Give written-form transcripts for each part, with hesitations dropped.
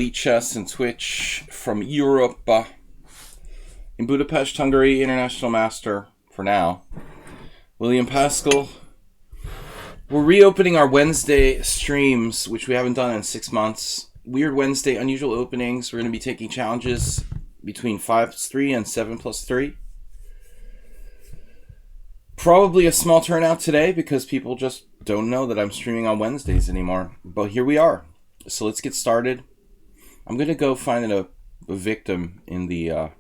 Lichess and Twitch from Europe. In Budapest, Hungary, international master for now. William Paschall. We're reopening our Wednesday streams, which we haven't done in 6 months. Weird Wednesday, unusual openings. We're going to be taking challenges between 5+3 and 7+3. Probably a small turnout today because people just don't know that I'm streaming on Wednesdays anymore. But here we are. So let's get started. I'm going to go find a victim in the...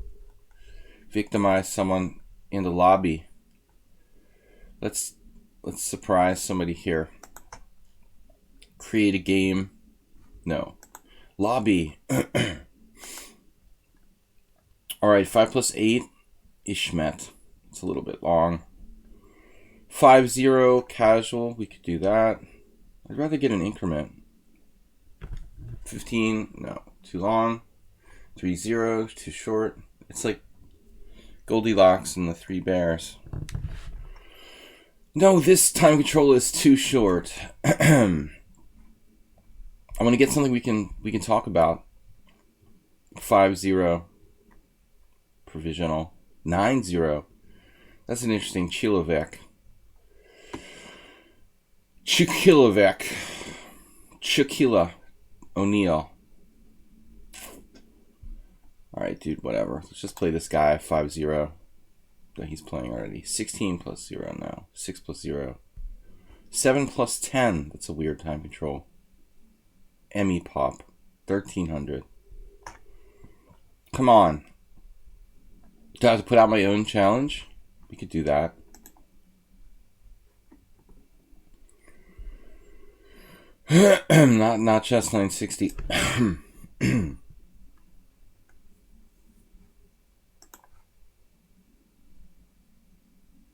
victimize someone in the lobby. Let's surprise somebody here. Create a game. No. Lobby. Alright, 5+8. Ishmet. It's a little bit long. 5-0 casual. We could do that. I'd rather get an increment. 15. No. Too long. 3-0. Too short. It's like Goldilocks and the Three Bears. No, this time control is too short. I want to get something we can talk about. 5-0 provisional. 9-0. That's an interesting Chilovek. Chukila O'Neal. Alright, dude, whatever. Let's just play this guy 5-0 that he's playing already. 16+0 now. 6+0. 7+10. That's a weird time control. Emmy Pop. 1300. Come on. Do I have to put out my own challenge? We could do that. not chess 960.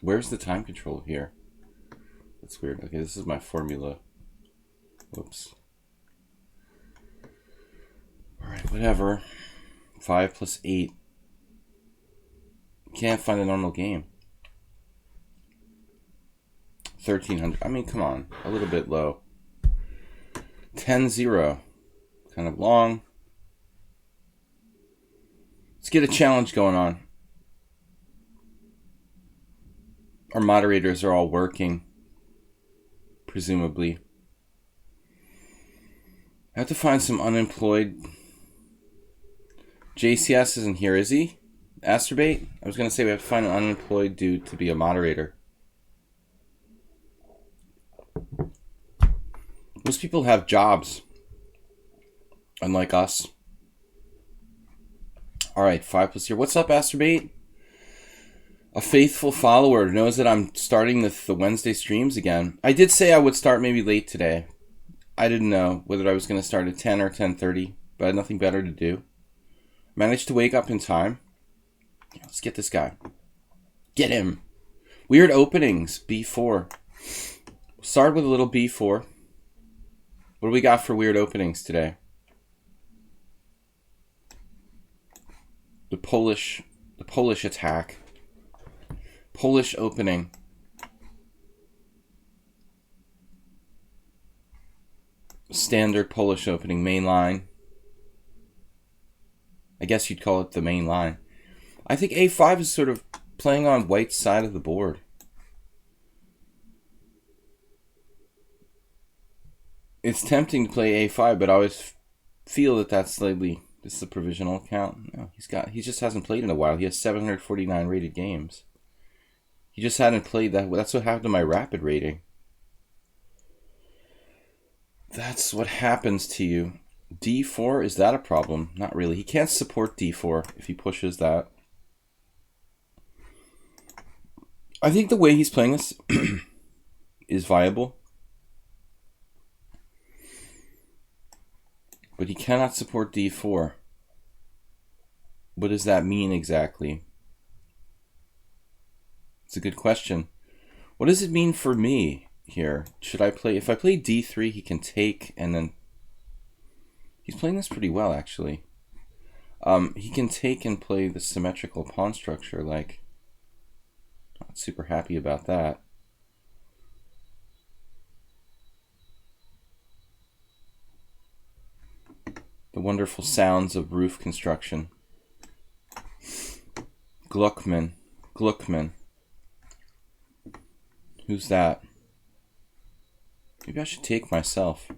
Where's the time control here? That's weird. Okay, this is my formula. Whoops. Alright, whatever. 5+8. Can't find a normal game. 1300. I mean, come on. A little bit low. 10-0. Kind of long. Let's get a challenge going on. Our moderators are all working, presumably. I have to find some unemployed. JCS isn't here, is he? Asterbate? I was going to say we have to find an unemployed dude to be a moderator. Most people have jobs, unlike us. Alright, 5+0. What's up, Asterbate? A faithful follower knows that I'm starting the Wednesday streams again. I did say I would start maybe late today. I didn't know whether I was going to start at 10 or 10:30, but I had nothing better to do. Managed to wake up in time. Let's get this guy. Get him. Weird openings, B4. Start with a little B4. What do we got for weird openings today? The Polish attack. Polish opening. Standard Polish opening, main line. I guess you'd call it the main line. I think A5 is sort of playing on white's side of the board. It's tempting to play A5, but I always feel that that's slightly... This is a provisional account. No, he just hasn't played in a while. He has 749 rated games. He just hadn't played that. That's what happened to my rapid rating. That's what happens to you. D4, is that a problem? Not really. He can't support D4 if he pushes that. I think the way he's playing this is viable. But he cannot support D4. What does that mean exactly? It's a good question. What does it mean for me here? Should I play... If I play D3, he can take and then... He's playing this pretty well, actually. He can take and play the symmetrical pawn structure, like... Not super happy about that. The wonderful sounds of roof construction. Gluckman. Who's that? Maybe I should take myself.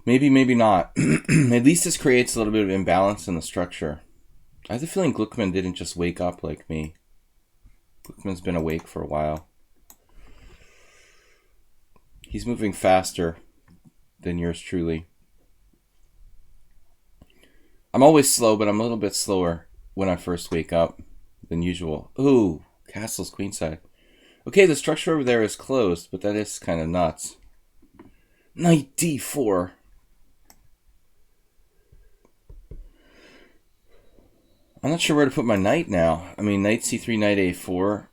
Maybe, maybe not. At least this creates a little bit of imbalance in the structure. I have the feeling Gluckman didn't just wake up like me. Gluckman's been awake for a while. He's moving faster than yours truly. I'm always slow, but I'm a little bit slower when I first wake up than usual. Ooh, castle's queenside. Okay, the structure over there is closed, but that is kind of nuts. Knight d4. I'm not sure where to put my knight now. I mean, knight c3, knight a4.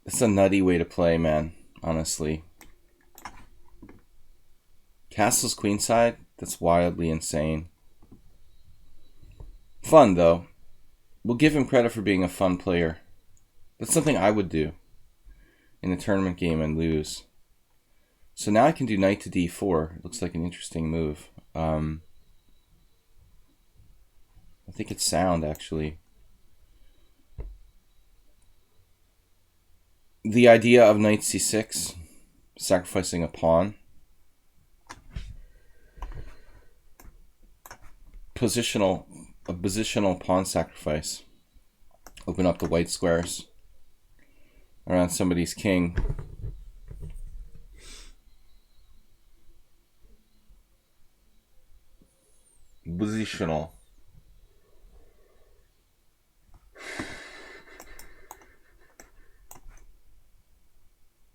That's a nutty way to play, man, honestly. Castle's queenside? That's wildly insane. Fun, though. We'll give him credit for being a fun player. That's something I would do in a tournament game and lose. So now I can do knight to d4. It looks like an interesting move. I think it's sound, actually. The idea of knight c6, sacrificing a pawn. A positional pawn sacrifice. Open up the white squares around somebody's king. Positional.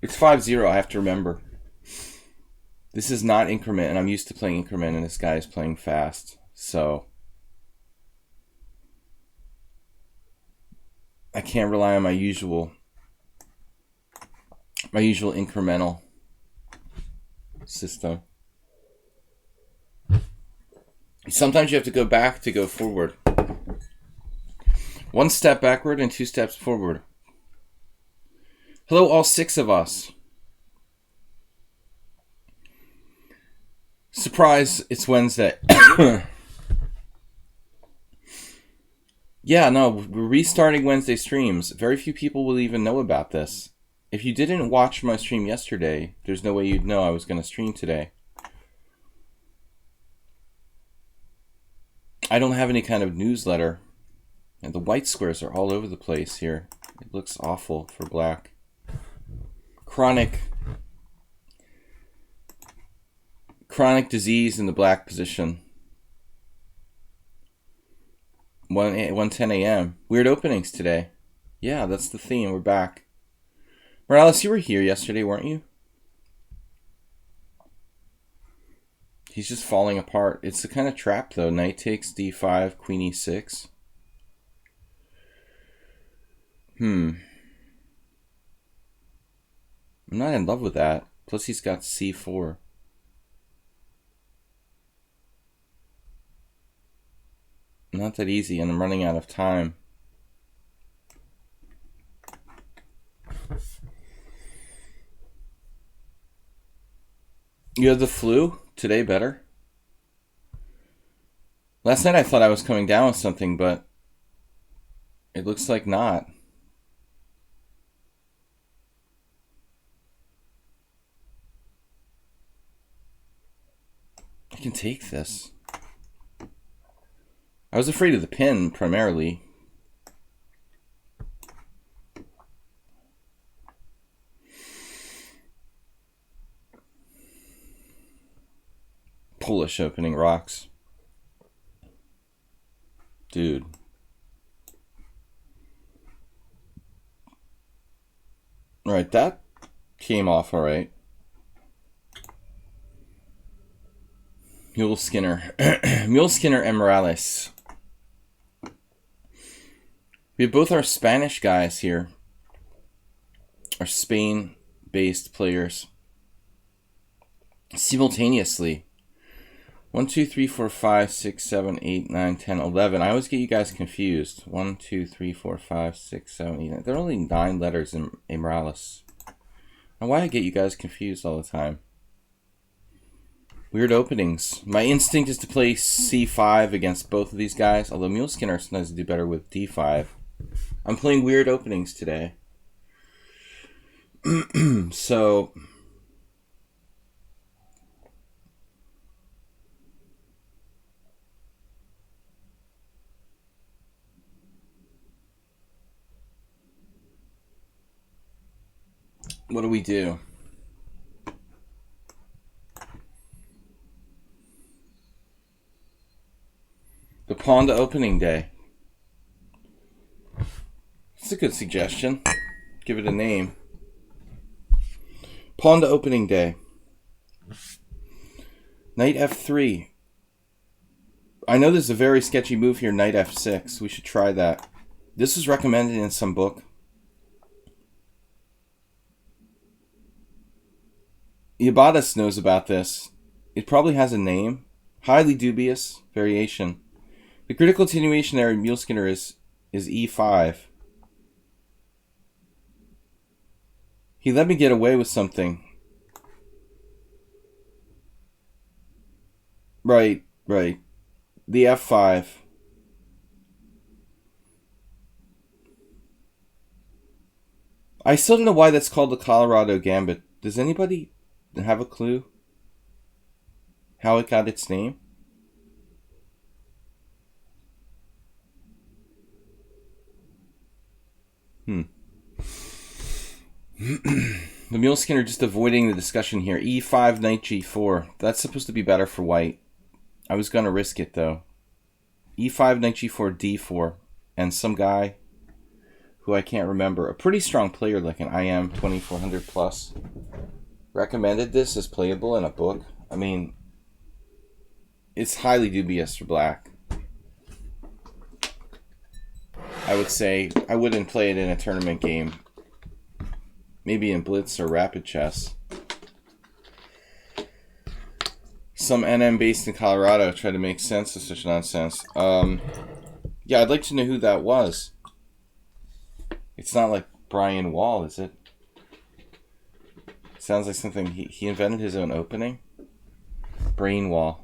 It's 5-0, I have to remember. This is not increment, and I'm used to playing increment, and this guy is playing fast. So I can't rely on my usual incremental system. Sometimes you have to go back to go forward. One step backward and 2 steps forward. Hello, all 6 of us. Surprise, it's Wednesday. Yeah, no, we're restarting Wednesday streams. Very few people will even know about this. If you didn't watch my stream yesterday, there's no way you'd know I was going to stream today. I don't have any kind of newsletter. And the white squares are all over the place here. It looks awful for black. Chronic disease in the black position. 1:10 a.m. Weird openings today. Yeah, that's the theme. We're back. Morales, you were here yesterday, weren't you? He's just falling apart. It's the kind of trap, though. Knight takes d5, queen e6. I'm not in love with that. Plus he's got c4. Not that easy, and I'm running out of time. You had the flu? Today better? Last night I thought I was coming down with something, but it looks like not. I can take this. I was afraid of the pin, primarily. Polish opening rocks. Dude. Alright, that came off alright. Mule Skinner and Morales. We have both our Spanish guys here. Our Spain-based players. Simultaneously. 1, 2, 3, 4, 5, 6, 7, 8, 9, 10, 11. I always get you guys confused. 1, 2, 3, 4, 5, 6, 7, 8, 9. There are only 9 letters in Morales. And why I get you guys confused all the time. Weird openings. My instinct is to play c5 against both of these guys, although Mule Skinner sometimes do better with d5. I'm playing weird openings today. So... what do we do? The pawn to opening day. It's a good suggestion. Give it a name. Pawn to opening day. Knight f3. I know there's a very sketchy move here, knight f6. We should try that. This was recommended in some book. Yabadas knows about this. It probably has a name. Highly dubious variation. The critical continuation there in Mule Skinner is e5. He let me get away with something. Right. The f5. I still don't know why that's called the Colorado Gambit. Does anybody have a clue how it got its name? The Mule Skinner just avoiding the discussion here. e5, knight g4. That's supposed to be better for white. I was going to risk it, though. e5, knight g4, d4. And some guy who I can't remember, a pretty strong player like an IM 2400 plus, recommended this as playable in a book. I mean, it's highly dubious for black. I would say I wouldn't play it in a tournament game. Maybe in Blitz or Rapid Chess. Some NM based in Colorado try to make sense of such nonsense. Yeah, I'd like to know who that was. It's not like Brian Wall, is it? Sounds like something he invented his own opening. Brain Wall.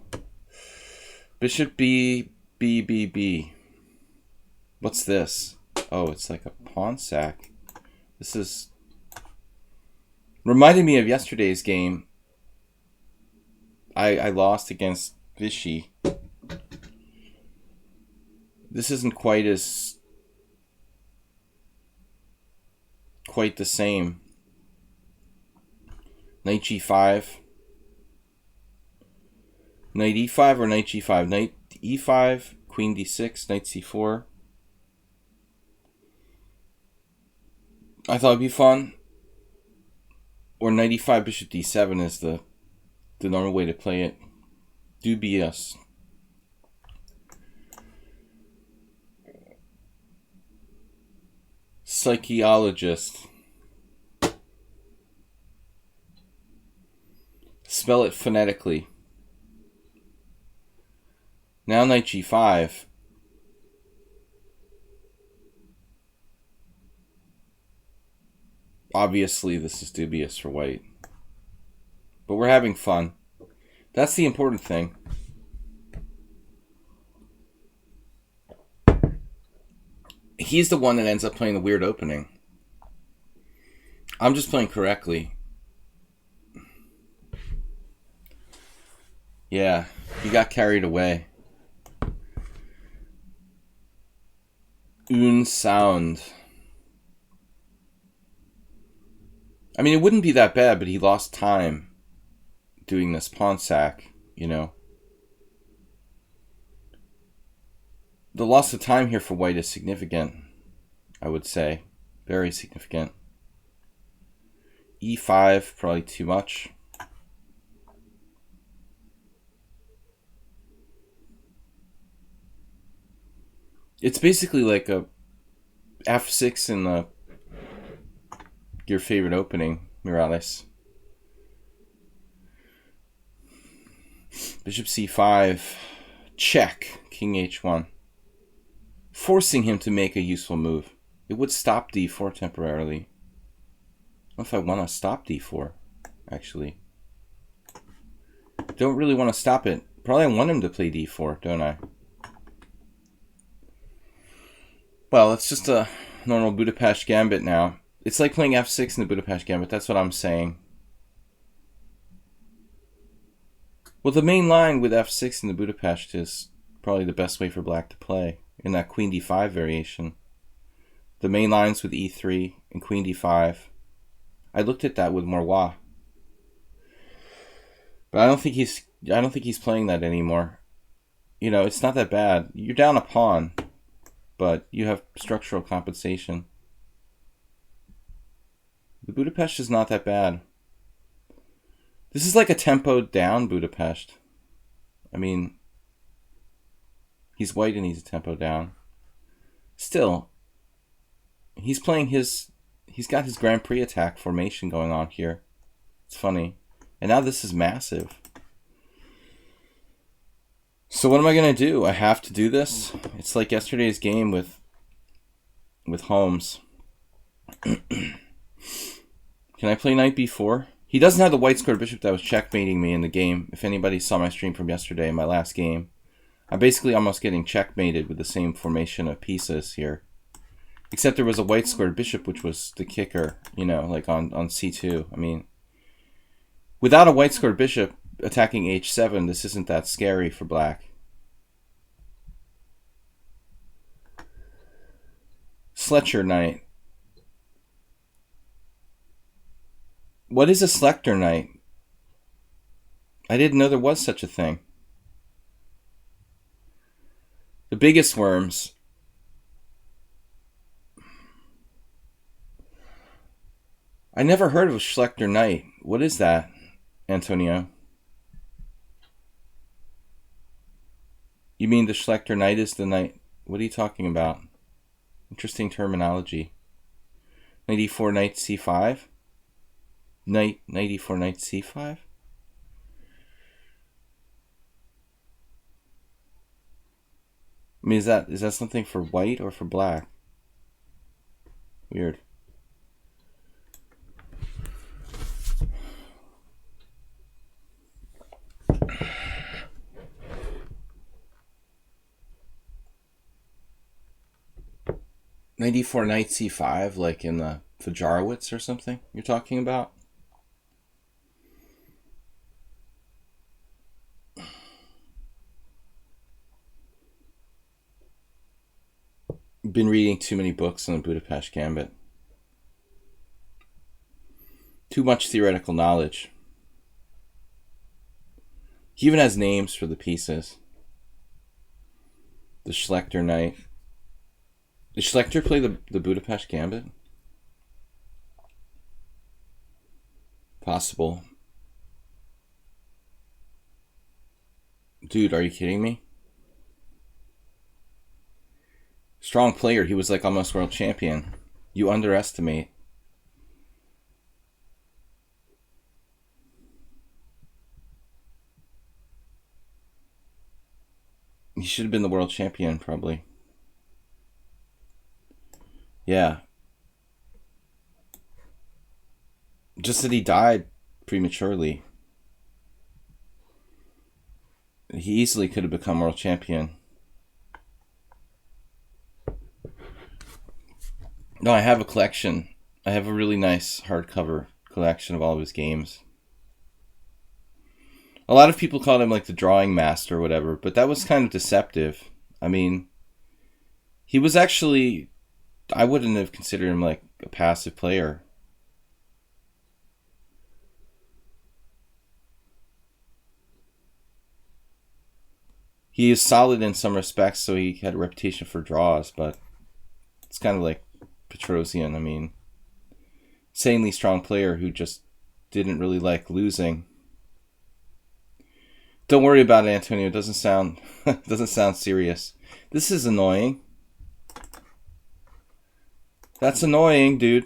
Bishop B, B, B, B. What's this? Oh, it's like a pawn sack. This is... reminded me of yesterday's game. I lost against Vichy. This isn't quite the same. Knight g5. Knight e5 or knight g5? Knight e5, queen d6, knight c4. I thought it'd be fun. Or knight e5, bishop d7 is the normal way to play it. Dubious. Psychologist. Spell it phonetically. Now knight g5. Obviously, this is dubious for white. But we're having fun. That's the important thing. He's the one that ends up playing the weird opening. I'm just playing correctly. Yeah, he got carried away. Sound. I mean, it wouldn't be that bad, but he lost time doing this pawn sack, you know. The loss of time here for white is significant, I would say. Very significant. e5, probably too much. It's basically like a f6 in your favorite opening, Morales. Bishop c5, check, king h1. Forcing him to make a useful move. It would stop d4 temporarily. I don't know if I want to stop d4, actually. don't really want to stop it. Probably I want him to play d4, don't I? Well, it's just a normal Budapest gambit now. It's like playing f6 in the Budapest gambit. That's what I'm saying. Well, the main line with f6 in the Budapest is probably the best way for black to play in that queen d5 variation. The main lines with e3 and queen d5. I looked at that with Morois. But I don't think he's playing that anymore. You know, it's not that bad. You're down a pawn, but you have structural compensation. The Budapest is not that bad. This is like a tempoed down Budapest. I mean, he's white and he's a tempo down. Still, he's got his Grand Prix attack formation going on here. It's funny. And now this is massive. So what am I going to do? I have to do this? It's like yesterday's game with Holmes. Can I play knight b4? He doesn't have the white squared bishop that was checkmating me in the game. If anybody saw my stream from yesterday, my last game, I'm basically almost getting checkmated with the same formation of pieces here. Except there was a white squared bishop, which was the kicker, you know, like on c2. I mean, without a white squared bishop attacking h7, this isn't that scary for black. Sletcher knight. What is a Selector knight? I didn't know there was such a thing. The biggest worms. I never heard of a Selector knight. What is that, Antonio? You mean the Selector knight is the knight? What are you talking about? Interesting terminology. Knight e4, knight c5? Knight e4, knight c5? I mean, is that something for white or for black? Weird. Knight e4, knight c5, like in the Fajarowitz or something you're talking about? Been reading too many books on the Budapest Gambit. Too much theoretical knowledge. He even has names for the pieces. The Schlechter knight. Did Schlechter play the Budapest Gambit? Possible. Dude, are you kidding me? Strong player. He was like almost world champion. You underestimate. He should have been the world champion, probably. Yeah. Just that he died prematurely. He easily could have become world champion. No, I have a collection. I have a really nice hardcover collection of all of his games. A lot of people called him like the drawing master or whatever, but that was kind of deceptive. I mean, he was actually, I wouldn't have considered him like a passive player. He is solid in some respects, so he had a reputation for draws, but it's kind of like Petrosian. I mean, insanely strong player who just didn't really like losing. Don't worry about it, Antonio. It doesn't sound serious. This is annoying. That's annoying, dude.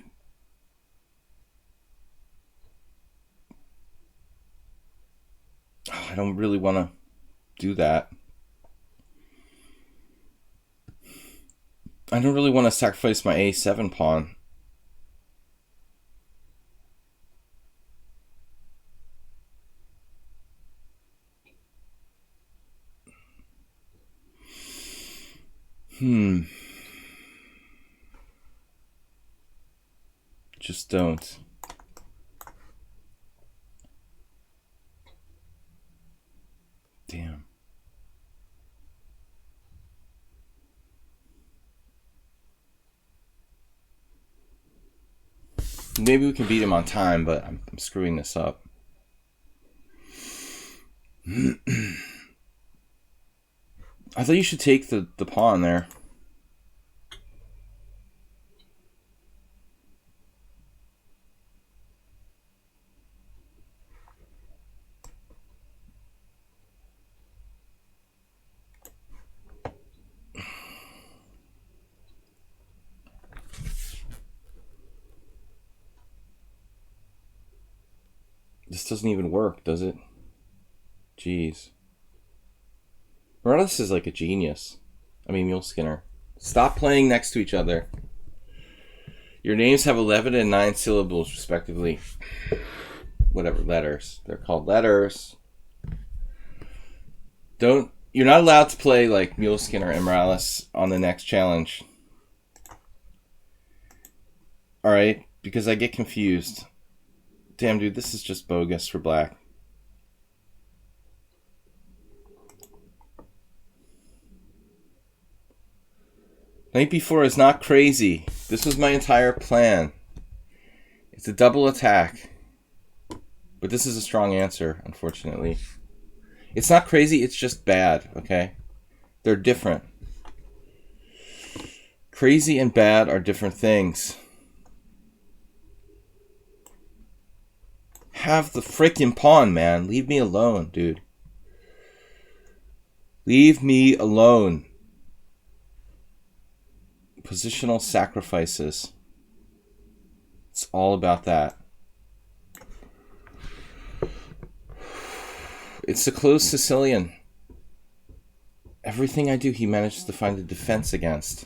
Oh, I don't really want to do that. I don't really want to sacrifice my a7 pawn. Just don't. Damn. Maybe we can beat him on time, but I'm screwing this up. I thought you should take the pawn there. This doesn't even work, does it? Jeez. Morales is like a genius. I mean, Mule Skinner. Stop playing next to each other. Your names have 11 and 9 syllables, respectively. Whatever, letters. They're called letters. You're not allowed to play like Mule Skinner and Morales on the next challenge. Alright? Because I get confused. Damn, dude, this is just bogus for black. Knight b4 is not crazy. This was my entire plan. It's a double attack. But this is a strong answer, unfortunately. It's not crazy, it's just bad, okay? They're different. Crazy and bad are different things. Have the frickin' pawn, man. Leave me alone, dude. Leave me alone. Positional sacrifices. It's all about that. It's a closed Sicilian. Everything I do, he manages to find a defense against.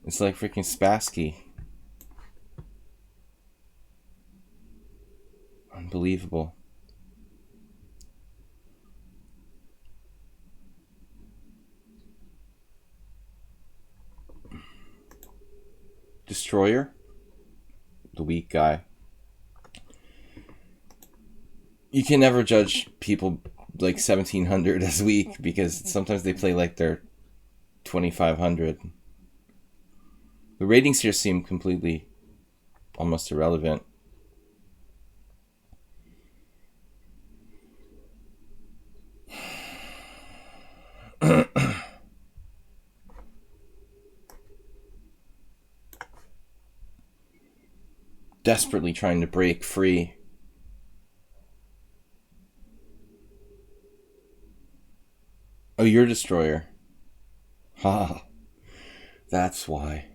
It's like freaking Spassky. Unbelievable. Destroyer? The weak guy. You can never judge people like 1700 as weak because sometimes they play like they're 2500. The ratings here seem completely almost irrelevant. Desperately trying to break free. Oh, you're Destroyer. Ha. That's why.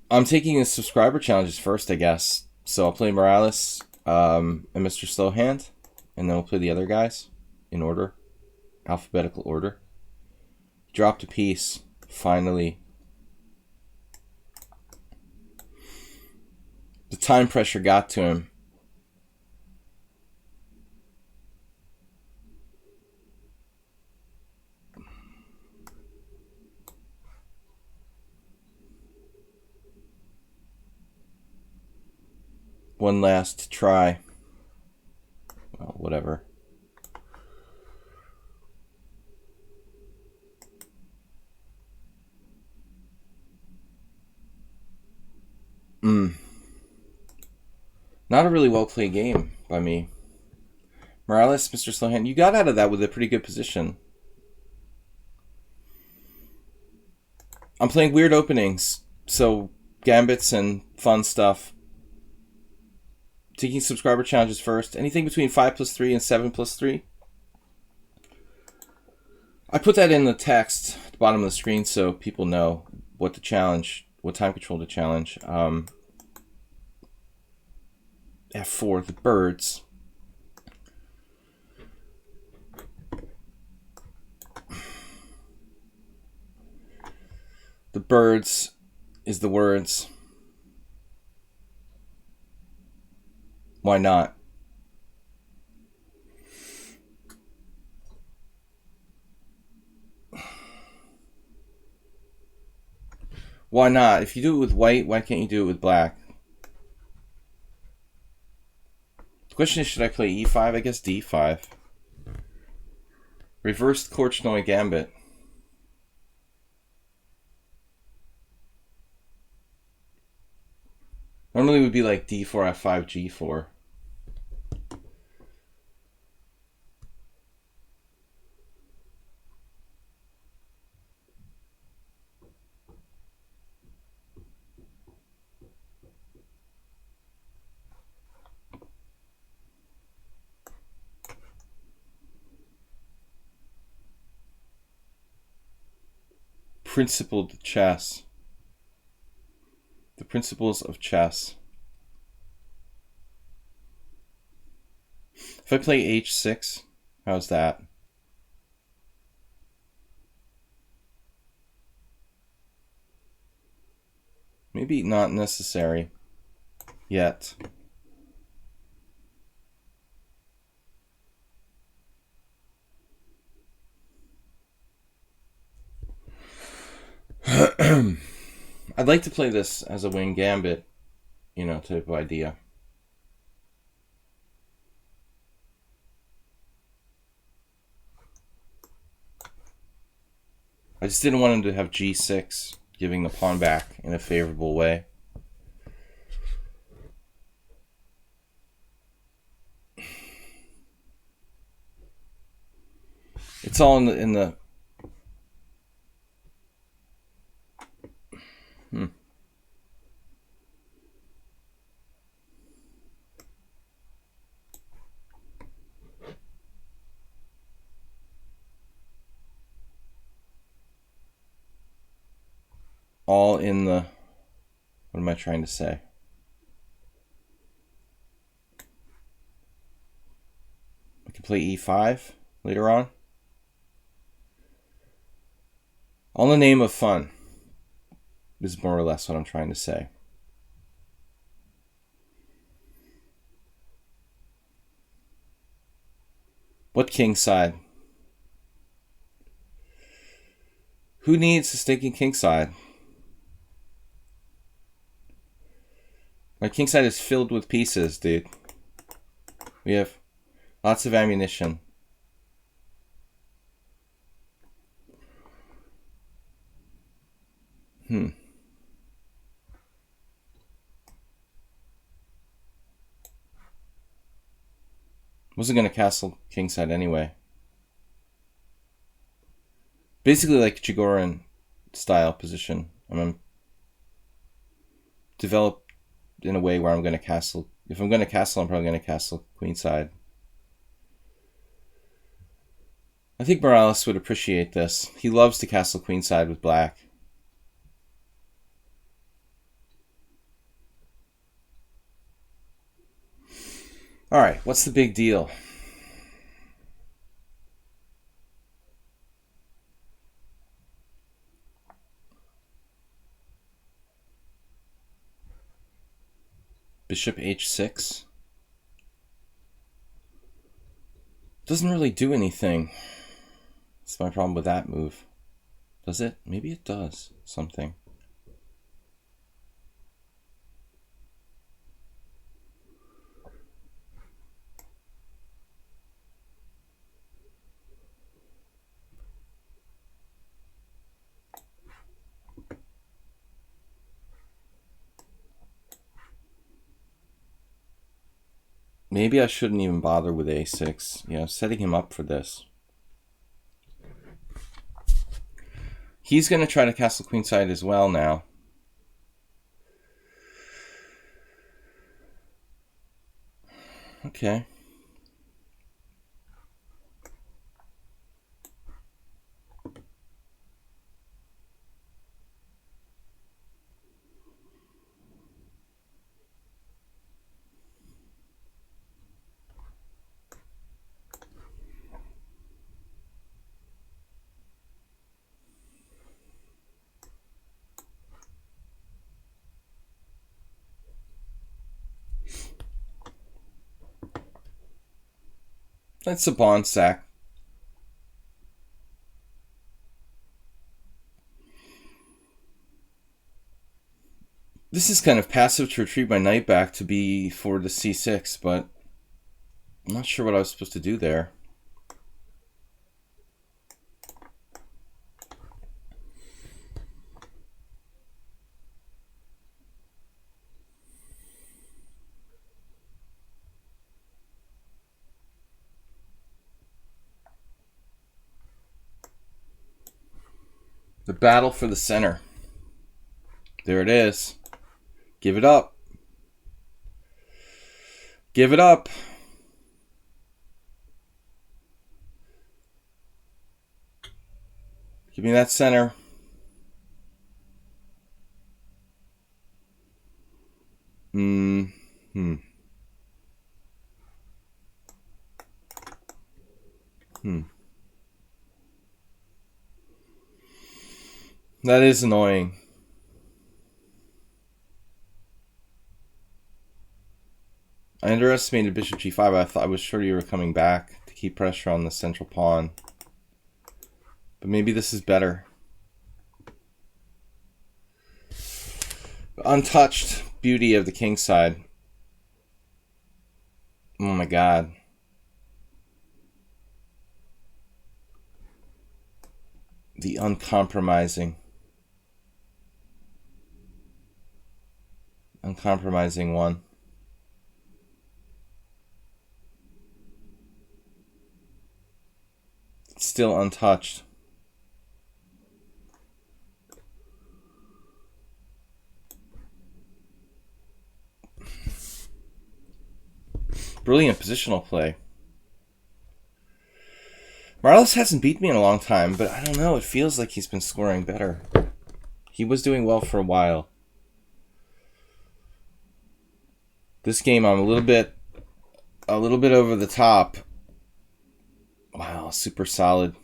I'm taking the subscriber challenges first, I guess. So I'll play Morales and Mr. Slowhand. And then we'll play the other guys in order. Alphabetical order. Dropped a piece. Finally. The time pressure got to him. One last try. Well, whatever. Not a really well played game by me. Morales, Mr. Slowhand, you got out of that with a pretty good position. I'm playing weird openings, so gambits and fun stuff. Taking subscriber challenges first. Anything between 5+3 and 7+3. I put that in the text at the bottom of the screen so people know what to challenge, what time control to challenge. F4, the birds. The birds is the words. Why not? Why not? If you do it with white, why can't you do it with black? The question is, should I play e5? I guess d5. Reversed Korchnoi Gambit. Normally it would be like d4, f5, g4. Principled chess. The principles of chess. If I play h6, how's that? Maybe not necessary yet. I'd like to play this as a wing gambit, type of idea. I just didn't want him to have g6, giving the pawn back in a favorable way. It's all in the all in the, what am I trying to say? I can play e5 later on. All in the name of fun is more or less what I'm trying to say. What king side? Who needs to stake in king side? My king side is filled with pieces, dude. We have lots of ammunition. Wasn't going to castle kingside anyway. Basically like Chigorin style position. I'm going to develop in a way where I'm going to castle. If I'm going to castle, I'm probably going to castle queenside. I think Morales would appreciate this. He loves to castle queenside with black. All right, what's the big deal? Bishop h6. Doesn't really do anything. That's my problem with that move. Does it? Maybe it does something. Maybe I shouldn't even bother with a6. Setting him up for this. He's going to try to castle queenside as well now. Okay. That's a pawn sack. This is kind of passive to retrieve my knight back to b4 to c6, but I'm not sure what I was supposed to do there. The battle for the center. There it is. Give it up. Give it up. Give me that center. That is annoying. I underestimated bishop g5. I was sure you were coming back to keep pressure on the central pawn. But maybe this is better. Untouched beauty of the king side. Oh my god. The uncompromising one. It's still untouched. Brilliant positional play. Marlis hasn't beat me in a long time, but I don't know. It feels like he's been scoring better. He was doing well for a while. This game, I'm a little bit over the top. Wow, super solid.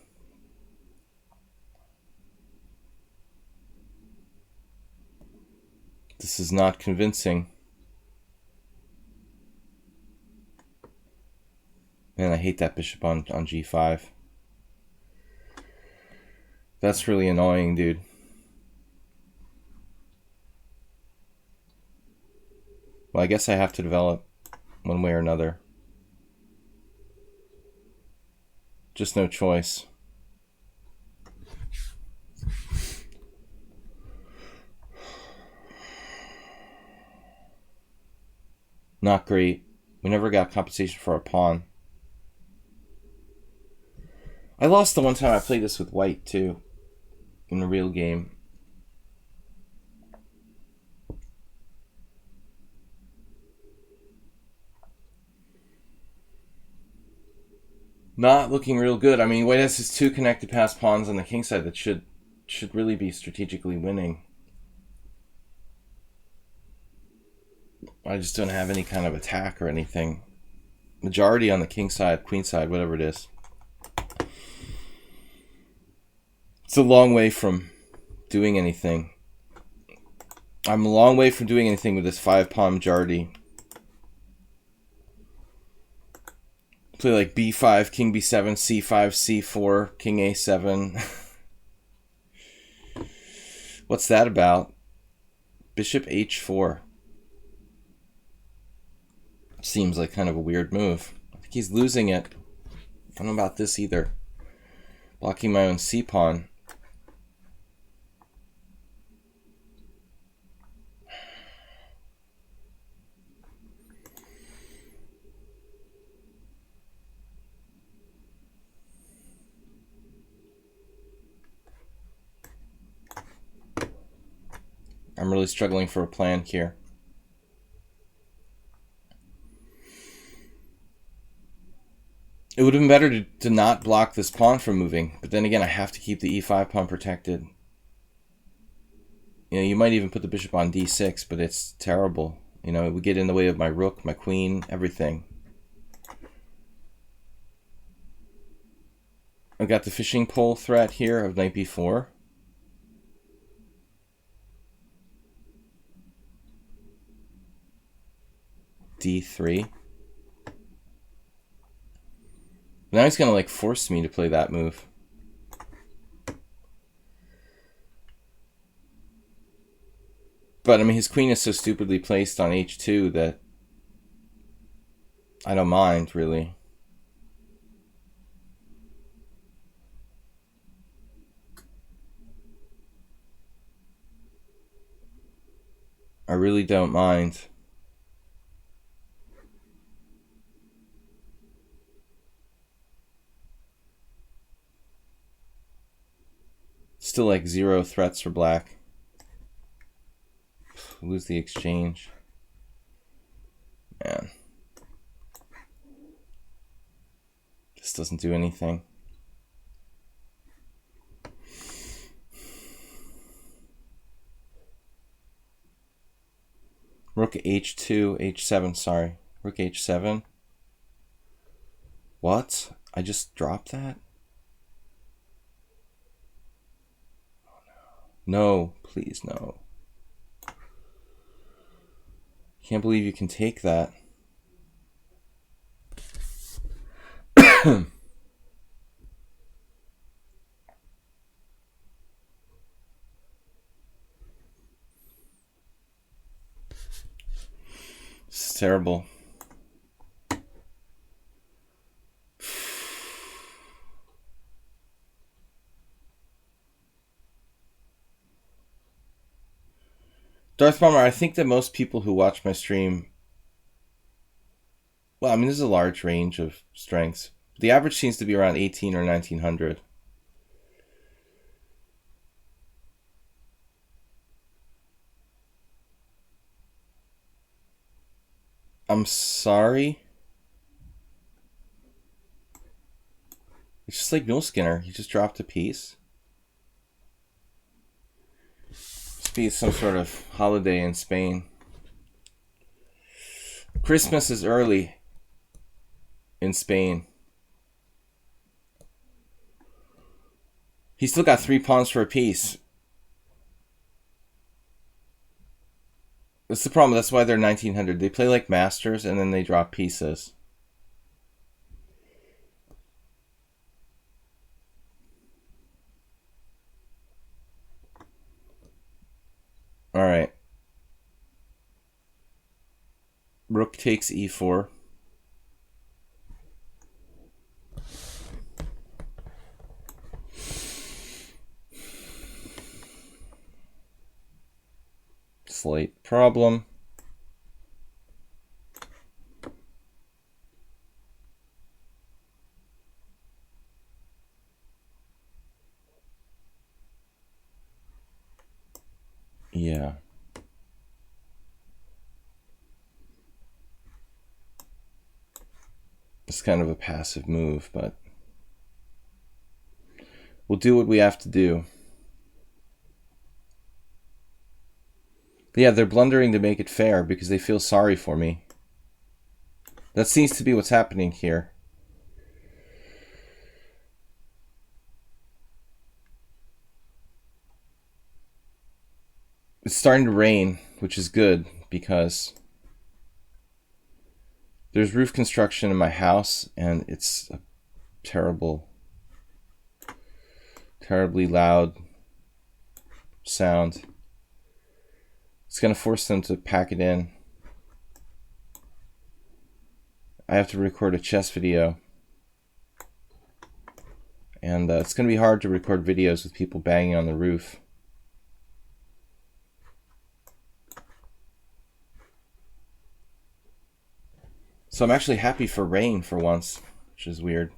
This is not convincing. Man, I hate that bishop on g5. That's really annoying, dude. Well, I guess I have to develop one way or another. Just no choice. Not great. We never got compensation for our pawn. I lost the one time I played this with white, too. In the real game. Not looking real good. I mean, white has his two connected passed pawns on the king side that should really be strategically winning. I just don't have any kind of attack or anything. Majority on the king side, queen side, whatever it is. It's a long way from doing anything. I'm a long way from doing anything with this 5-pawn majority. Play like b5, king b7, c5, c4, king a7. What's that about? Bishop h4. Seems like kind of a weird move. I think he's losing it. I don't know about this either. Blocking my own c-pawn. I'm really struggling for a plan here. It would have been better to not block this pawn from moving, but then again, I have to keep the e5 pawn protected. You know, you might even put the bishop on d6, but it's terrible. You know, it would get in the way of my rook, my queen, everything. I've got the fishing pole threat here of knight b4. d3. Now he's going to like force me to play that move. But, I mean, his queen is so stupidly placed on h2 that I don't mind, really. I really don't mind. Still like 0 threats for black. Lose the exchange. Man. This doesn't do anything. Rook h2, h7, sorry. Rook h7. What? I just dropped that? Oh, no. No, please, no. Can't believe you can take that. This is terrible. Darth Bomber, I think that most people who watch my stream, well, I mean, there's a large range of strengths. The average seems to be around 18 or 1900. I'm sorry. It's just like Mule Skinner. He just dropped a piece. Must be some sort of holiday in Spain. Christmas is early in Spain. He still got 3 pawns for a piece. That's the problem. That's why they're 1900. They play like masters and then they drop pieces. All right. Rook takes e4. Slight problem. Yeah. It's kind of a passive move, but we'll do what we have to do. Yeah, they're blundering to make it fair because they feel sorry for me. That seems to be what's happening here. It's starting to rain, which is good because there's roof construction in my house and it's a terribly loud sound. It's going to force them to pack it in. I have to record a chess video. And it's going to be hard to record videos with people banging on the roof. So I'm actually happy for rain for once, which is weird.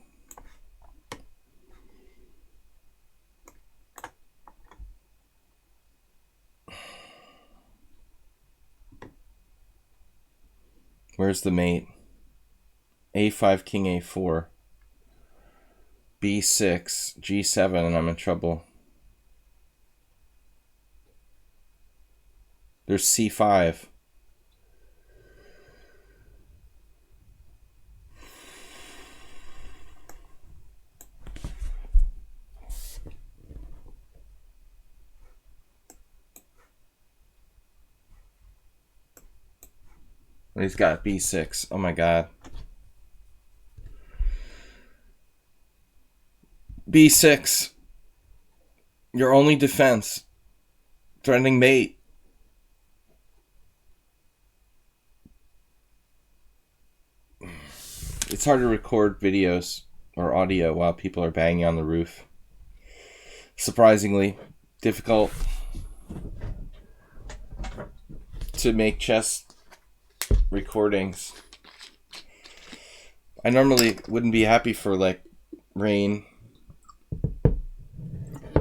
Where's the mate? A5, king A4. B6, G7, and I'm in trouble. There's C5. And he's got B6. Oh my god. B6. Your only defense. Threatening mate. It's hard to record videos or audio while people are banging on the roof. Surprisingly difficult to make chess recordings. I normally wouldn't be happy for like rain,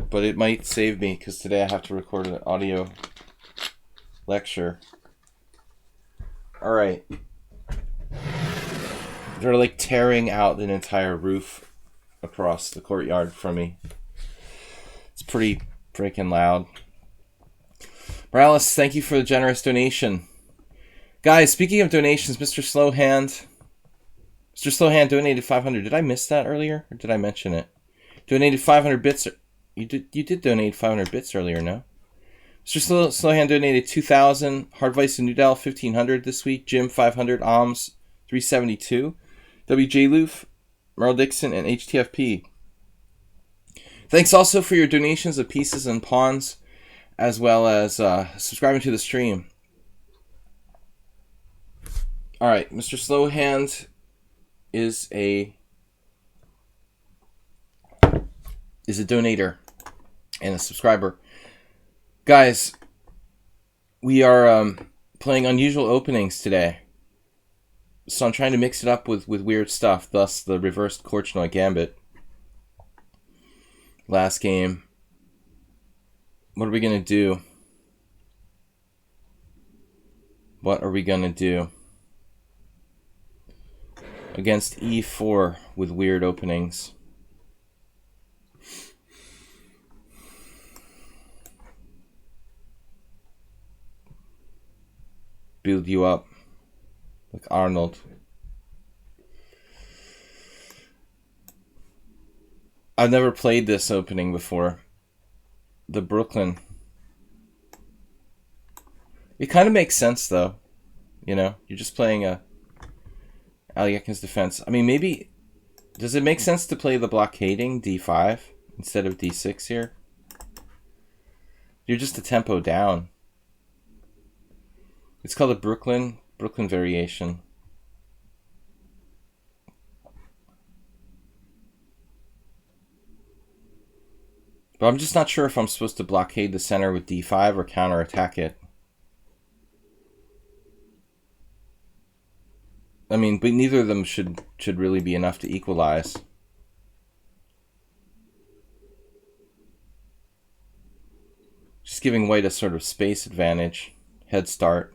but it might save me because today I have to record an audio lecture. All right. They're like tearing out an entire roof across the courtyard from me. It's pretty freaking loud. Morales, thank you for the generous donation. Guys, speaking of donations, Mr. Slowhand donated 500. Did I miss that earlier, or did I mention it? Donated 500 bits. You did donate 500 bits earlier, no? Mr. Slowhand donated 2,000. Hardvice and Nudell 1,500 this week. Jim 500. Oms 372. WJ Loof, Merle Dixon, and HTFP. Thanks also for your donations of pieces and pawns, as well as subscribing to the stream. All right, Mr. Slowhand is a donator and a subscriber. Guys, we are playing unusual openings today. So I'm trying to mix it up with weird stuff, thus the reversed Korchnoi Gambit. Last game. What are we going to do? What are we going to do? Against E4 with weird openings. Build you up. Like Arnold. I've never played this opening before. The Brooklyn. It kind of makes sense though. You know, you're just playing a Alyakin's defense. I mean, maybe, does it make sense to play the blockading D5 instead of D6 here? You're just a tempo down. It's called a Brooklyn variation. But I'm just not sure if I'm supposed to blockade the center with D5 or counterattack it. I mean, but neither of them should really be enough to equalize. Just giving white a sort of space advantage, head start.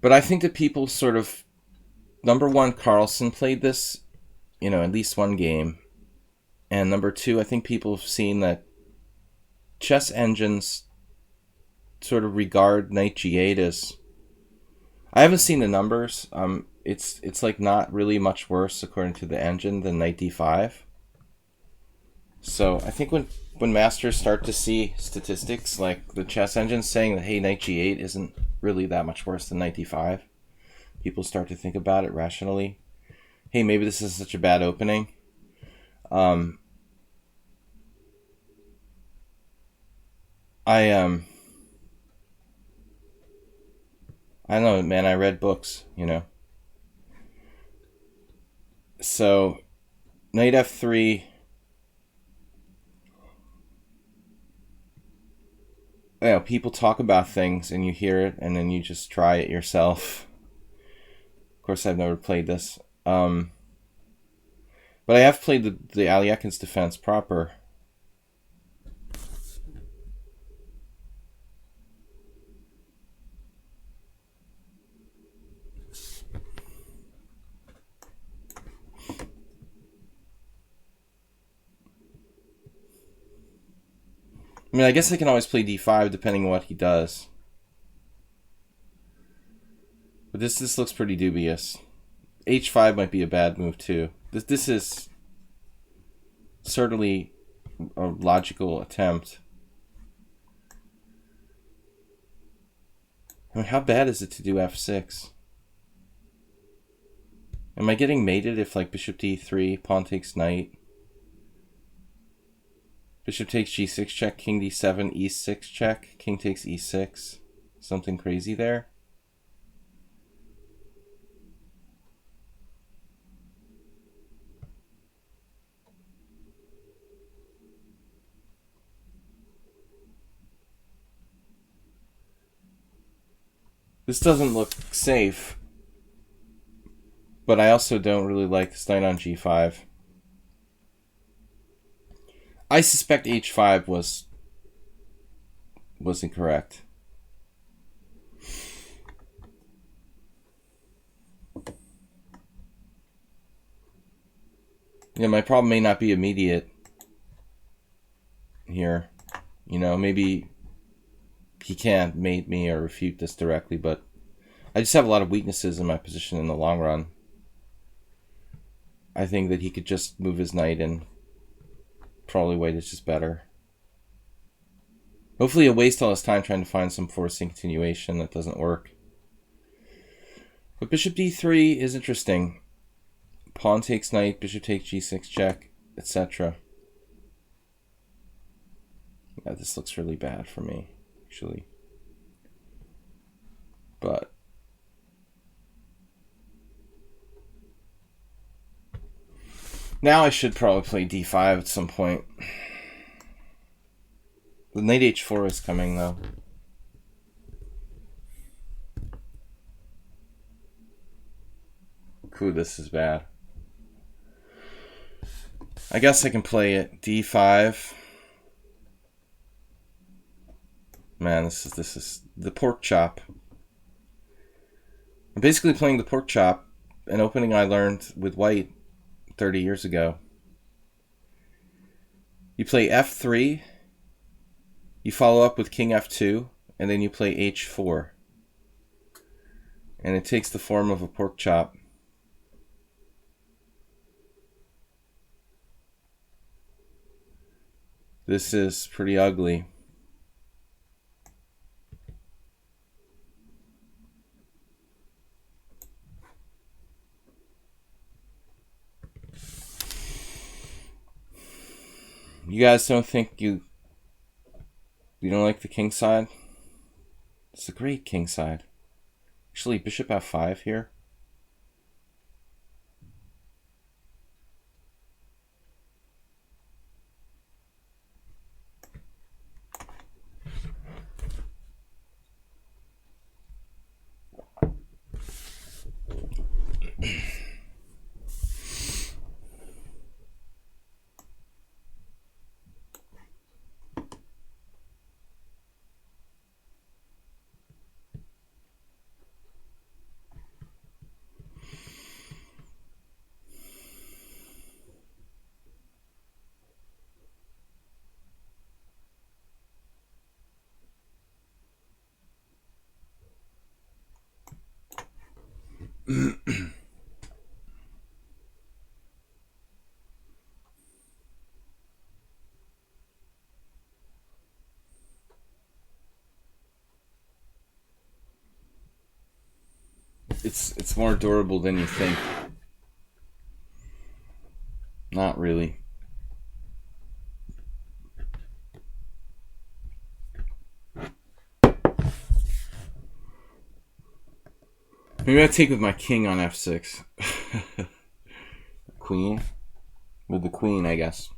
But I think that people sort of, number one, Carlsen played this, you know, at least one game. And number two, I think people have seen that chess engines sort of regard knight g8 as, I haven't seen the numbers. It's like not really much worse according to the engine than knight d5. So I think when masters start to see statistics like the chess engine saying that, hey, knight g8 isn't really that much worse than knight d5, people start to think about it rationally. Hey, maybe this is such a bad opening. I don't know, man, I read books, you know. So, knight f3. You know, people talk about things and you hear it and then you just try it yourself. Of course, I've never played this. But I have played the Alyakin's defense proper. I mean, I guess I can always play d5 depending on what he does. But this looks pretty dubious. h5 might be a bad move too. This is certainly a logical attempt. I mean, how bad is it to do f6? Am I getting mated if like bishop d3, pawn takes knight? Bishop takes g6 check, king d7, e6 check, king takes e6. Something crazy there. This doesn't look safe, but I also don't really like this knight on g5. I suspect h5 was incorrect. Yeah, my problem may not be immediate here. You know, maybe he can't mate me or refute this directly, but I just have a lot of weaknesses in my position in the long run. I think that he could just move his knight and probably white is just better. Hopefully he'll waste all his time trying to find some forcing continuation that doesn't work. But bishop d3 is interesting. Pawn takes knight, bishop takes g6 check, etc. Yeah, this looks really bad for me, actually. But now I should probably play d5 at some point. The knight h4 is coming, though. Ooh, this is bad. I guess I can play it d5. Man, this is the pork chop. I'm basically playing the pork chop, an opening I learned with white 30 years ago. You play f3, you follow up with king f2, and then you play h4. And it takes the form of a pork chop. This is pretty ugly. You guys don't think you don't like the king side? It's a great king side. Actually, bishop f5 here. It's more durable than you think. Not really. Maybe I take with my king on f6. Queen. With the queen, I guess.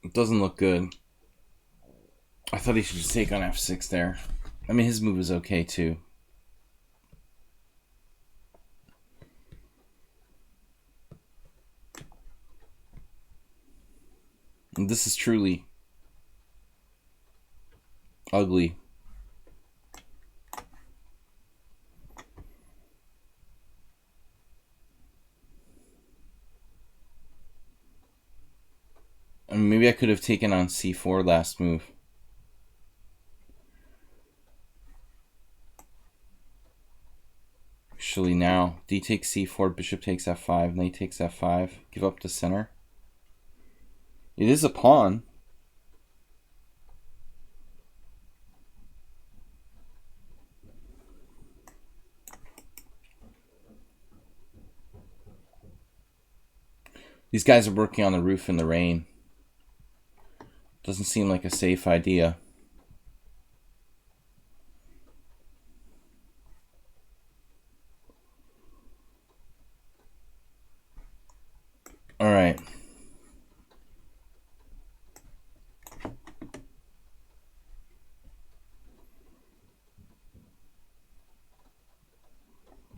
It doesn't look good. I thought he should just take on f6 there. I mean, his move is okay too. And this is truly ugly. I mean, maybe I could have taken on c4 last move. Actually, now d takes c4, bishop takes f5, knight takes f5. Give up the center. It is a pawn. These guys are working on the roof in the rain. Doesn't seem like a safe idea. All right.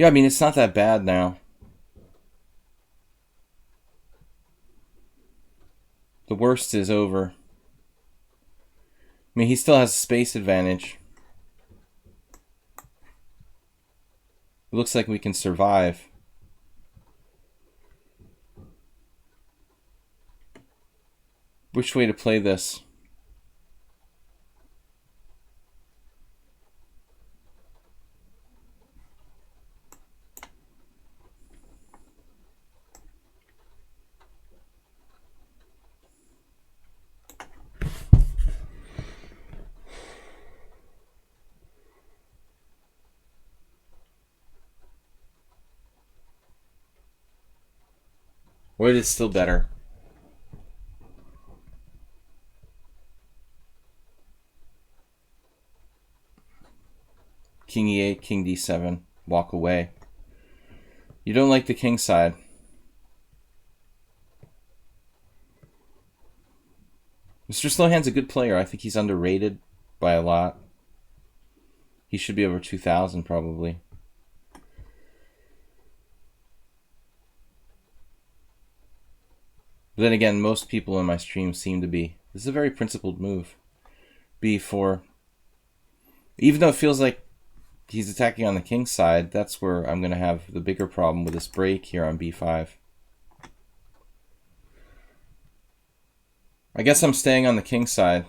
Yeah, I mean, it's not that bad now. The worst is over. I mean, he still has a space advantage. It looks like we can survive. Which way to play this? White is still better. King e8, king d7. Walk away. You don't like the king side. Mr. Slowhand's a good player. I think he's underrated by a lot. He should be over 2,000 probably. But then again, most people in my stream seem to be. This is a very principled move. b4. Even though it feels like he's attacking on the king side, that's where I'm going to have the bigger problem with this break here on b5. I guess I'm staying on the king side.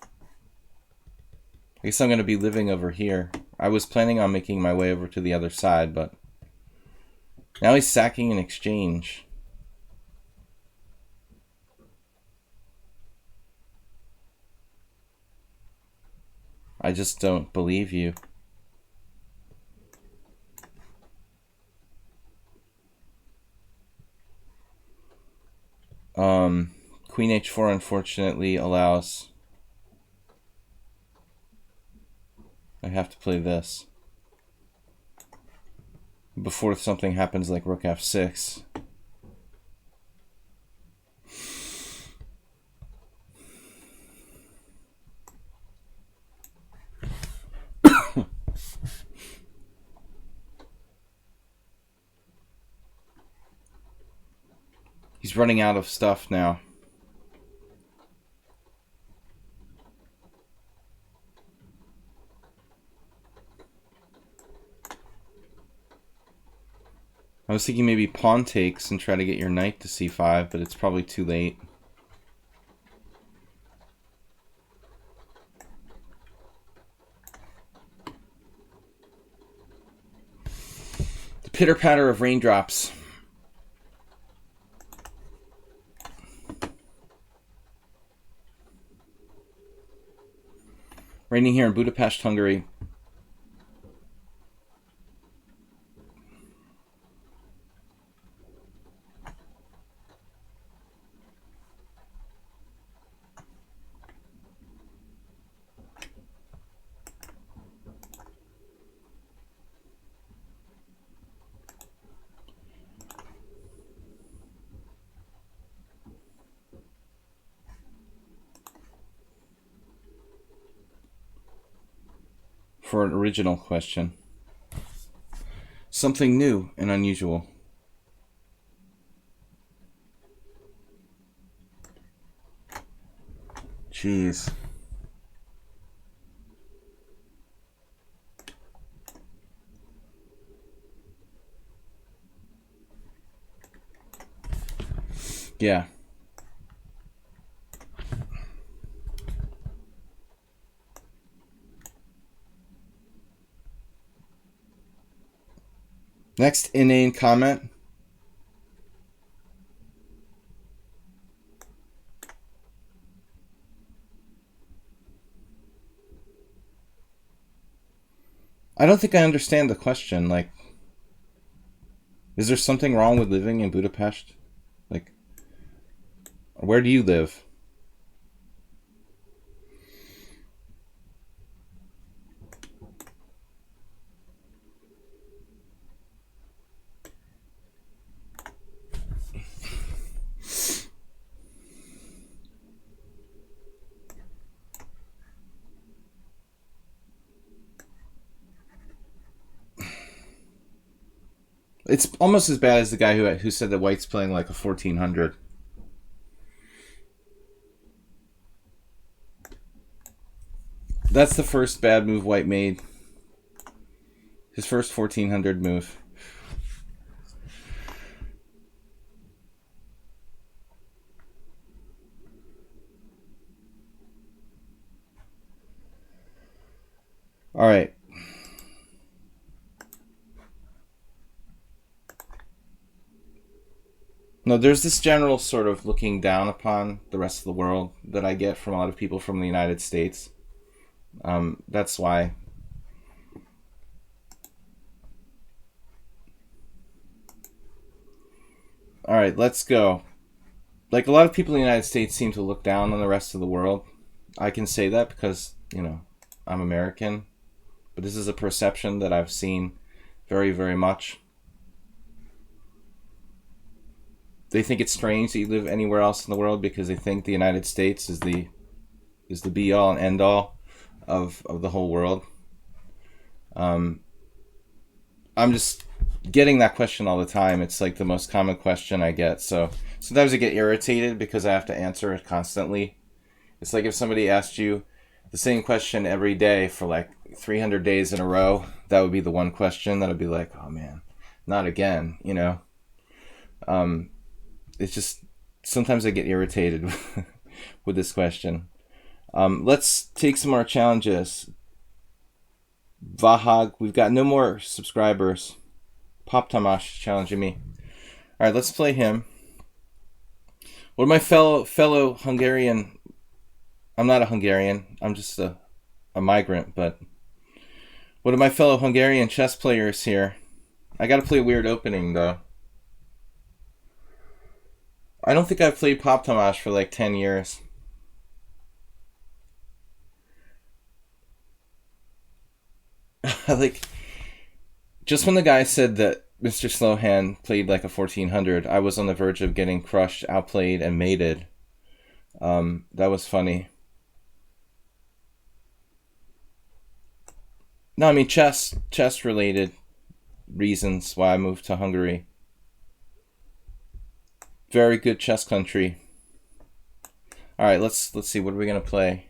I guess I'm going to be living over here. I was planning on making my way over to the other side, but now he's sacking an exchange. I just don't believe you. Queen h4 unfortunately allows... I have to play this before something happens like rook f6. He's running out of stuff now. I was thinking maybe pawn takes and try to get your knight to c5, but it's probably too late. The pitter-patter of raindrops. Raining here in Budapest, Hungary. For an original question. Something new and unusual. Jeez. Yeah. Next inane comment. I don't think I understand the question. Like, is there something wrong with living in Budapest? Like, where do you live? It's almost as bad as the guy who said that white's playing like a 1400. That's the first bad move white made. His first 1400 move. All right. No, there's this general sort of looking down upon the rest of the world that I get from a lot of people from the United States. That's why. All right, let's go. Like, a lot of people in the United States seem to look down on the rest of the world. I can say that because, I'm American. But this is a perception that I've seen very, very much. They think it's strange that you live anywhere else in the world because they think the United States is the be-all and end-all of the whole world. I'm just getting that question all the time. It's like the most common question I get. So sometimes I get irritated because I have to answer it constantly. It's like if somebody asked you the same question every day for like 300 days in a row, that would be the one question that I'd be like, oh man, not again, It's just, sometimes I get irritated with this question. Let's take some more challenges. Vahag, we've got no more subscribers. Pop Tamash challenging me. All right, let's play him. What are my fellow Hungarian? I'm not a Hungarian. I'm just a migrant. But what are my fellow Hungarian chess players here? I got to play a weird opening though. I don't think I've played Pop Tamash for like 10 years. Like, just when the guy said that Mr. Slowhand played like a 1400, I was on the verge of getting crushed, outplayed, and mated. That was funny. No, I mean chess related reasons why I moved to Hungary. Very good chess country. All right, let's see. What are we gonna play?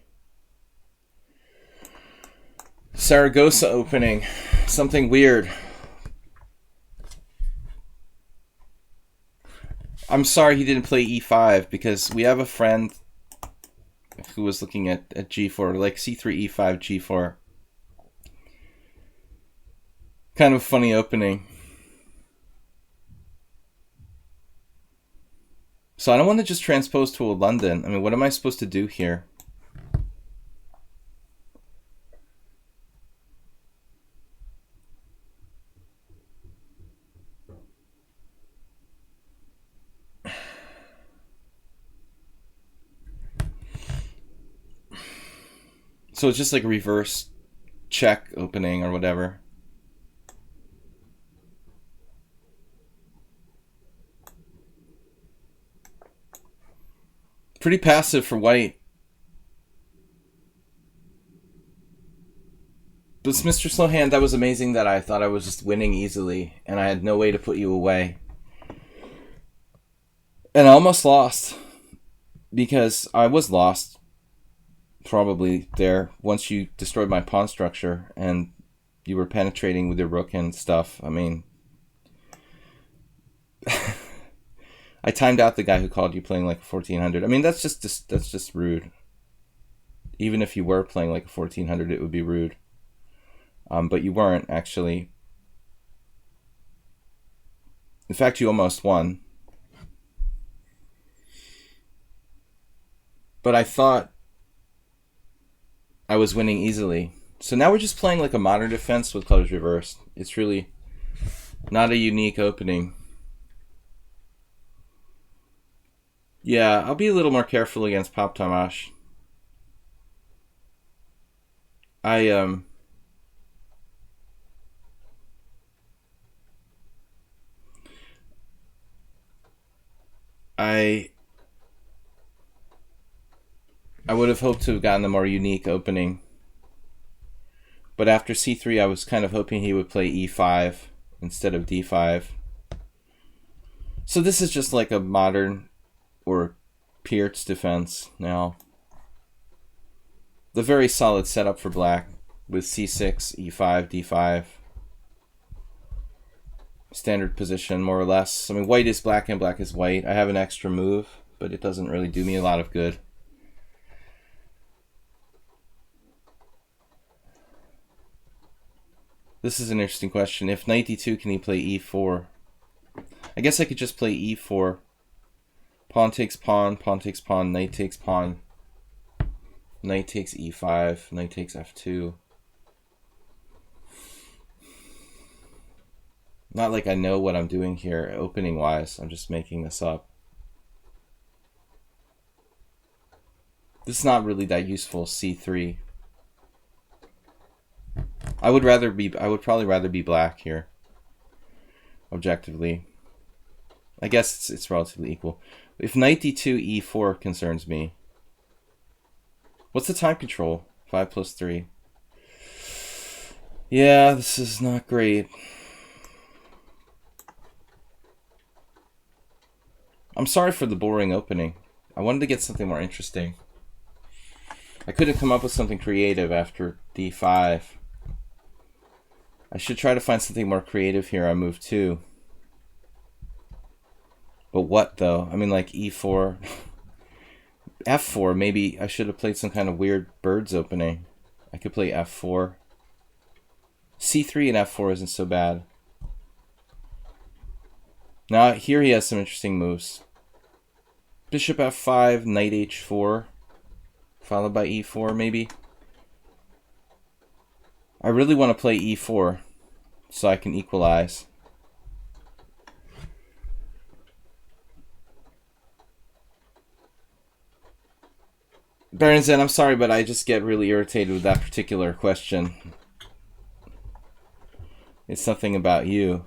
Saragossa opening. Something weird. I'm sorry he didn't play e5 because we have a friend who was looking at g4, like c3, e5, g4. Kind of a funny opening. So I don't want to just transpose to a London. I mean, what am I supposed to do here? So it's just like a reverse check opening or whatever. Pretty passive for white. But Mr. Slowhand, that was amazing that I thought I was just winning easily and I had no way to put you away. And I almost lost because I was lost probably there once you destroyed my pawn structure and you were penetrating with your rook and stuff. I mean, I timed out the guy who called you playing like a 1400. I mean, that's just rude. Even if you were playing like a 1400, it would be rude. But you weren't, actually. In fact, you almost won. But I thought I was winning easily. So now we're just playing like a modern defense with colors reversed. It's really not a unique opening. Yeah, I'll be a little more careful against Pop Tamash. I would have hoped to have gotten a more unique opening. But after c3, I was kind of hoping he would play e5 instead of d5. So this is just like a modern or Pierce defense now. The very solid setup for black with c6, e5, d5. Standard position, more or less. I mean, white is black and black is white. I have an extra move, but it doesn't really do me a lot of good. This is an interesting question. If knight d2, can he play e4? I guess I could just play e4. Pawn takes pawn, pawn takes pawn, knight takes pawn. Knight takes e5, knight takes f2. Not like I know what I'm doing here opening wise. I'm just making this up. This is not really that useful. c3. I would probably rather be black here. Objectively. I guess it's relatively equal. If knight d2 e4 concerns me. What's the time control? 5 plus 3. Yeah, this is not great. I'm sorry for the boring opening. I wanted to get something more interesting. I couldn't come up with something creative after d5. I should try to find something more creative here on move 2. But what though? I mean, like e4. f4, maybe I should have played some kind of weird birds opening. I could play f4. c3 and f4 isn't so bad. Now here he has some interesting moves. Bishop f5, knight h4, followed by e4 maybe. I really want to play e4 so I can equalize. Baron Zen, I'm sorry, but I just get really irritated with that particular question. It's something about you.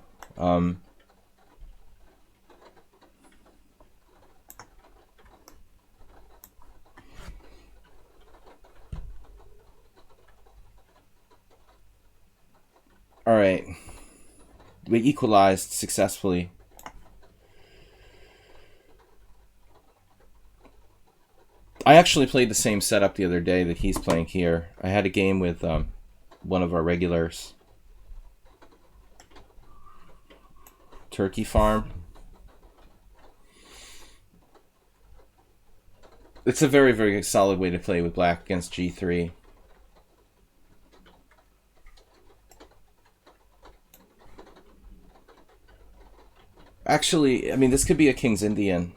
Alright. We equalized successfully. I actually played the same setup the other day that he's playing here. I had a game with one of our regulars. Turkey Farm. It's a very, very solid way to play with black against g3. Actually, I mean, this could be a King's Indian,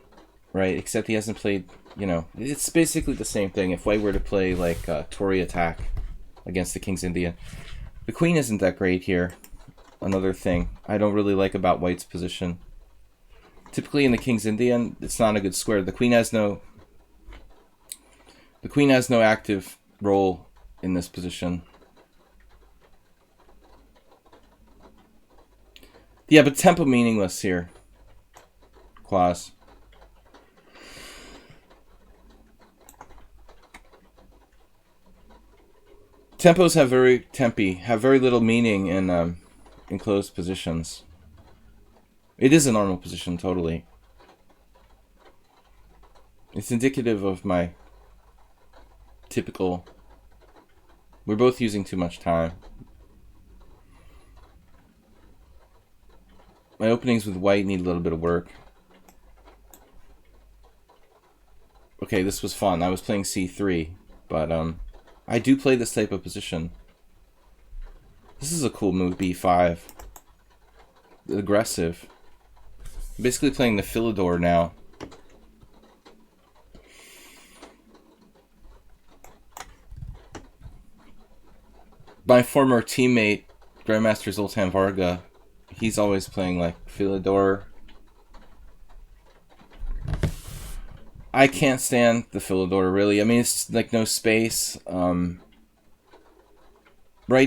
right? Except he hasn't played, you know, it's basically the same thing. If white were to play like Tory attack against the King's Indian. The queen isn't that great here. Another thing I don't really like about white's position. Typically in the King's Indian, it's not a good square. The queen has no active role in this position. Yeah, but tempo meaningless here. Quaz. Tempos have very little meaning in closed positions. It is a normal position, totally. It's indicative of my typical... We're both using too much time. My openings with white need a little bit of work. Okay, this was fun. I was playing c3, but I do play this type of position. This is a cool move, b5. Aggressive. Basically playing the Philidor now. My former teammate, Grandmaster Zoltan Varga, he's always playing like Philidor. I can't stand the Philidor, really. I mean, it's like no space. Right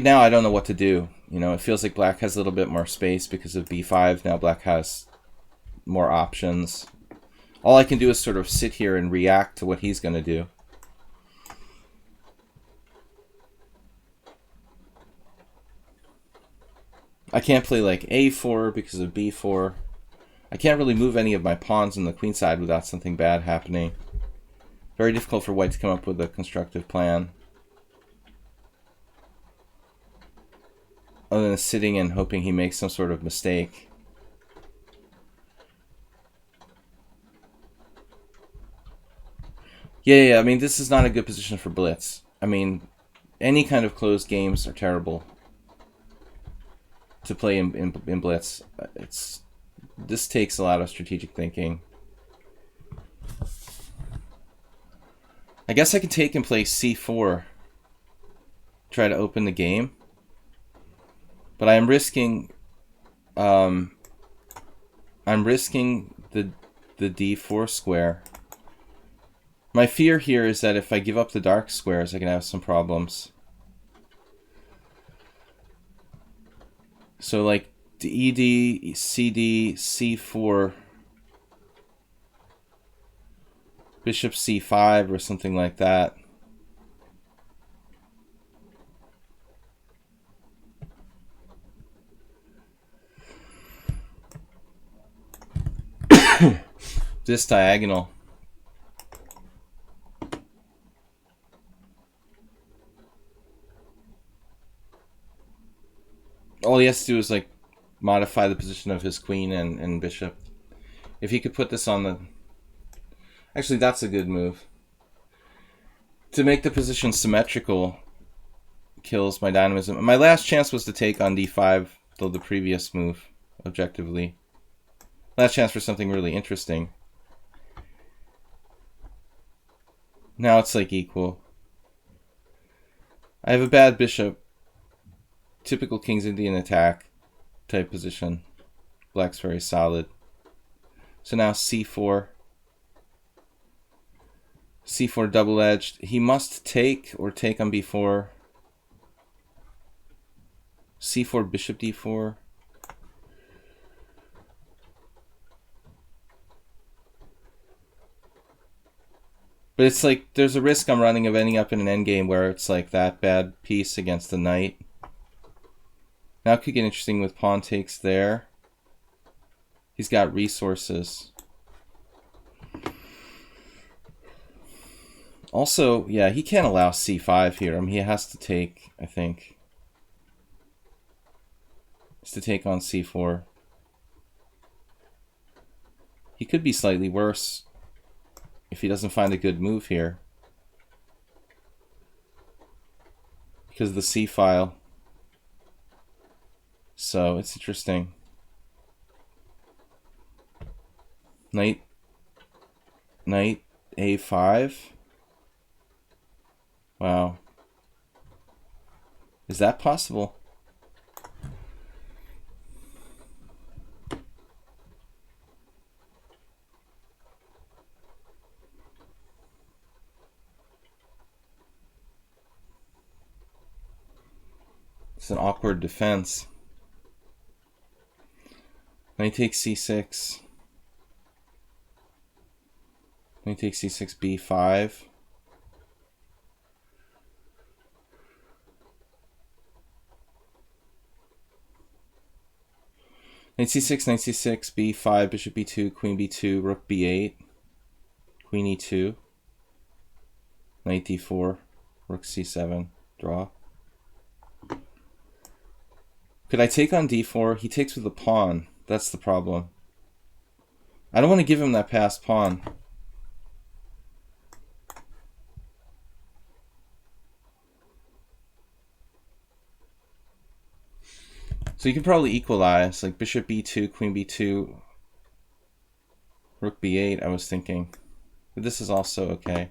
now, I don't know what to do. You know, it feels like black has a little bit more space because of b5. Now black has more options. All I can do is sort of sit here and react to what he's going to do. I can't play like a4 because of b4. I can't really move any of my pawns on the queen side without something bad happening. Very difficult for white to come up with a constructive plan. Other than sitting and hoping he makes some sort of mistake. Yeah, I mean, this is not a good position for blitz. I mean, any kind of closed games are terrible to play in blitz. This takes a lot of strategic thinking. I guess I could take and play c4. Try to open the game. But I'm risking the d4 square. My fear here is that if I give up the dark squares, I can have some problems. So like ed, cd, c4, bishop c5 or something like that. This diagonal. All he has to do is like modify the position of his queen and bishop. If he could put this on the... Actually, that's a good move. To make the position symmetrical kills my dynamism. My last chance was to take on d5, though the previous move, objectively. Last chance for something really interesting. Now it's like equal. I have a bad bishop. Typical King's Indian attack type position. Black's very solid. So now c4. c4 double-edged. He must take or take on b4. c4 bishop d4. But it's like there's a risk I'm running of ending up in an endgame where it's like that bad piece against the knight. Now it could get interesting with pawn takes there. He's got resources. Also, yeah, he can't allow c5 here. I mean, he has to take, I think. Has to take on c4. He could be slightly worse if he doesn't find a good move here. Because of the c file. So it's interesting. Knight a5. Wow. Is that possible? It's an awkward defense. Knight takes c6. Knight takes c6, b5. Knight c6, knight c6, b5, bishop b2, queen b2, rook b8, queen e2, knight d4, rook c7, draw. Could I take on d4? He takes with a pawn. That's the problem. I don't want to give him that passed pawn. So you can probably equalize, like bishop b2, queen b2, rook b8, I was thinking. But this is also okay.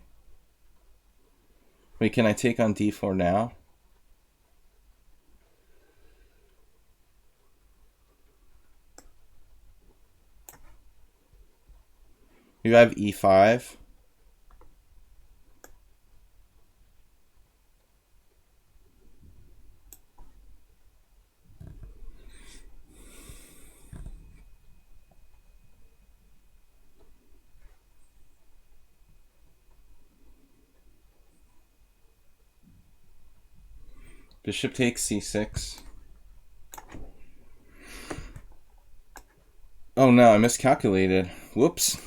Wait, can I take on d4 now? You have e5. Bishop takes c6. Oh no, I miscalculated. Whoops.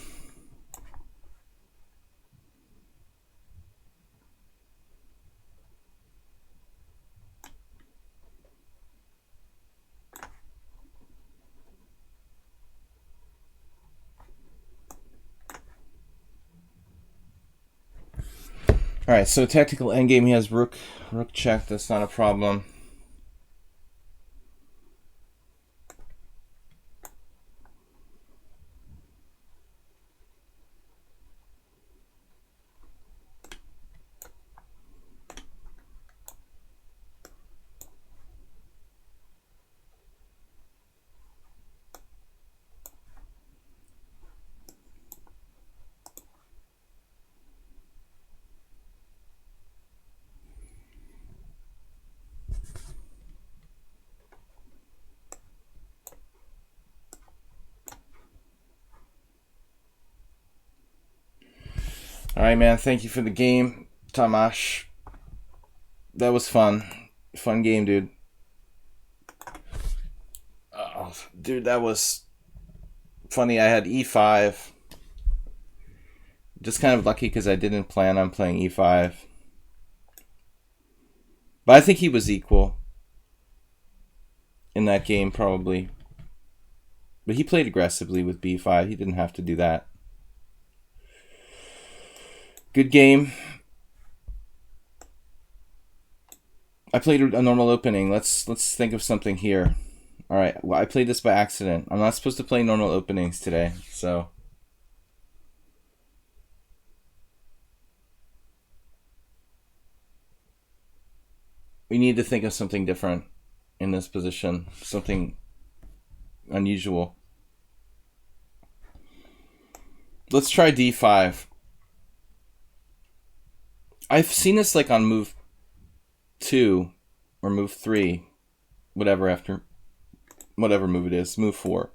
Alright, so tactical endgame, he has rook check, that's not a problem. Alright, man, thank you for the game, Tamash. That was fun. Fun game, dude. Oh, dude, that was funny. I had e5. Just kind of lucky because I didn't plan on playing e5. But I think he was equal in that game, probably. But he played aggressively with b5. He didn't have to do that. Good game. I played a normal opening. Let's think of something here. All right. Well, I played this by accident. I'm not supposed to play normal openings today, so we need to think of something different in this position. Something unusual. Let's try d5. I've seen this like on move 2 or move 3, whatever after whatever move it is, move 4.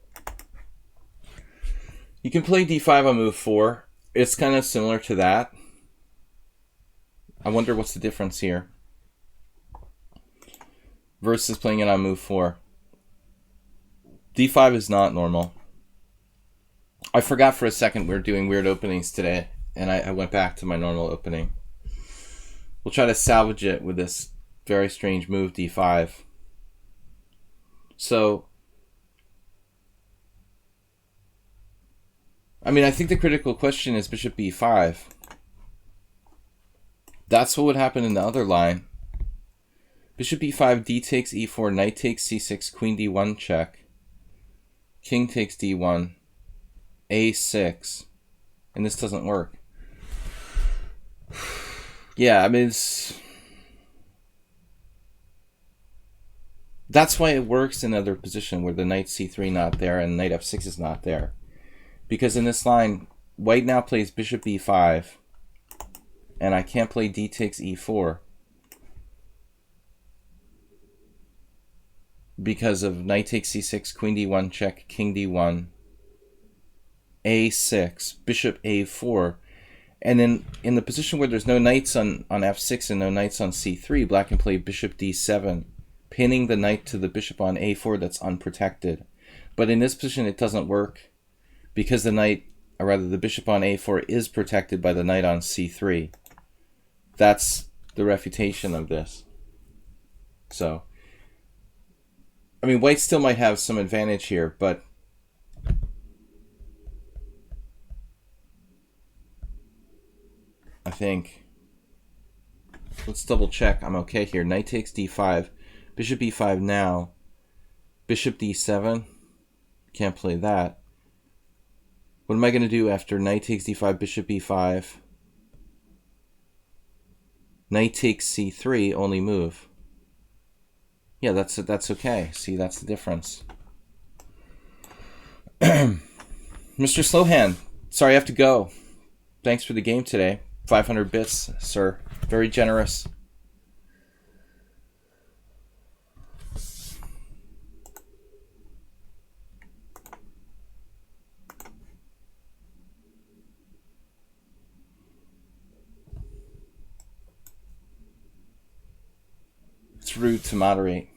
You can play d5 on move 4. It's kind of similar to that. I wonder what's the difference here versus playing it on move 4. d5 is not normal. I forgot for a second we were doing weird openings today, and I went back to my normal opening. We'll try to salvage it with this very strange move, d5. So, I mean, I think the critical question is bishop b5. That's what would happen in the other line. Bishop b5, d takes e4, knight takes c6, queen d1 check. King takes d1, a6. And this doesn't work. Yeah, I mean, that's why it works in other position where the knight c3 not there and knight f6 is not there. Because in this line, white now plays bishop b5, and I can't play d takes e4 because of knight takes c6, queen d1 check, king d1, a6, bishop a4. And then in the position where there's no knights on f6 and no knights on c3, black can play bishop d7, pinning the knight to the bishop on a4 that's unprotected. But in this position, it doesn't work because the knight, or rather the bishop on a4 is protected by the knight on c3. That's the refutation of this. So, I mean, white still might have some advantage here, but I think, let's double check I'm okay here. Knight takes d5, bishop e5 now, bishop d7, can't play that. What am I going to do after knight takes d5, bishop e5, knight takes c3, only move? Yeah, that's okay. See, that's the difference. Mr. Slowhand, sorry I have to go. Thanks for the game today. 500 bits, sir. Very generous. It's rude to moderate.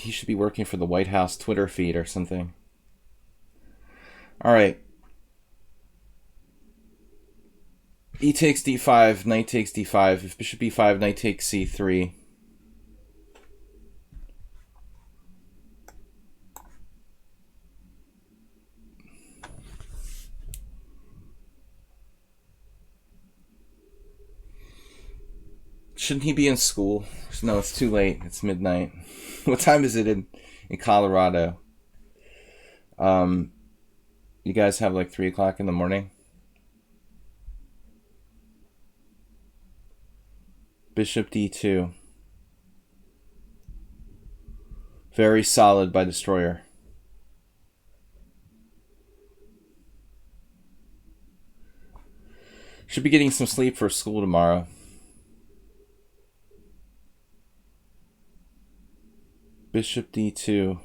he should be working for the White House Twitter feed or something. All right. E takes d5, knight takes d5. If bishop e5, knight takes c3. Shouldn't he be in school? No, it's too late. It's midnight. What time is it in Colorado? You guys have like 3 o'clock in the morning? Bishop d2. Very solid by destroyer. Should be getting some sleep for school tomorrow. Bishop d2.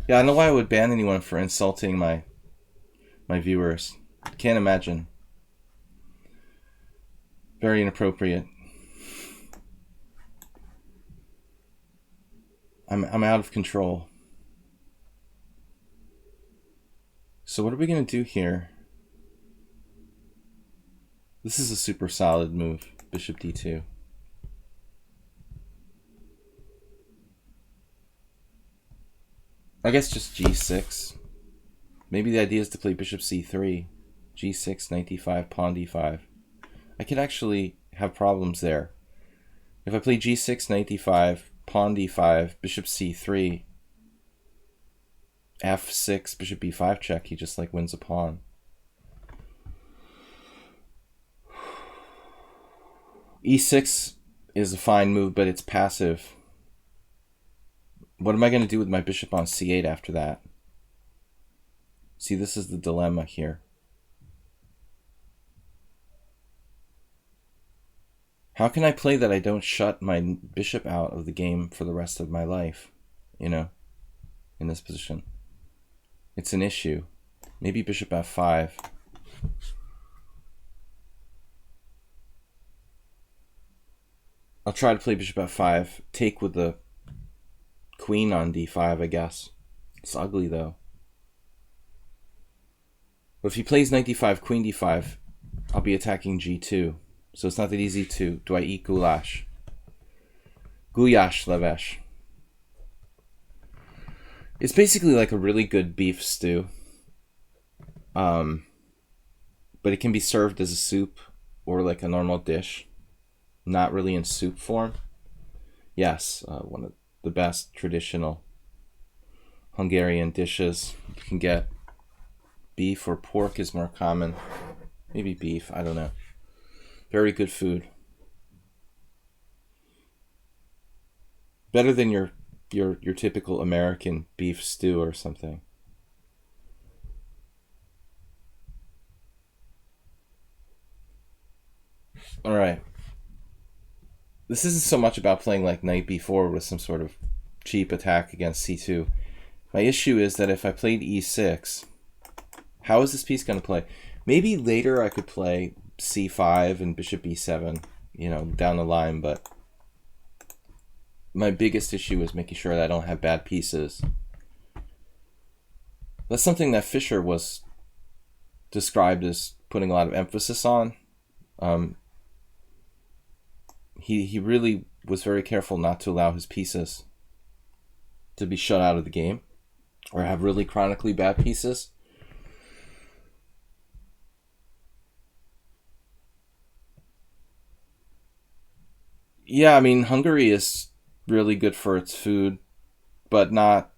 Yeah, I don't know why I would ban anyone for insulting my viewers. Can't imagine. Very inappropriate. I'm out of control. So what are we going to do here? This is a super solid move. Bishop d2. I guess just g6. Maybe the idea is to play bishop c3. g6, knight d5, pawn d5. I could actually have problems there. If I play g6, knight d5, pawn d5, bishop c3, f6, bishop b5 check, he just like wins a pawn. e6 is a fine move, but it's passive. What am I going to do with my bishop on c8 after that? See, this is the dilemma here. How can I play that I don't shut my bishop out of the game for the rest of my life, you know, in this position? It's an issue. Maybe bishop f5. I'll try to play bishop f5, take with the queen on d5, I guess. It's ugly, though. But if he plays knight d5, queen d5, I'll be attacking g2. So it's not that easy to... Do I eat goulash? Gulash levesh. It's basically like a really good beef stew. But it can be served as a soup or like a normal dish. Not really in soup form. Yes, one of the best traditional Hungarian dishes you can get. Beef or pork is more common. Maybe beef, I don't know. Very good food. Better than your typical American beef stew or something. All right. This isn't so much about playing like knight b4 with some sort of cheap attack against c2. My issue is that if I played e6, how is this piece going to play? Maybe later I could play c5 and bishop e7, you know, down the line, but my biggest issue is making sure that I don't have bad pieces. That's something that Fischer was described as putting a lot of emphasis on. He really was very careful not to allow his pieces to be shut out of the game or have really chronically bad pieces. Yeah, I mean, Hungary is really good for its food, but not,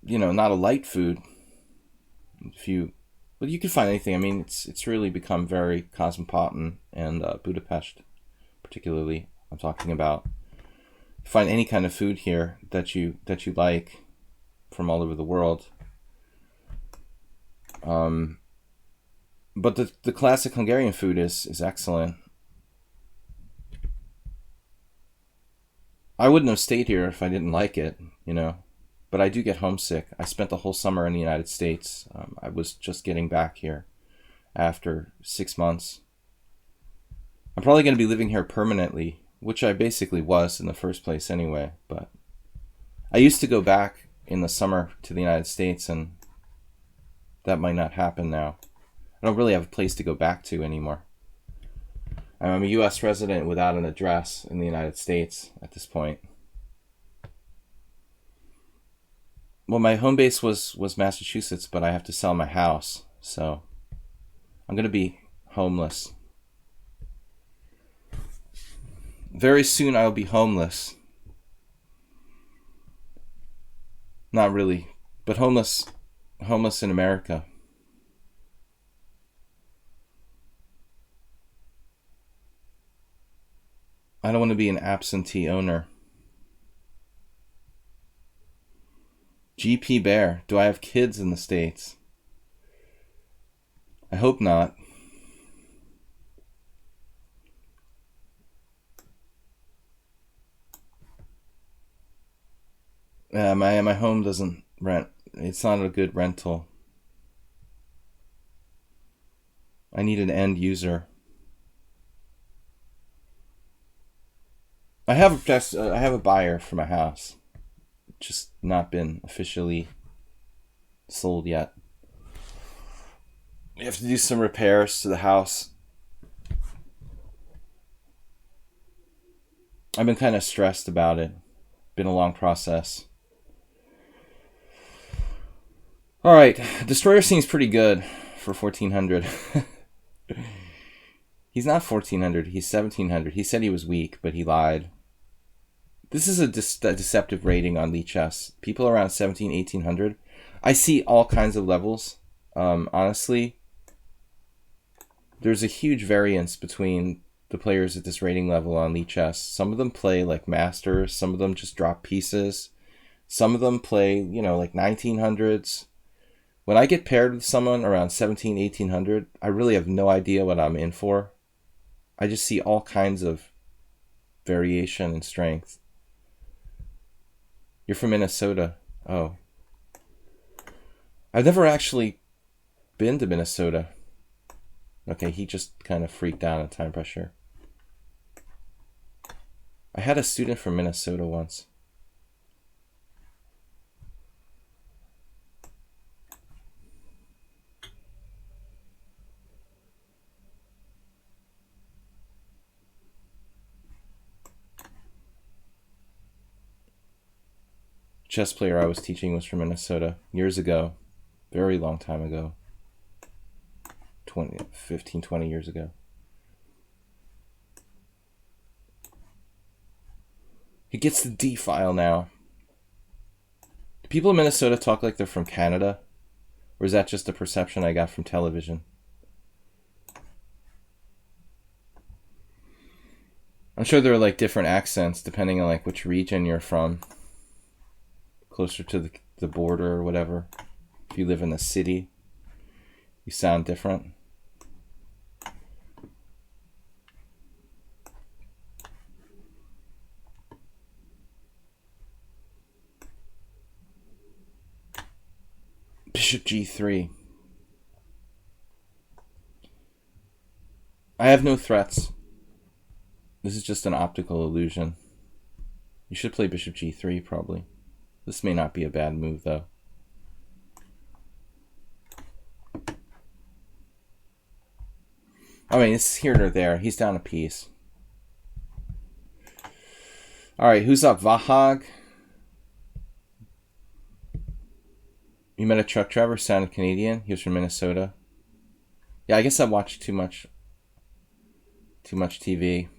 you know, not a light food. But you can find anything. I mean, it's really become very cosmopolitan, and Budapest, particularly, I'm talking about. Find any kind of food here that you like from all over the world. But the classic Hungarian food is excellent. I wouldn't have stayed here if I didn't like it, you know. but I do get homesick. I spent the whole summer in the United States. I was just getting back here after 6 months. I'm probably going to be living here permanently, which I basically was in the first place anyway. But I used to go back in the summer to the United States, and that might not happen now. I don't really have a place to go back to anymore. I'm a U.S. resident without an address in the United States at this point. Well, my home base was Massachusetts, but I have to sell my house, so I'm going to be homeless. Very soon I'll be homeless. Not really, but homeless in America. I don't want to be an absentee owner. GP Bear, do I have kids in the States? I hope not. Yeah, my home doesn't rent. It's not a good rental. I need an end user. I have a buyer for my house. Just not been officially sold yet. You have to do some repairs to the house. I've been kind of stressed about it. Been a long process. All right, Destroyer seems pretty good for 1400. He's not 1400, he's 1700. He said he was weak, but he lied. This is a deceptive rating on lichess. People around 17, 1800. I see all kinds of levels. Honestly, there's a huge variance between the players at this rating level on lichess. Some of them play like masters. Some of them just drop pieces. Some of them play, like 1900s. When I get paired with someone around 17, 1800, I really have no idea what I'm in for. I just see all kinds of variation in strength. You're from Minnesota. Oh. I've never actually been to Minnesota. Okay, he just kind of freaked out at time pressure. I had a student from Minnesota once. Chess player I was teaching was from Minnesota years ago. Very long time ago. 15, 20 years ago. He gets the D file now. Do people in Minnesota talk like they're from Canada? Or is that just a perception I got from television? I'm sure there are like different accents depending on like which region you're from. Closer to the border or whatever. If you live in the city, you sound different. Bishop G3. I have no threats. This is just an optical illusion. You should play Bishop G3 probably. This may not be a bad move, though. I mean, it's here or there. He's down a piece. Alright, who's up? Vahag? You met a truck driver, sounded Canadian. He was from Minnesota. Yeah, I guess I watched too much TV.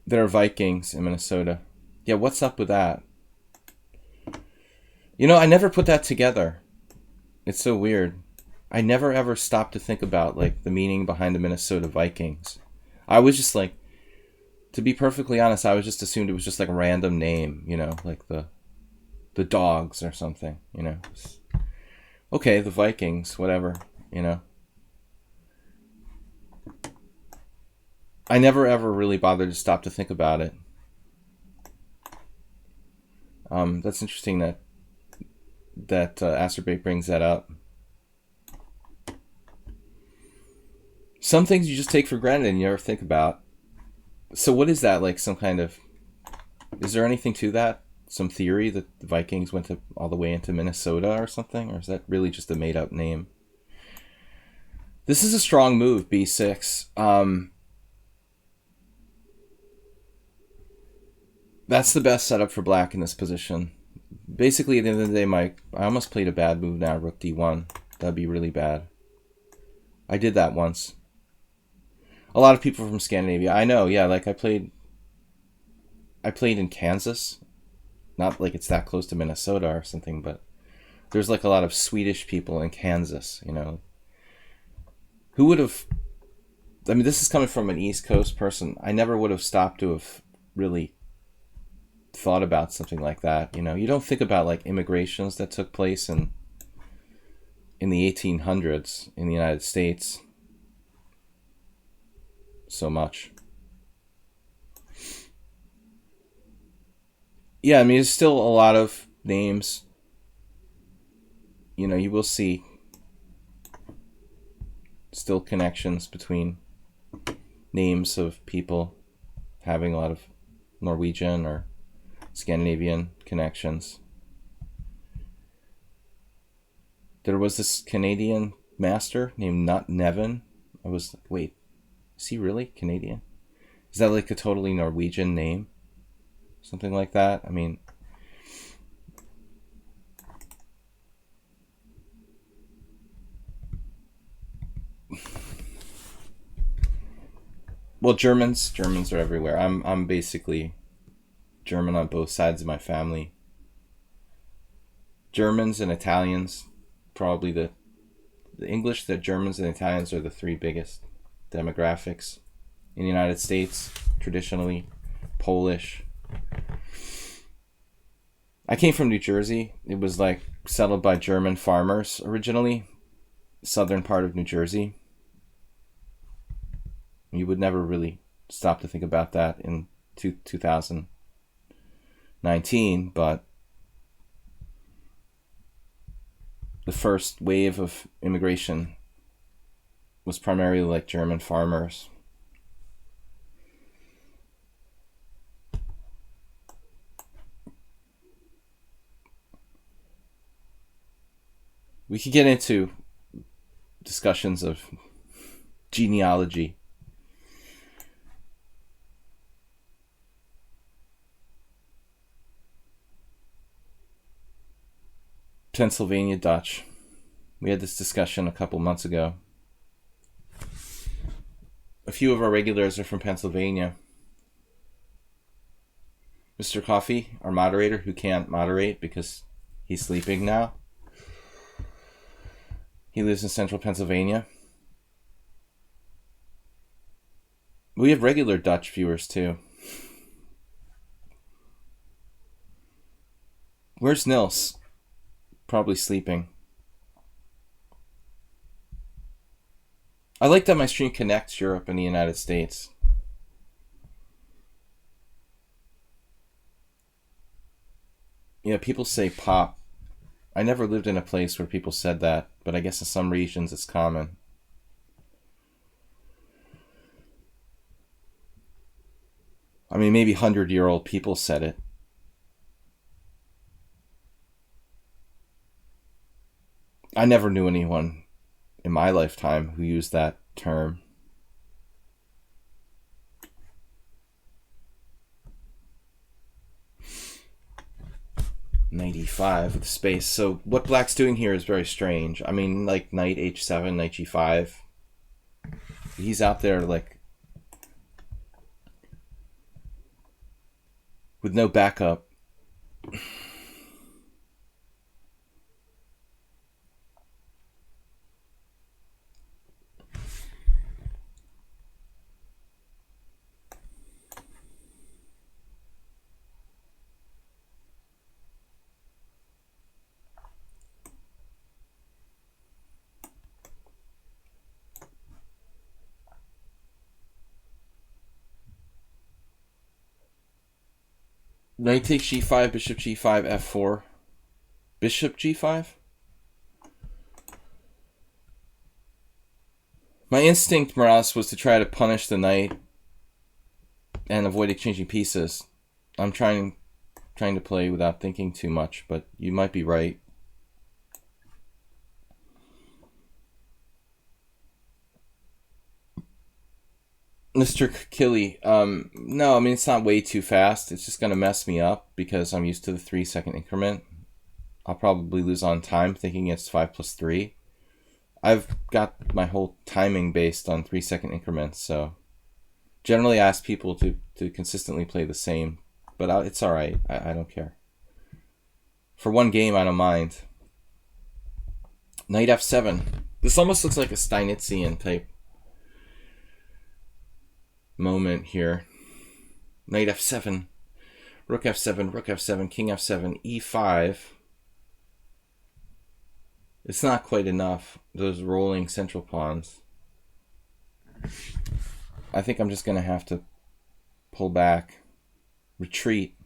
There are Vikings in Minnesota. Yeah, what's up with that? I never put that together. It's so weird. I never ever stopped to think about like the meaning behind the Minnesota Vikings. I was just like, to be perfectly honest, I was just assumed it was just like a random name, like the dogs or something, Okay, the Vikings, whatever, I never ever really bothered to stop to think about it. That's interesting that Asterbate brings that up. Some things you just take for granted and you never think about. So what is that, like some kind of... Is there anything to that? Some theory that the Vikings went all the way into Minnesota or something? Or is that really just a made-up name? This is a strong move, b6. That's the best setup for black in this position. Basically, at the end of the day, I almost played a bad move now, rook d1. That'd be really bad. I did that once. A lot of people from Scandinavia. I know, yeah, like I played in Kansas. Not like it's that close to Minnesota or something, but there's like a lot of Swedish people in Kansas, you know. Who would have... I mean, this is coming from an East Coast person. I never would have stopped to have really thought about something like that, you know. You don't think about like immigrations that took place in the 1800s in the United States so much. Yeah, I mean, there's still a lot of names. You know, you will see still connections between names of people having a lot of Norwegian or Scandinavian connections. There was this Canadian master named Nut Nevin. I was like, wait, is he really Canadian? Is that like a totally Norwegian name? Something like that? I mean... Well, Germans are everywhere. I'm basically German on both sides of my family. Germans and Italians, probably the English, the Germans and Italians are the three biggest demographics in the United States, traditionally. Polish. I came from New Jersey. It was like settled by German farmers originally, southern part of New Jersey. You would never really stop to think about that in 2019, but the first wave of immigration was primarily like German farmers. We could get into discussions of genealogy. Pennsylvania Dutch. We had this discussion a couple months ago. A few of our regulars are from Pennsylvania. Mr. Coffee, our moderator, who can't moderate because he's sleeping now. He lives in central Pennsylvania. We have regular Dutch viewers too. Where's Nils? Probably sleeping. I like that my stream connects Europe and the United States. Yeah, people say pop. I never lived in a place where people said that, but I guess in some regions it's common. I mean, maybe 100-year-old people said it. I never knew anyone in my lifetime who used that term. Knight e5 with space. So what black's doing here is very strange. I mean, like knight h7, knight g5. He's out there like with no backup. Knight takes g5, bishop g5, f4. Bishop g5? My instinct, Morales, was to try to punish the knight and avoid exchanging pieces. I'm trying to play without thinking too much, but you might be right. Mr. Killy, no, I mean, it's not way too fast. It's just going to mess me up because I'm used to the 3-second increment. I'll probably lose on time thinking it's 5 plus 3. I've got my whole timing based on 3-second increments, so generally I ask people to consistently play the same, but it's all right. I don't care. For one game, I don't mind. Knight f7. This almost looks like a Steinitzian type moment here. Knight f7, rook f7, rook f7, king f7, e5. It's not quite enough, those rolling central pawns. I think I'm just going to have to pull back, retreat.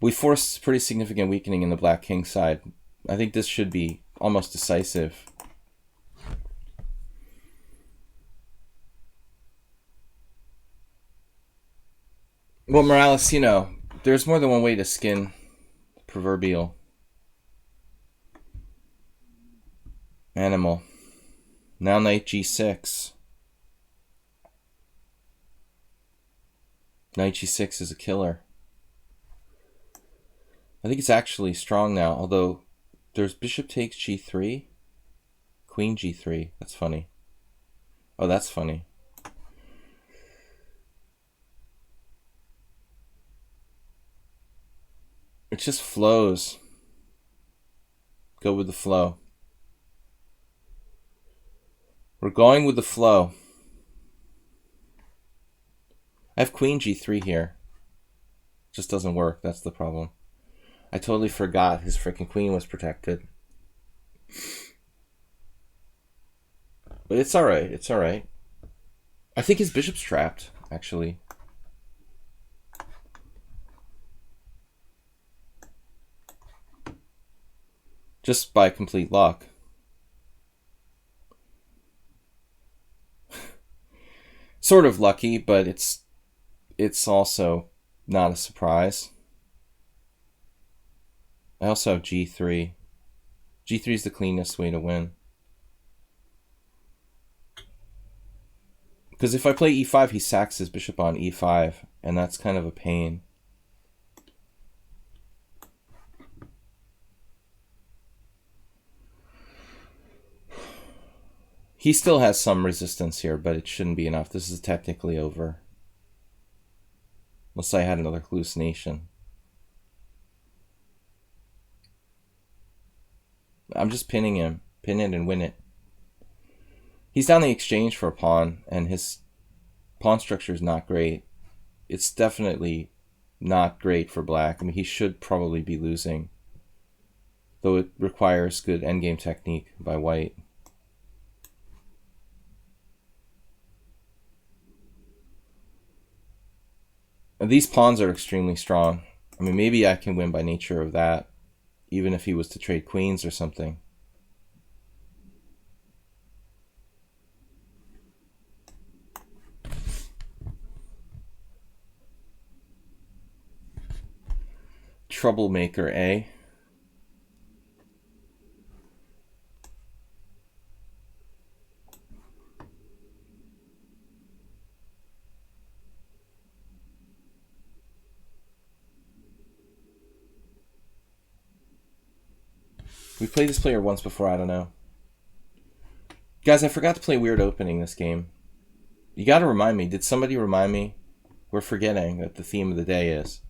We forced pretty significant weakening in the black king side. I think this should be almost decisive. Well, Morales, you know, there's more than one way to skin the proverbial animal. Now knight g6. Knight g6 is a killer. I think it's actually strong now, although there's bishop takes g3, queen g3. That's funny. Oh, that's funny. It just flows. Go with the flow. We're going with the flow. I have queen g3 here. Just doesn't work. That's the problem. I totally forgot his freaking queen was protected. But it's alright. It's alright. I think his bishop's trapped, actually. Just by complete luck. Sort of lucky, but it's also not a surprise. I also have g3. g3 is the cleanest way to win. Because if I play e5, he sacks his bishop on e5, and that's kind of a pain. He still has some resistance here, but it shouldn't be enough. This is technically over. Unless I had another hallucination. I'm just pinning him. Pin it and win it. He's down the exchange for a pawn, and his pawn structure is not great. It's definitely not great for black. I mean, he should probably be losing, though it requires good endgame technique by white. And these pawns are extremely strong. I mean, maybe I can win by nature of that, even if he was to trade queens or something. Troublemaker, eh? We played this player once before, I don't know. Guys, I forgot to play Weird Opening this game. You gotta remind me. Did somebody remind me? We're forgetting that the theme of the day is.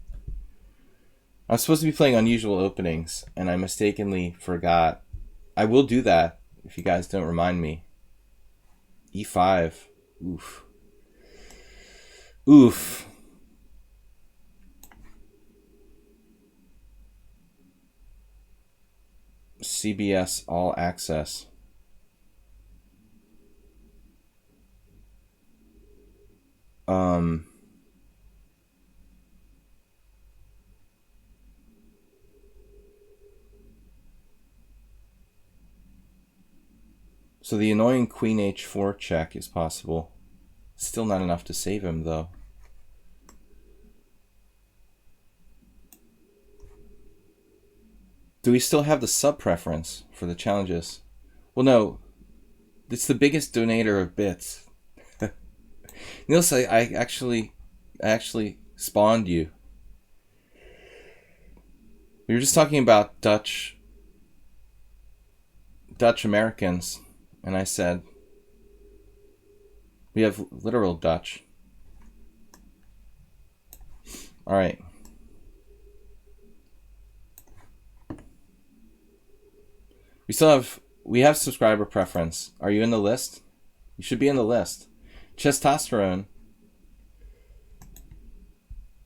I'm supposed to be playing Unusual Openings, and I mistakenly forgot. I will do that if you guys don't remind me. E5. Oof. Oof. CBS All Access. So the annoying queen h4 check is possible. Still not enough to save him, though. Do we still have the sub preference for the challenges? Well, no. It's the biggest donator of bits. Niels, I actually spawned you. We were just talking about Dutch Americans, and I said we have literal Dutch. All right. We have subscriber preference. Are you in the list? You should be in the list. Testosterone.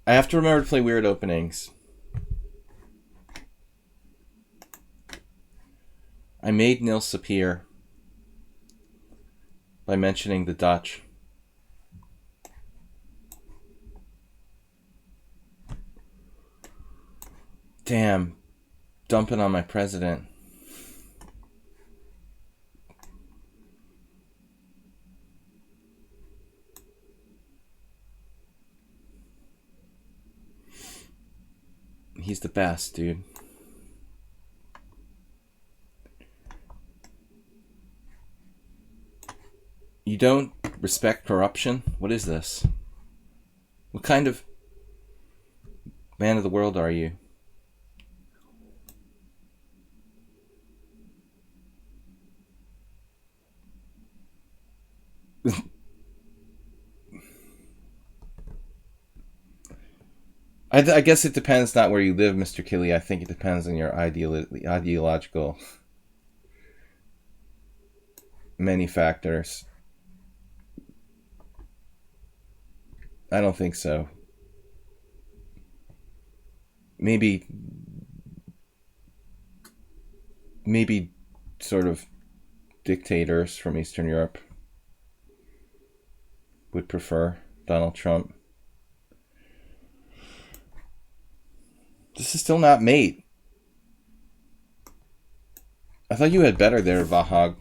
I have to remember to play weird openings. I made Nils appear by mentioning the Dutch. Damn, dumping on my president. He's the best, dude. You don't respect corruption? What is this? What kind of man of the world are you? I guess it depends not where you live, Mr. Killy. I think it depends on your ideological many factors. I don't think so. Maybe sort of dictators from Eastern Europe would prefer Donald Trump. This is still not mate. I thought you had better there, Vahag.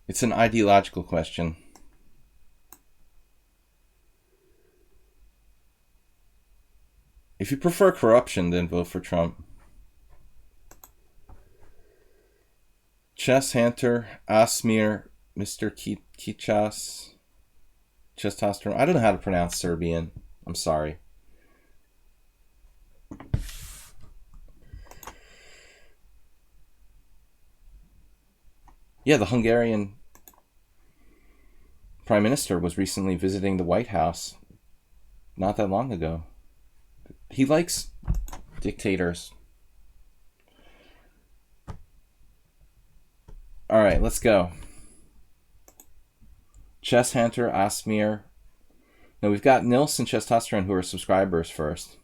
It's an ideological question. If you prefer corruption, then vote for Trump. Chess Hunter, Asmir, Mr. Kichas, Testosterone. I don't know how to pronounce Serbian. I'm sorry. Yeah, the Hungarian Prime Minister was recently visiting the White House not that long ago. He likes dictators. All right, let's go. Chess Hunter, Asmir. Now we've got Nils and Testosterone who are subscribers first.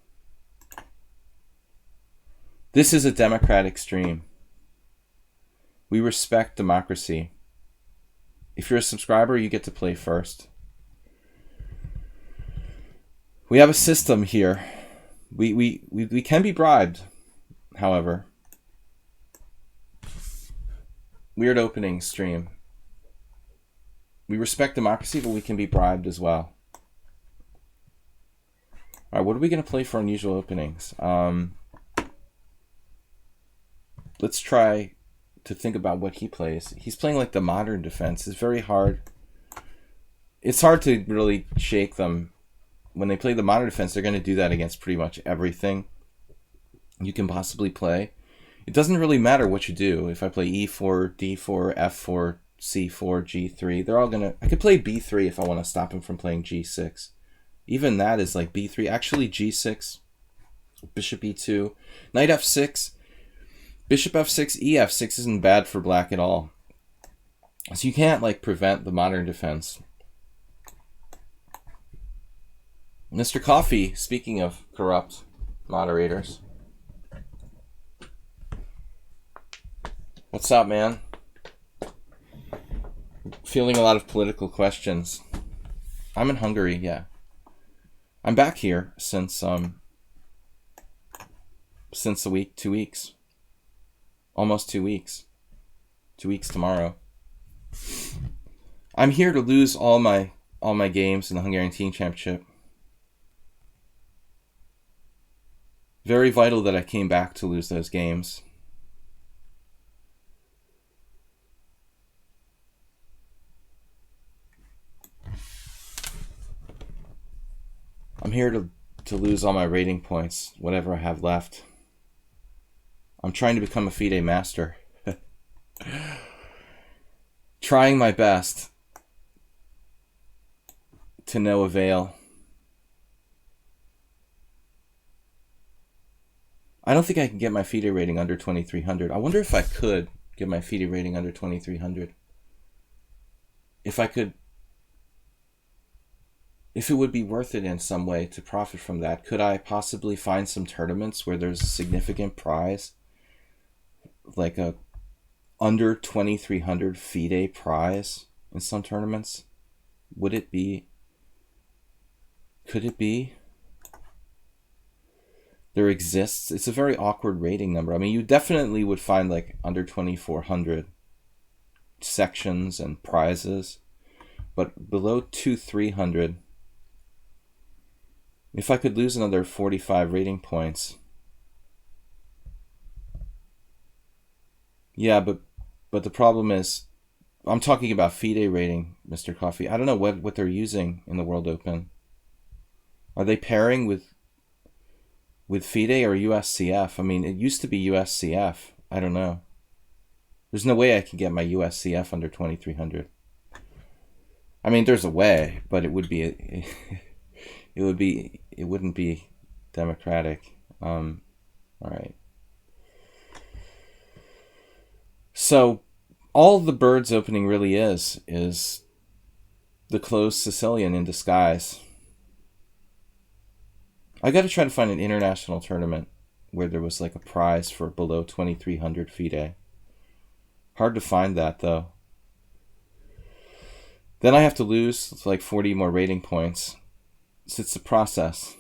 This is a democratic stream. We respect democracy. If you're a subscriber, you get to play first. We have a system here. We can be bribed, however. Weird opening stream. We respect democracy, but we can be bribed as well. All right, what are we going to play for unusual openings? Let's try to think about what he plays. He's playing like the modern defense. It's very hard. It's hard to really shake them. When they play the modern defense, they're going to do that against pretty much everything you can possibly play. It doesn't really matter what you do. If I play e4, d4, f4, c4, g3, they're all going to... I could play b3 if I want to stop him from playing g6. Even that is like b3. Actually, g6, bishop e2, knight f6, bishop f6, ef6 isn't bad for black at all. So you can't like prevent the modern defense. Mr. Coffee, speaking of corrupt moderators. What's up, man? Feeling a lot of political questions. I'm in Hungary, yeah. I'm back here since a week, 2 weeks. Almost 2 weeks. 2 weeks tomorrow. I'm here to lose all my games in the Hungarian Team Championship. Very vital that I came back to lose those games. I'm here to lose all my rating points, whatever I have left. I'm trying to become a FIDE master. Trying my best. To no avail. I don't think I can get my FIDE rating under 2300. I wonder if I could get my FIDE rating under 2300. If I could, if it would be worth it in some way to profit from that, could I possibly find some tournaments where there's a significant prize, like a under 2300 FIDE prize in some tournaments? Would it be? Could it be? There exists. It's a very awkward rating number. I mean, you definitely would find like under 2400 sections and prizes, but below 2300, if I could lose another 45 rating points. Yeah, but the problem is, I'm talking about FIDE rating, Mr. Coffee. I don't know what they're using in the World Open. Are they pairing with FIDE or USCF? I mean, it used to be USCF. I don't know. There's no way I can get my USCF under 2300. I mean, there's a way, but it wouldn't be democratic. All right. So all the Birds opening really is the closed Sicilian in disguise. I got to try to find an international tournament where there was like a prize for below 2300 FIDE. Hard to find that though. Then I have to lose like 40 more rating points. So it's a process.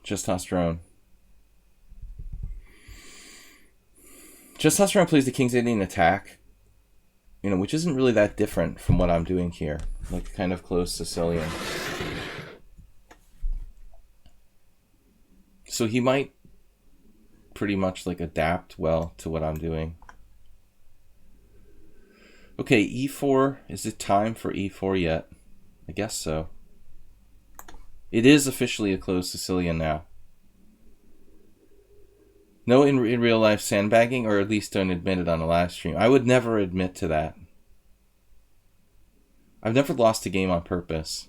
Testosterone. Testosterone plays the King's Indian attack, which isn't really that different from what I'm doing here, like kind of close Sicilian. So he might pretty much like adapt well to what I'm doing. Okay, e4. Is it time for e4 yet? I guess so. It is officially a closed Sicilian now. No in real life sandbagging, or at least don't admit it on a live stream. I would never admit to that. I've never lost a game on purpose.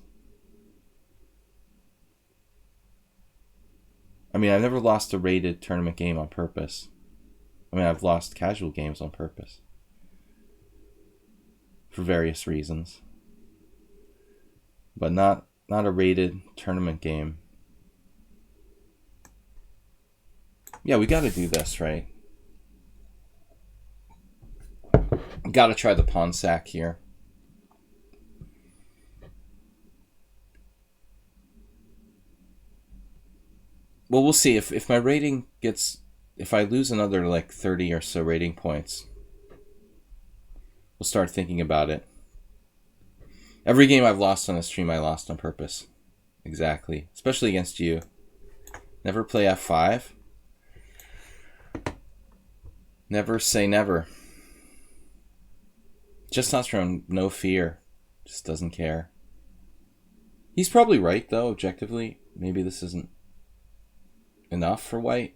I mean, I've never lost a rated tournament game on purpose. I mean, I've lost casual games on purpose. For various reasons. But not a rated tournament game. Yeah, we got to do this, right? Got to try the pawn sack here. Well, we'll see. If my rating gets... If I lose another like 30 or so rating points, we'll start thinking about it. Every game I've lost on a stream, I lost on purpose. Exactly. Especially against you. Never play f5. Never say never. Testosterone, no fear. Just doesn't care. He's probably right, though, objectively. Maybe this isn't enough for white.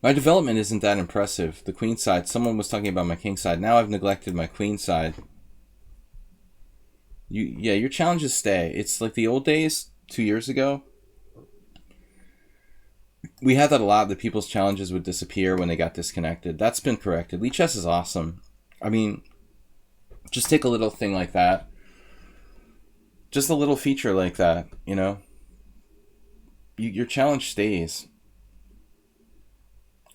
My development isn't that impressive. The queen side, someone was talking about my king side. Now I've neglected my queen side. Your challenges stay. It's like the old days, 2 years ago. We had that a lot, that people's challenges would disappear when they got disconnected. That's been corrected. Lichess is awesome. I mean, just take a little thing like that. Just a little feature like that, Your challenge stays.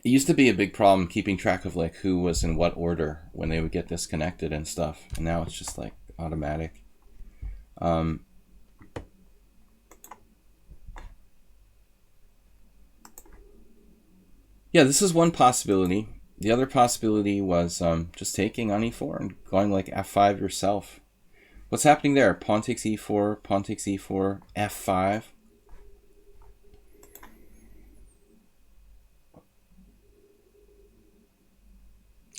It used to be a big problem keeping track of like who was in what order when they would get disconnected and stuff. And now it's just like automatic. Yeah, this is one possibility. The other possibility was just taking on e4 and going like f5 yourself. What's happening there? Pawn takes e4, pawn takes e4, f5.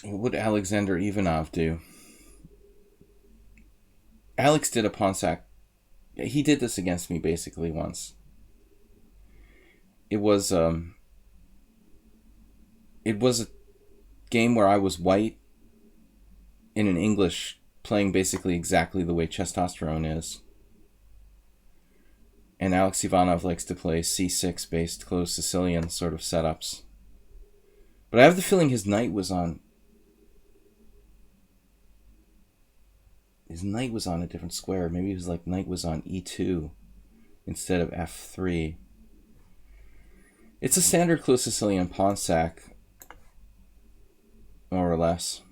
What would Alexander Ivanov do? Alex did a pawn sack. He did this against me basically once. It was a game where I was white in an English playing basically exactly the way Testosterone is. And Alex Ivanov likes to play c6 based closed Sicilian sort of setups. But I have the feeling his knight was on a different square. Maybe it was like knight was on e2 instead of f3. It's a standard closed Sicilian pawn sack, more or less.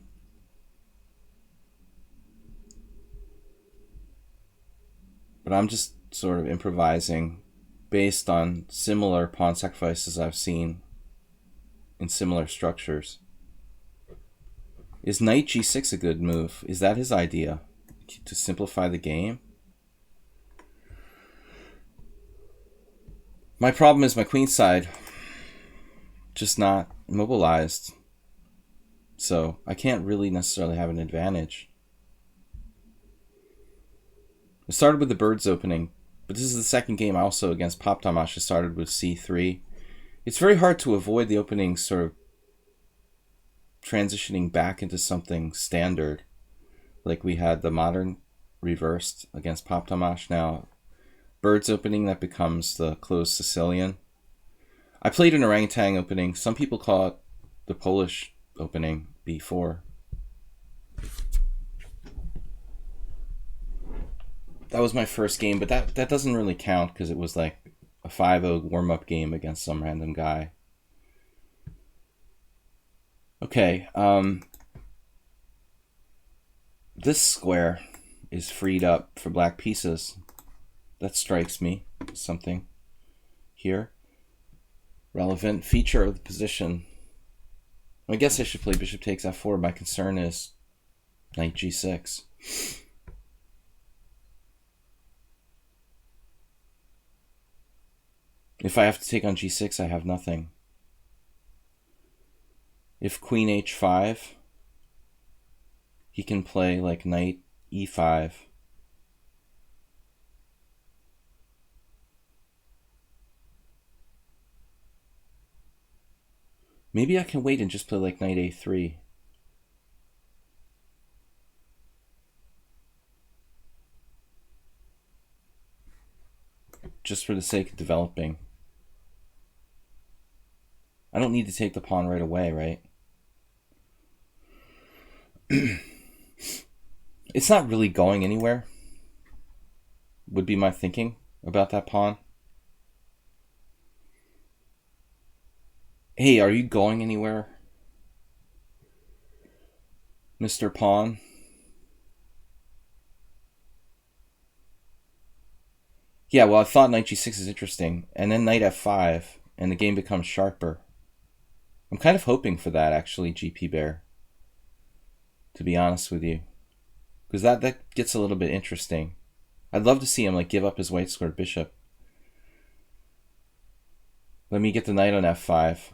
But I'm just sort of improvising based on similar pawn sacrifices I've seen in similar structures. Is knight g6 a good move? Is that his idea? To simplify the game? My problem is my queenside just not mobilized. So I can't really necessarily have an advantage. I started with the birds opening, but this is the second game also against Pop Tomasz. I started with c3. It's very hard to avoid the opening sort of transitioning back into something standard. Like we had the modern reversed against Pop Tomasz. Now, birds opening, that becomes the closed Sicilian. I played an orangutan opening. Some people call it the Polish opening, b4. That was my first game, but that doesn't really count because it was like a 5-0 warm-up game against some random guy. Okay, this square is freed up for black pieces. That strikes me as something here. Relevant feature of the position. I guess I should play bishop takes f4. My concern is knight g6. If I have to take on g6, I have nothing. If queen h5, he can play like knight e5. Maybe I can wait and just play like knight a3. Just for the sake of developing. I don't need to take the pawn right away, right? It's not really going anywhere, would be my thinking about that pawn. Hey, are you going anywhere, Mr. Pawn? Yeah, well, I thought knight g6 is interesting, and then knight f5, and the game becomes sharper. I'm kind of hoping for that, actually, GP Bear, to be honest with you, because that gets a little bit interesting. I'd love to see him like give up his white squared bishop. Let me get the knight on f5.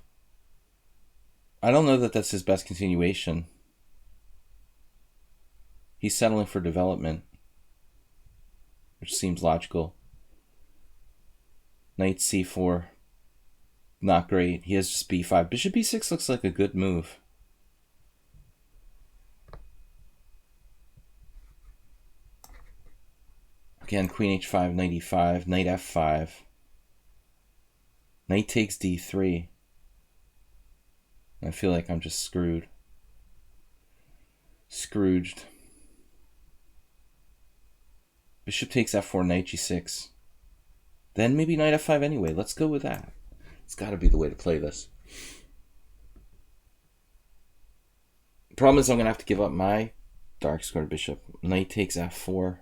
I don't know that that's his best continuation. He's settling for development, which seems logical. Knight c4, not great. He has just b5. Bishop b6 looks like a good move. Again, queen h5, knight e5, knight f5. Knight takes d3. I feel like I'm just screwed. Scrooged. Bishop takes f4, knight g6. Then maybe knight f5 anyway. Let's go with that. It's got to be the way to play this. Problem is I'm going to have to give up my dark squared bishop. Knight takes f4.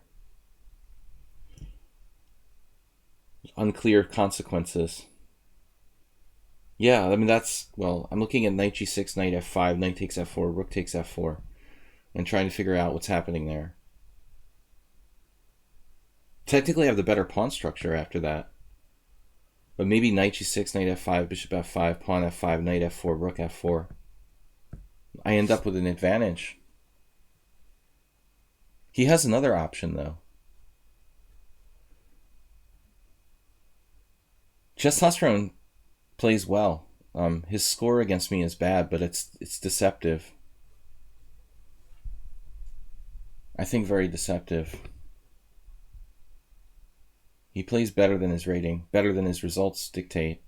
Unclear consequences. Yeah, I mean, that's, well, I'm looking at knight g6, knight f5, knight takes f4, rook takes f4, and trying to figure out what's happening there. Technically, I have the better pawn structure after that. But maybe knight g6, knight f5, bishop f5, pawn f5, knight f4, rook f4. I end up with an advantage. He has another option, though. Testosterone plays well. His score against me is bad, but it's deceptive. I think very deceptive. He plays better than his rating, better than his results dictate.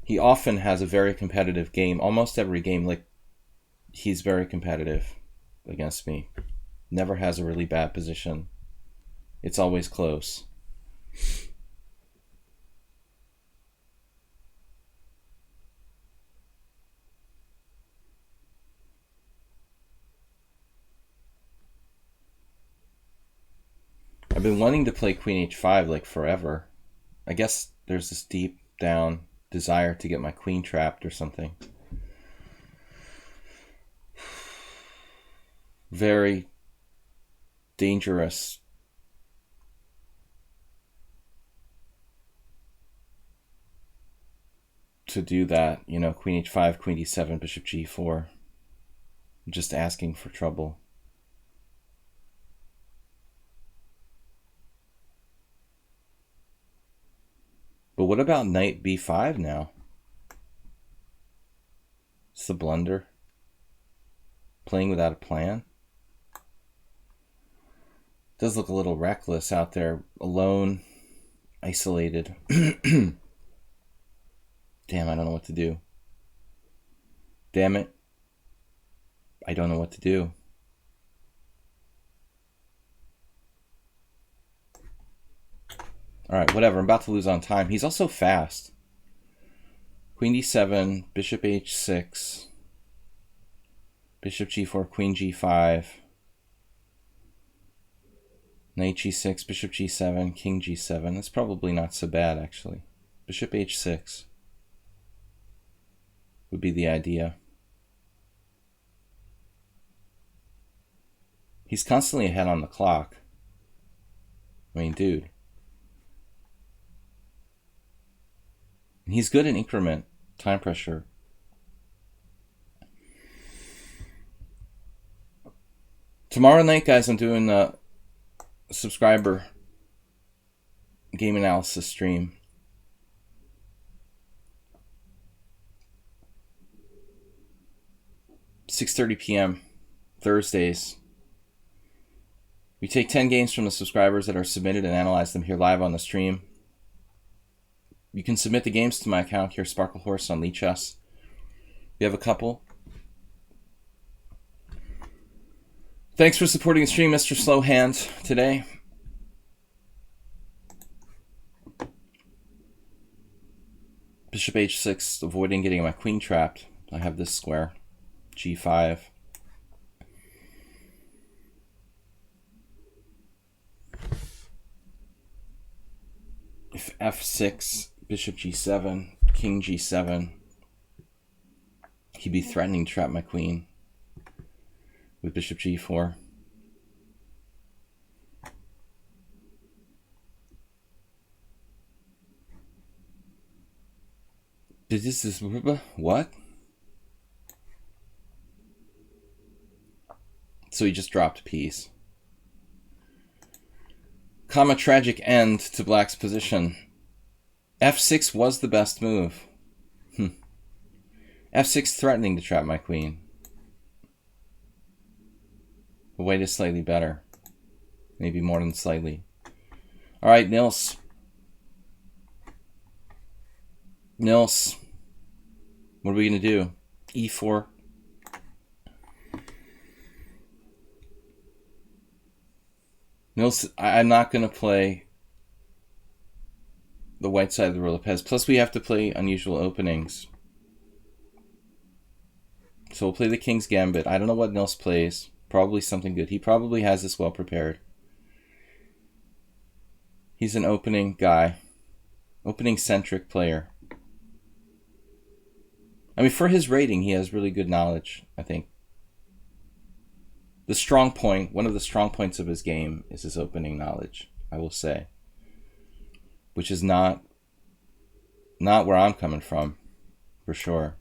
He often has a very competitive game. Almost every game, like, he's very competitive against me. Never has a really bad position. It's always close. I've been wanting to play queen h5 like forever. I guess there's this deep down desire to get my queen trapped or something. Very dangerous. To do that, you know, queen h5, queen d7, bishop g4. I'm just asking for trouble. But what about knight b5 now? It's the blunder. Playing without a plan. Does look a little reckless out there, alone, isolated. Damn, I don't know what to do. Damn it. I don't know what to do. Alright, whatever. I'm about to lose on time. He's also fast. Queen d7, bishop h6, bishop g4, queen g5, knight g6, bishop g7, king g7. That's probably not so bad, actually. Bishop h6 would be the idea. He's constantly ahead on the clock. I mean, dude. And he's good in increment, time pressure. Tomorrow night, guys, I'm doing a subscriber game analysis stream. $6:30 p.m. Thursdays. We take 10 games from the subscribers that are submitted and analyze them here live on the stream. You can submit the games to my account here, Sparkle Horse on lichess. We have a couple. Thanks for supporting the stream, Mr. Slowhand, today. Bishop h6, avoiding getting my queen trapped. I have this square. g5. If f6, bishop g7, king g7, he'd be threatening to trap my queen with bishop g4. This is what? So he just dropped a piece. Comma tragic end to black's position. f6 was the best move. f6 threatening to trap my queen. The white is slightly better. Maybe more than slightly. Alright, Nils. Nils. What are we going to do? e4. Nils, I'm not going to play the white side of the Rulapez. Plus, we have to play unusual openings. So we'll play the King's Gambit. I don't know what Nils plays. Probably something good. He probably has this well prepared. He's an opening guy. Opening-centric player. I mean, for his rating, he has really good knowledge, I think. The strong point, one of the strong points of his game is his opening knowledge, I will say. Which is not where I'm coming from, for sure.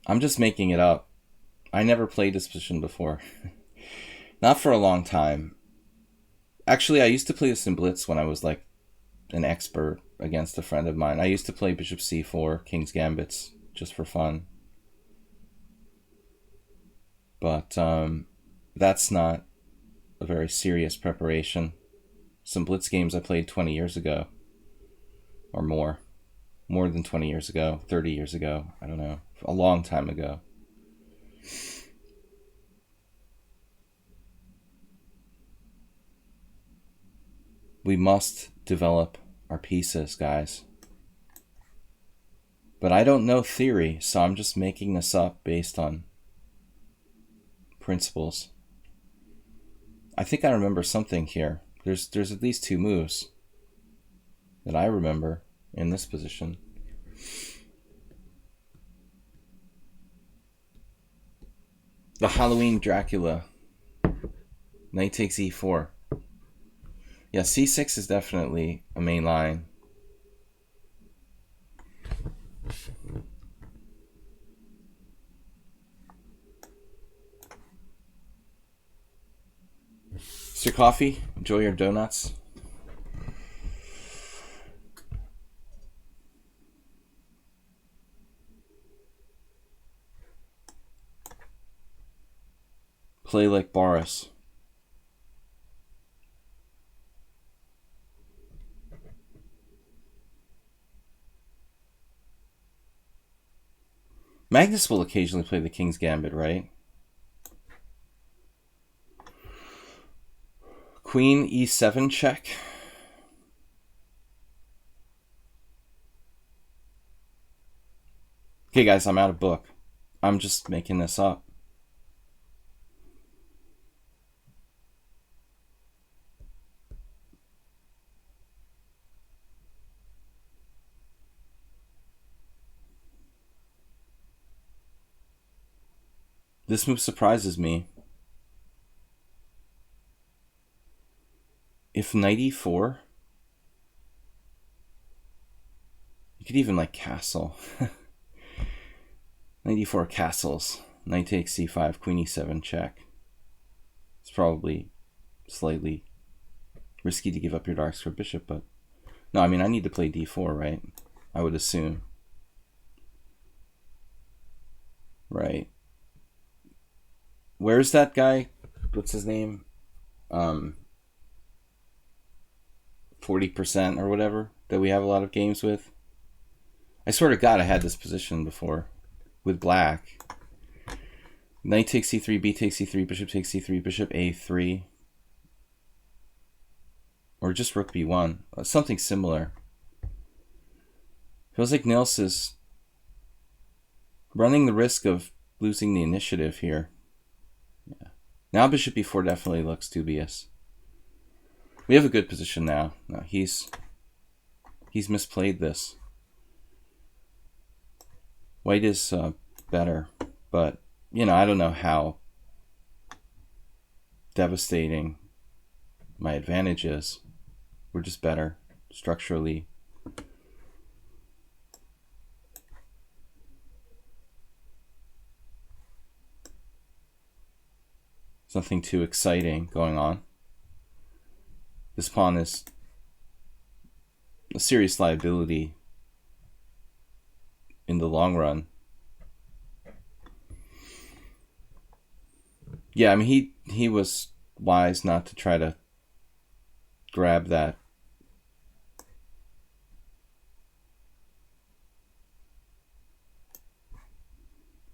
I'm just making it up. I never played this position before. Not for a long time. Actually, I used to play this in Blitz when I was like an expert against a friend of mine. I used to play Bishop C4, King's Gambits, just for fun. But that's not a very serious preparation. Some Blitz games I played 20 years ago. Or more. More than 20 years ago. 30 years ago. I don't know. A long time ago. We must develop our pieces, guys. But I don't know theory, so I'm just making this up based on principles. I think I remember something here. There's at least 2 moves that I remember in this position. The Halloween Dracula. Knight takes e4. Yeah, c6 is definitely a main line. Mr. Coffee, enjoy your donuts. Play like Boris. Magnus will occasionally play the King's Gambit, right? Queen e7 check. Okay, guys, I'm out of book. I'm just making this up. This move surprises me. If knight e4, you could even like castle. Knight e4 castles. Knight takes c5, queen e7 check. It's probably slightly risky to give up your dark square bishop, but no, I mean I need to play d4, right? I would assume. Right. Where's that guy? What's his name? 40% or whatever that we have a lot of games with. I swear to God I had this position before with black. Knight takes c3, b takes c3, bishop takes c3, bishop a3. Or just rook b1. Something similar. Feels like Nils is running the risk of losing the initiative here. Yeah. Now bishop e4 definitely looks dubious. We have a good position now. No, he's misplayed this. White is better, but you know, I don't know how devastating my advantage is. We're just better structurally. There's nothing too exciting going on. This pawn is a serious liability in the long run. Yeah, I mean he was wise not to try to grab that.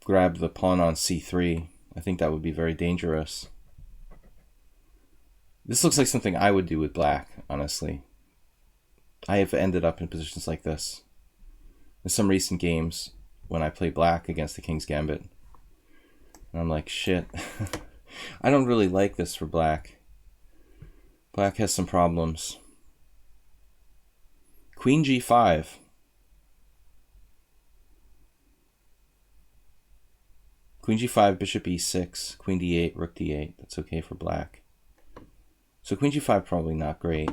Grab the pawn on c3. I think that would be very dangerous. This looks like something I would do with black, honestly. I have ended up in positions like this in some recent games. when I play black against the King's Gambit. And I'm like, shit. I don't really like this for black. Black has some problems. Queen g5. Queen g5, bishop e6, queen d8, rook d8. That's okay for black. So queen g5 probably not great.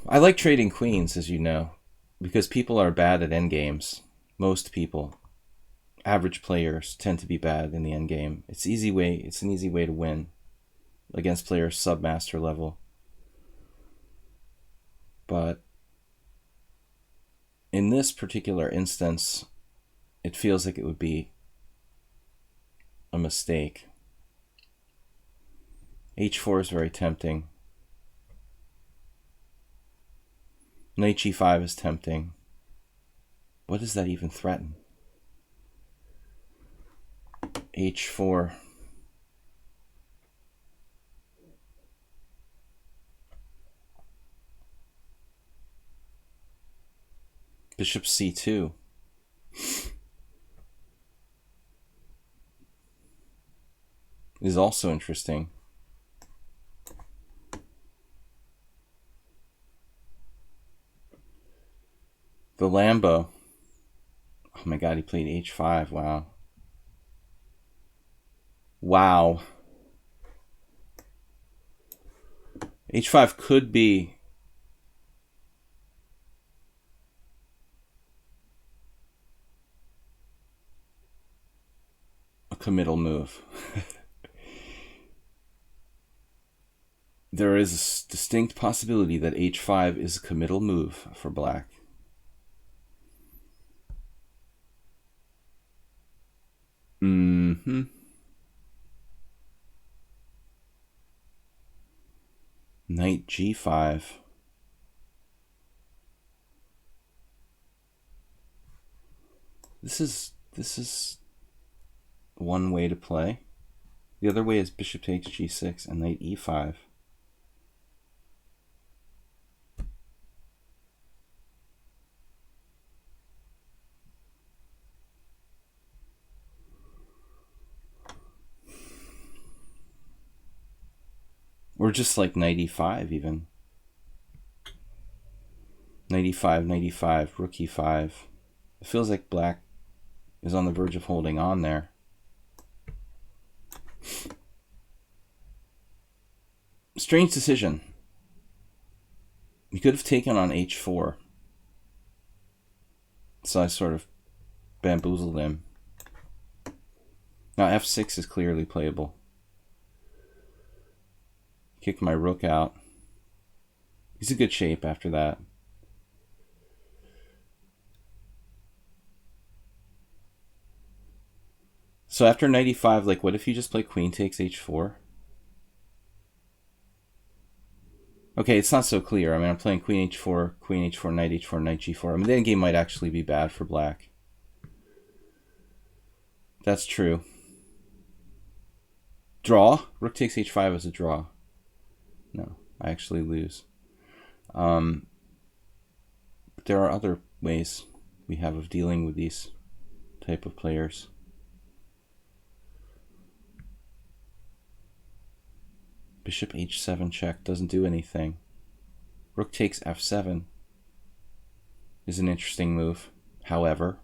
I like trading queens, as you know, because people are bad at endgames. Most people, average players, tend to be bad in the endgame. It's an easy way to win against players sub-master level. But in this particular instance, it feels like it would be a mistake. h4 is very tempting. Knight g5 is tempting. What does that even threaten? h4. Bishop c2. Is also interesting. The Lambo. Oh my god, he played h5. Wow. Wow. h5 could be a committal move. There is a distinct possibility that h5 is a committal move for black. Mm-hmm. Knight g5. This is one way to play. The other way is bishop takes g6 and knight e5. Or just like knight e5 even. Knight e5, knight e5, rook e5. It feels like black is on the verge of holding on there. Strange decision. We could have taken on h4. So I sort of bamboozled him. Now f6 is clearly playable. Kicked my rook out. He's in good shape after that. So after knight e5, like, what if you just play queen takes h4? Okay, it's not so clear. I mean, I'm playing queen h4, knight h4, knight g4. I mean, the endgame might actually be bad for black. That's true. Draw? Rook takes h5 is a draw. No, I actually lose. But there are other ways we have of dealing with these type of players. Bishop h7 check doesn't do anything. Rook takes f7 is an interesting move, however.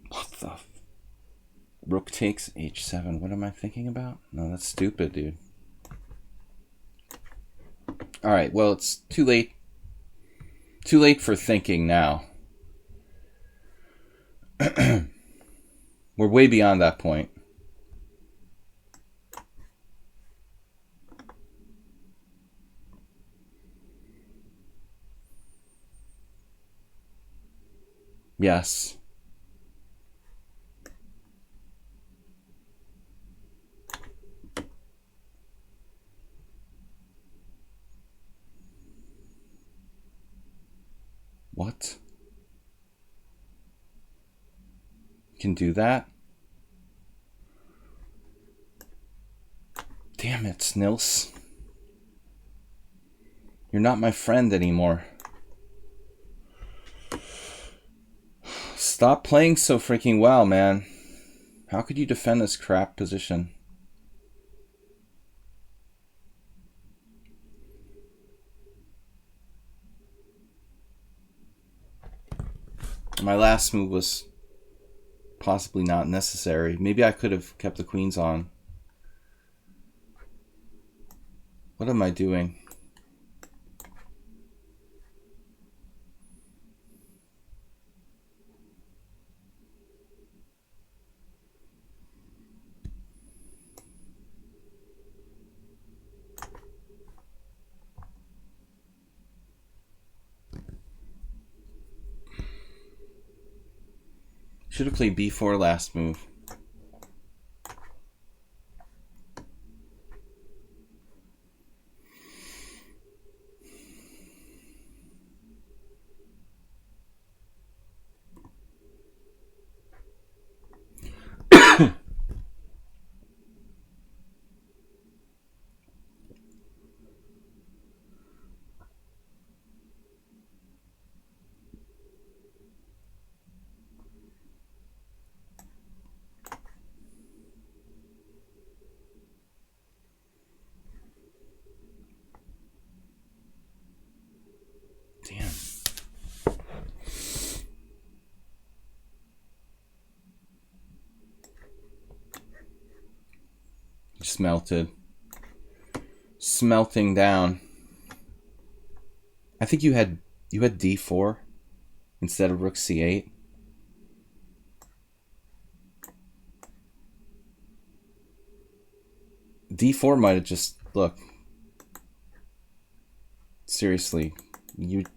What the Rook takes h7. What am I thinking about? No, that's stupid, dude. Alright, well, it's too late. Too late for thinking now. We're way beyond that point. Yes. What? You can do that? Damn it, Snils. You're not my friend anymore. Stop playing so freaking well, man. How could you defend this crap position? My last move was possibly not necessary. Maybe I could have kept the queens on. What am I doing? Should have played b4 last move. Damn. Just melted. Smelting down. I think you had d4 instead of rook c8. d4 might have just, look. Seriously,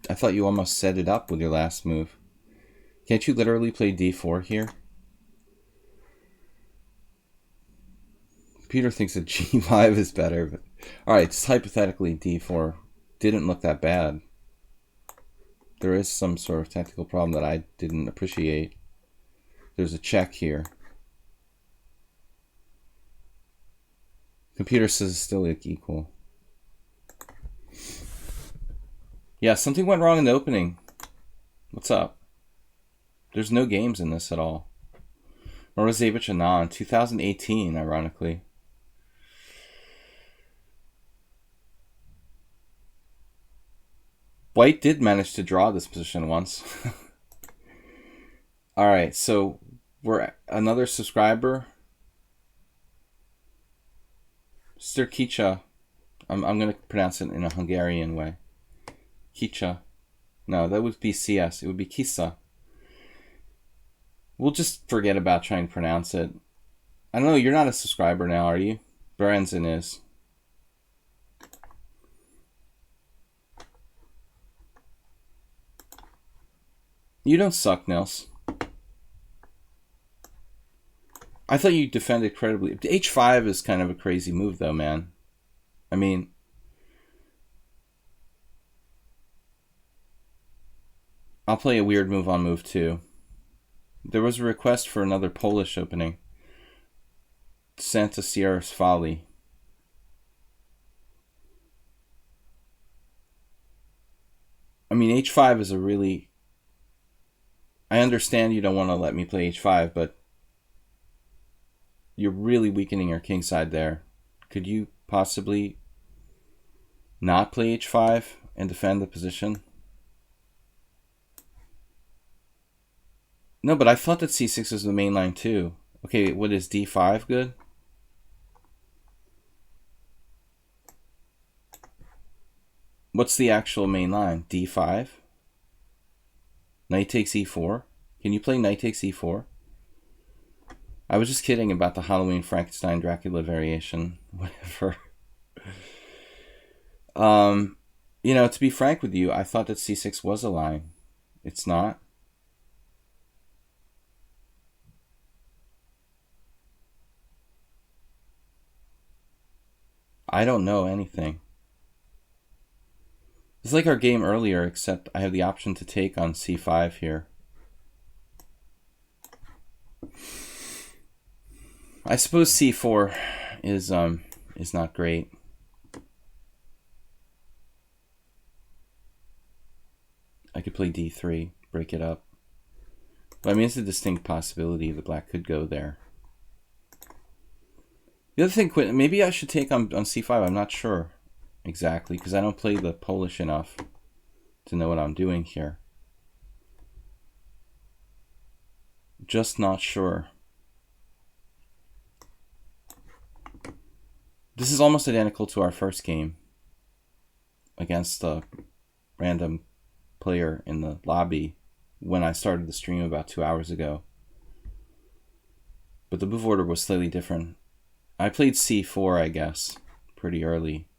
I thought you almost set it up with your last move. Can't you literally play d4 here? Peter thinks that g5 is better, but alright, just hypothetically d4 didn't look that bad. There is some sort of technical problem that I didn't appreciate. There's a check here. Computer says it's still equal. Yeah, something went wrong in the opening. What's up? There's no games in this at all. Morozevich Anand, 2018, ironically. White did manage to draw this position once. Alright, so we're another subscriber. Sturkica. I'm going to pronounce it in a Hungarian way. Kicha. No, that would be CS. It would be Kisa. We'll just forget about trying to pronounce it. I don't know, you're not a subscriber now, are you? Berenzen is. You don't suck, Nils. I thought you defended credibly. H5 is kind of a crazy move, though, man. I mean, I'll play a weird move on move 2. There was a request for another Polish opening. Santa Sierra's Folly. I mean, H5 is a really... I understand you don't want to let me play H5, but you're really weakening your king side there. Could you possibly not play H5 and defend the position? No, but I thought that C6 was the main line too. Okay, what is D5 good? What's the actual main line? D5? Knight takes E4? Can you play knight takes E4? I was just kidding about the Halloween Frankenstein Dracula variation. Whatever. You know, to be frank with you, I thought that C6 was a line. It's not. I don't know anything. It's like our game earlier, except I have the option to take on C5 here. I suppose C4 is not great. I could play d3, break it up. But I mean, it's a distinct possibility that black could go there. The other thing, maybe I should take on c5. I'm not sure exactly, because I don't play the Polish enough to know what I'm doing here. Just not sure. This is almost identical to our first game against a random player in the lobby when I started the stream about 2 hours ago. But the move order was slightly different. I played c4, I guess, pretty early.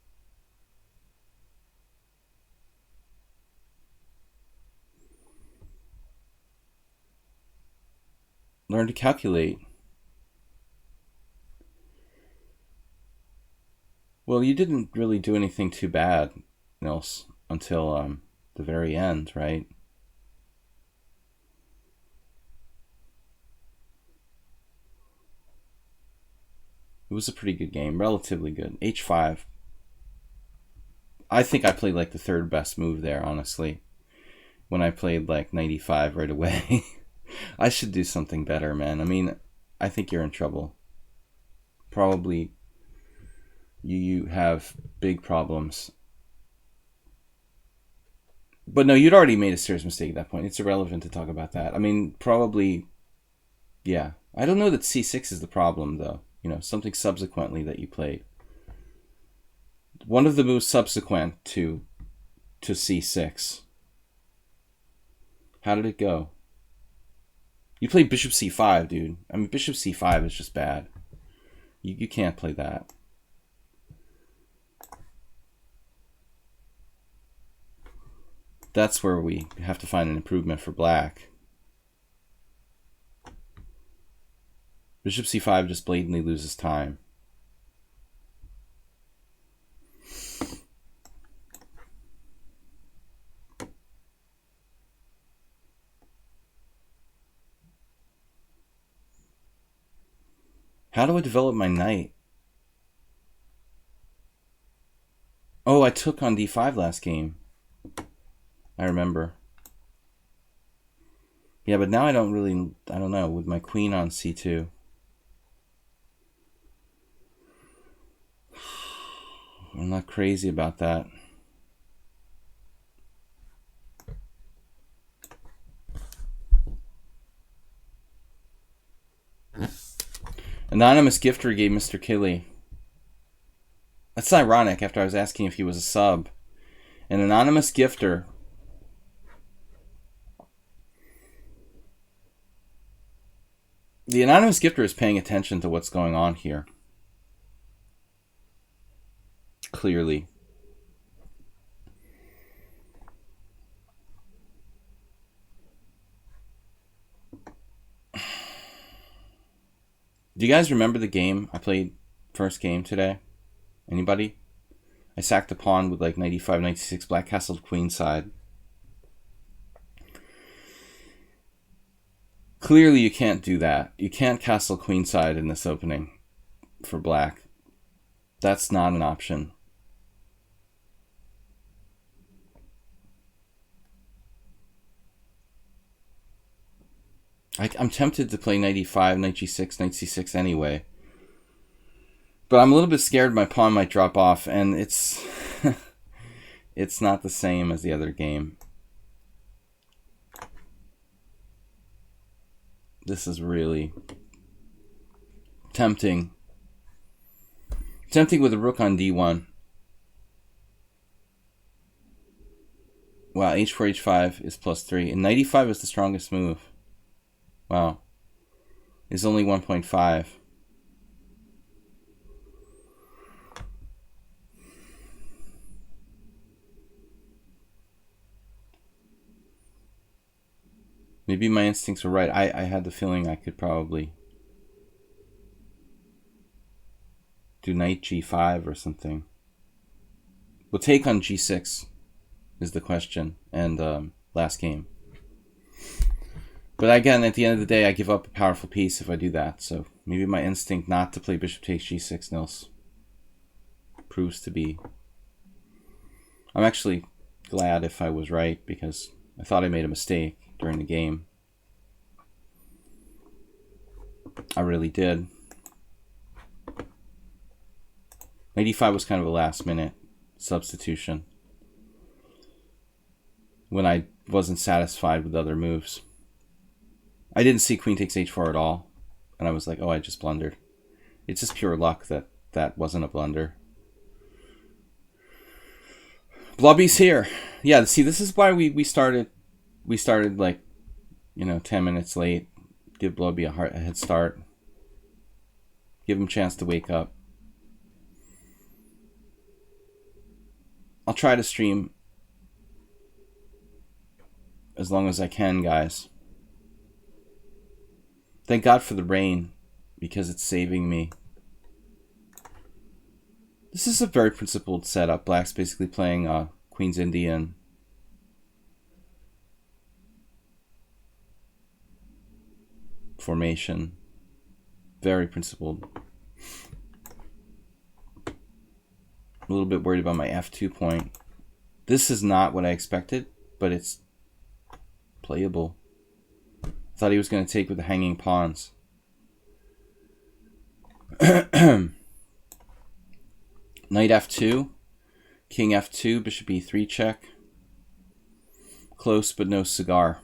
Learn to calculate. Well, you didn't really do anything too bad, Nils, until the very end, right? It was a pretty good game, relatively good. h5. I think I played like the third best move there, honestly. When I played like 95 right away. I should do something better, man. I mean, I think you're in trouble. Probably you have big problems. But no, you'd already made a serious mistake at that point. It's irrelevant to talk about that. I mean, probably, yeah. I don't know that c6 is the problem, though. You know, something subsequently that you played. One of the moves subsequent to c6. How did it go? You played bishop c5, dude. I mean, bishop c5 is just bad. You can't play that. That's where we have to find an improvement for black. Bishop c5 just blatantly loses time. How do I develop my knight? Oh, I took on d5 last game. I remember. Yeah, but now I don't know, with my queen on c2. I'm not crazy about that. Anonymous gifter gave Mr. Killy. That's ironic after I was asking if he was a sub. An anonymous gifter. The anonymous gifter is paying attention to what's going on here. Clearly. Do you guys remember the game I played first game today? Anybody? I sacked a pawn with like 95, 96, black castled queenside. Clearly you can't do that. You can't castle queenside in this opening for black. That's not an option. I'm tempted to play 95, 96, 96 anyway. But I'm a little bit scared my pawn might drop off, and it's it's not the same as the other game. This is really tempting. Tempting with a rook on d1. Wow, h4, h5 is +3. And 95 is the strongest move. Wow. It's only 1.5. Maybe my instincts were right. I had the feeling I could probably do knight g5 or something. We'll take on g6 is the question. And last game. But again, at the end of the day, I give up a powerful piece if I do that. So maybe my instinct not to play bishop takes g6, Nils, proves to be... I'm actually glad if I was right, because I thought I made a mistake during the game. I really did. Knight e5 was kind of a last minute substitution when I wasn't satisfied with other moves. I didn't see queen takes h4 at all, and I was like, oh, I just blundered. It's just pure luck that that wasn't a blunder. Blubby's here. Yeah, see, this is why we started like, 10 minutes late. Give Blubby a head start. Give him a chance to wake up. I'll try to stream as long as I can, guys. Thank God for the rain, because it's saving me. This is a very principled setup. Black's basically playing Queen's Indian. Formation. Very principled. A little bit worried about my f2 point. This is not what I expected, but it's playable. I thought he was going to take with the hanging pawns. Knight f2, king f2, bishop e3 check. Close but no cigar.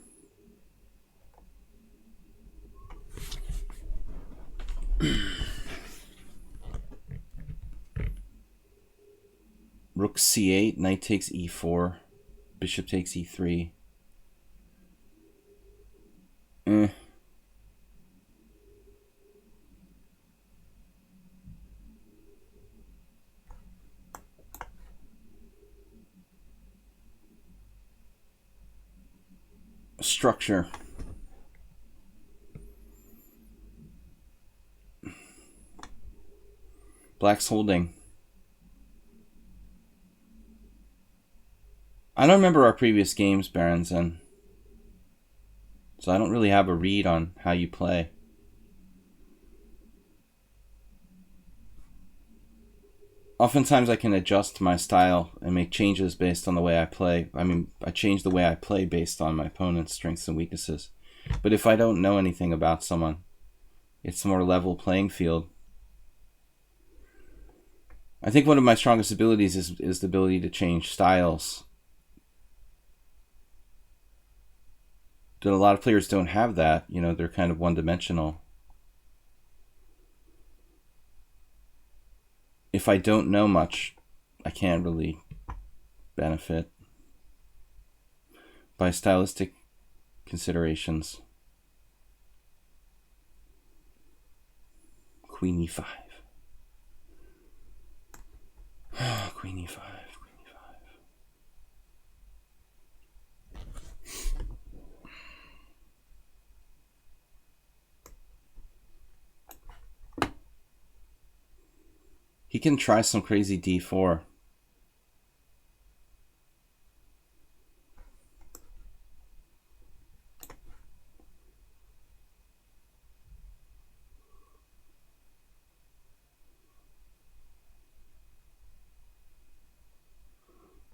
Rook c8, knight takes e4, bishop takes e3. Structure. Black's holding. I don't remember our previous games, Berenson, so I don't really have a read on how you play. Oftentimes I can adjust my style and make changes based on the way I play. I mean, I change the way I play based on my opponent's strengths and weaknesses. But if I don't know anything about someone, it's a more level playing field. I think one of my strongest abilities is the ability to change styles. That a lot of players don't have that. They're kind of one-dimensional. If I don't know much, I can't really benefit by stylistic considerations. Queen e5. Queen e5. He can try some crazy d4.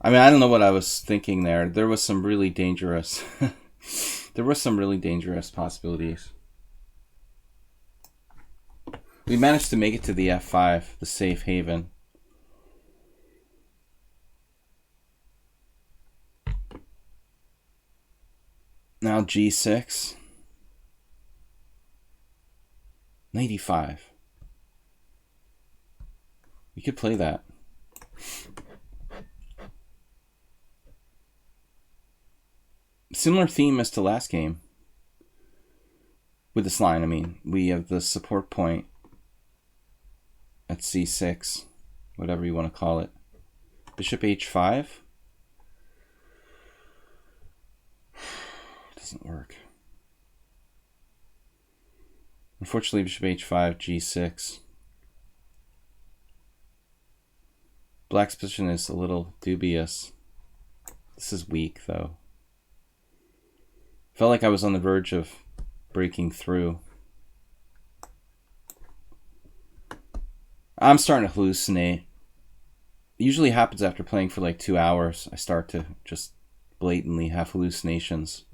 I mean, I don't know what I was thinking there. There was some really dangerous there were some really dangerous possibilities. We managed to make it to the f5, the safe haven. Now g6. Knight e5. We could play that. Similar theme as to last game. With this line, I mean, we have the support point at c6, whatever you want to call it. Bishop h5. Doesn't work. Unfortunately, bishop h5, g6. Black's position is a little dubious. This is weak, though. Felt like I was on the verge of breaking through. I'm starting to hallucinate. It usually happens after playing for like 2 hours. I start to just blatantly have hallucinations.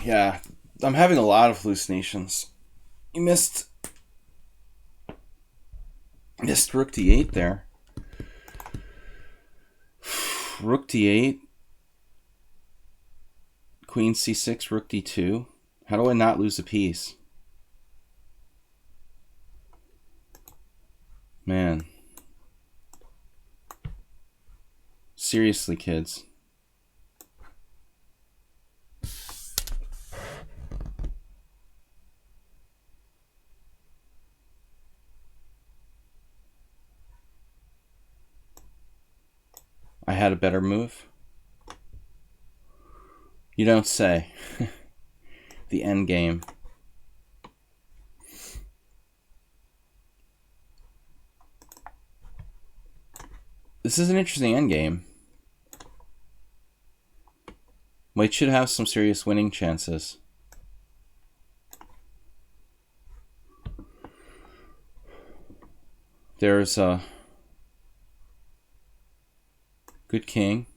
Yeah, I'm having a lot of hallucinations. You missed rook d8 there. Rook d8. Queen c6, rook d2. How do I not lose a piece? Man. Seriously, kids. I had a better move? You don't say. The end game. This is an interesting endgame. White should have some serious winning chances. There's a good king.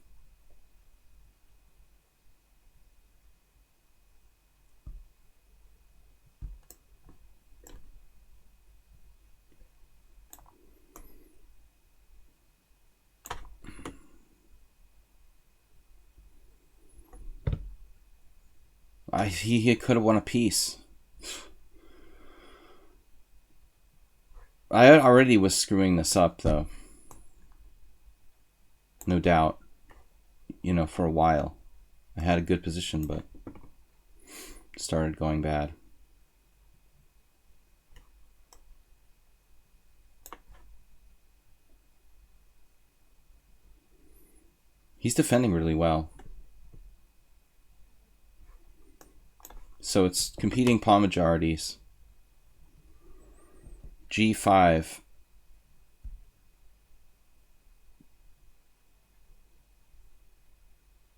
He could have won a piece. I already was screwing this up, though. No doubt. You know, for a while. I had a good position, but it started going bad. He's defending really well. So it's competing pawn majorities. G5.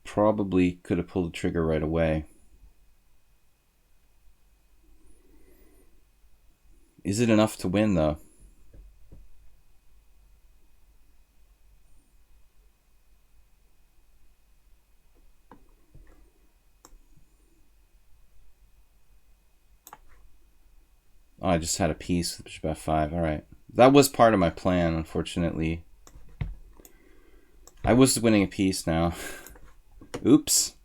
Probably could have pulled the trigger right away. Is it enough to win, though? Oh, I just had a piece with bishop f5. All right. That was part of my plan, unfortunately. I was winning a piece now. Oops.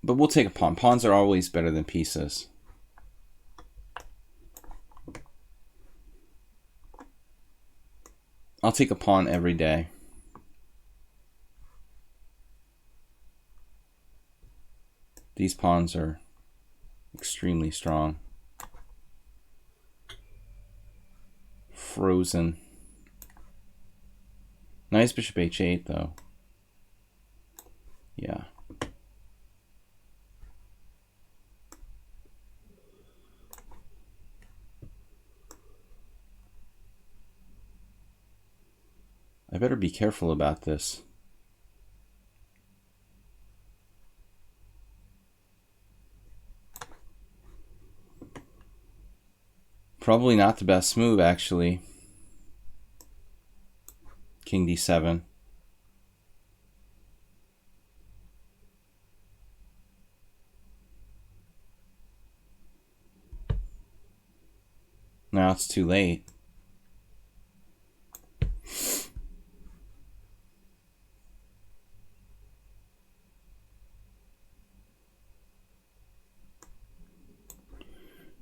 But we'll take a pawn. Pawns are always better than pieces. I'll take a pawn every day. These pawns are extremely strong. Frozen. Nice bishop h8, though. Yeah. I better be careful about this. Probably not the best move, actually. King d7. Now it's too late.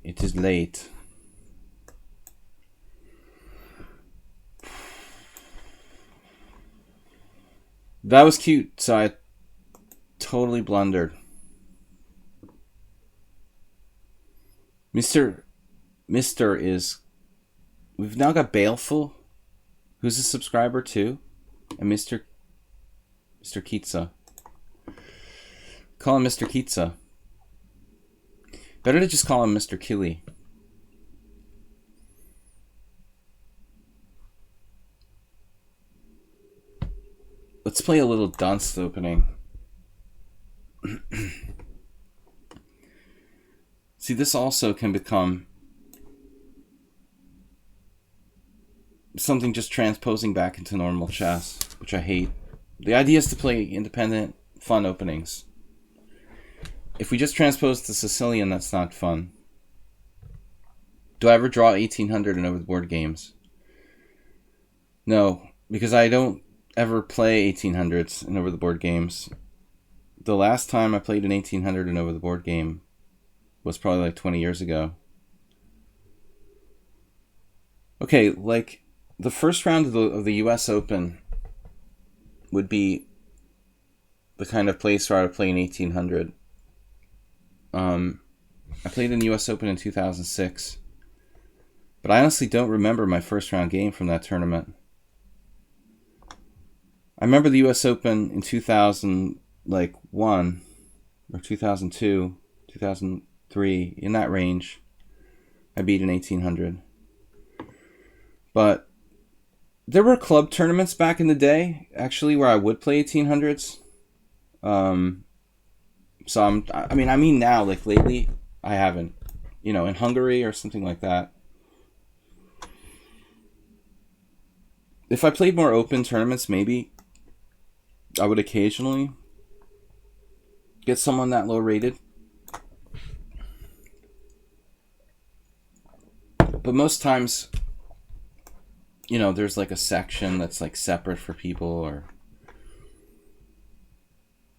It is late. That was cute, so I totally blundered. Mr. is... We've now got Baleful, who's a subscriber too, and Mr. Kitza. Call him Mr. Kitza. Better to just call him Mr. Killy. Let's play a little dunce opening. See, this also can become something just transposing back into normal chess, which I hate. The idea is to play independent, fun openings. If we just transpose to Sicilian, that's not fun. Do I ever draw 1800 in over the board games? No, because I don't ever play 1800s in over the board games. The last time I played an 1800 in over the board game was probably like 20 years ago. Okay, like the first round of the US Open would be the kind of place where I would play an 1800. I played in the US Open in 2006, but I honestly don't remember my first round game from that tournament. I remember the US Open in 2001 or 2002, 2003, in that range. I beat an 1800. But there were club tournaments back in the day, actually, where I would play 1800s. So I mean now, like lately, I haven't. You know, in Hungary or something like that. If I played more open tournaments, maybe I would occasionally get someone that low rated. But most times, you know, there's like a section that's like separate for people, or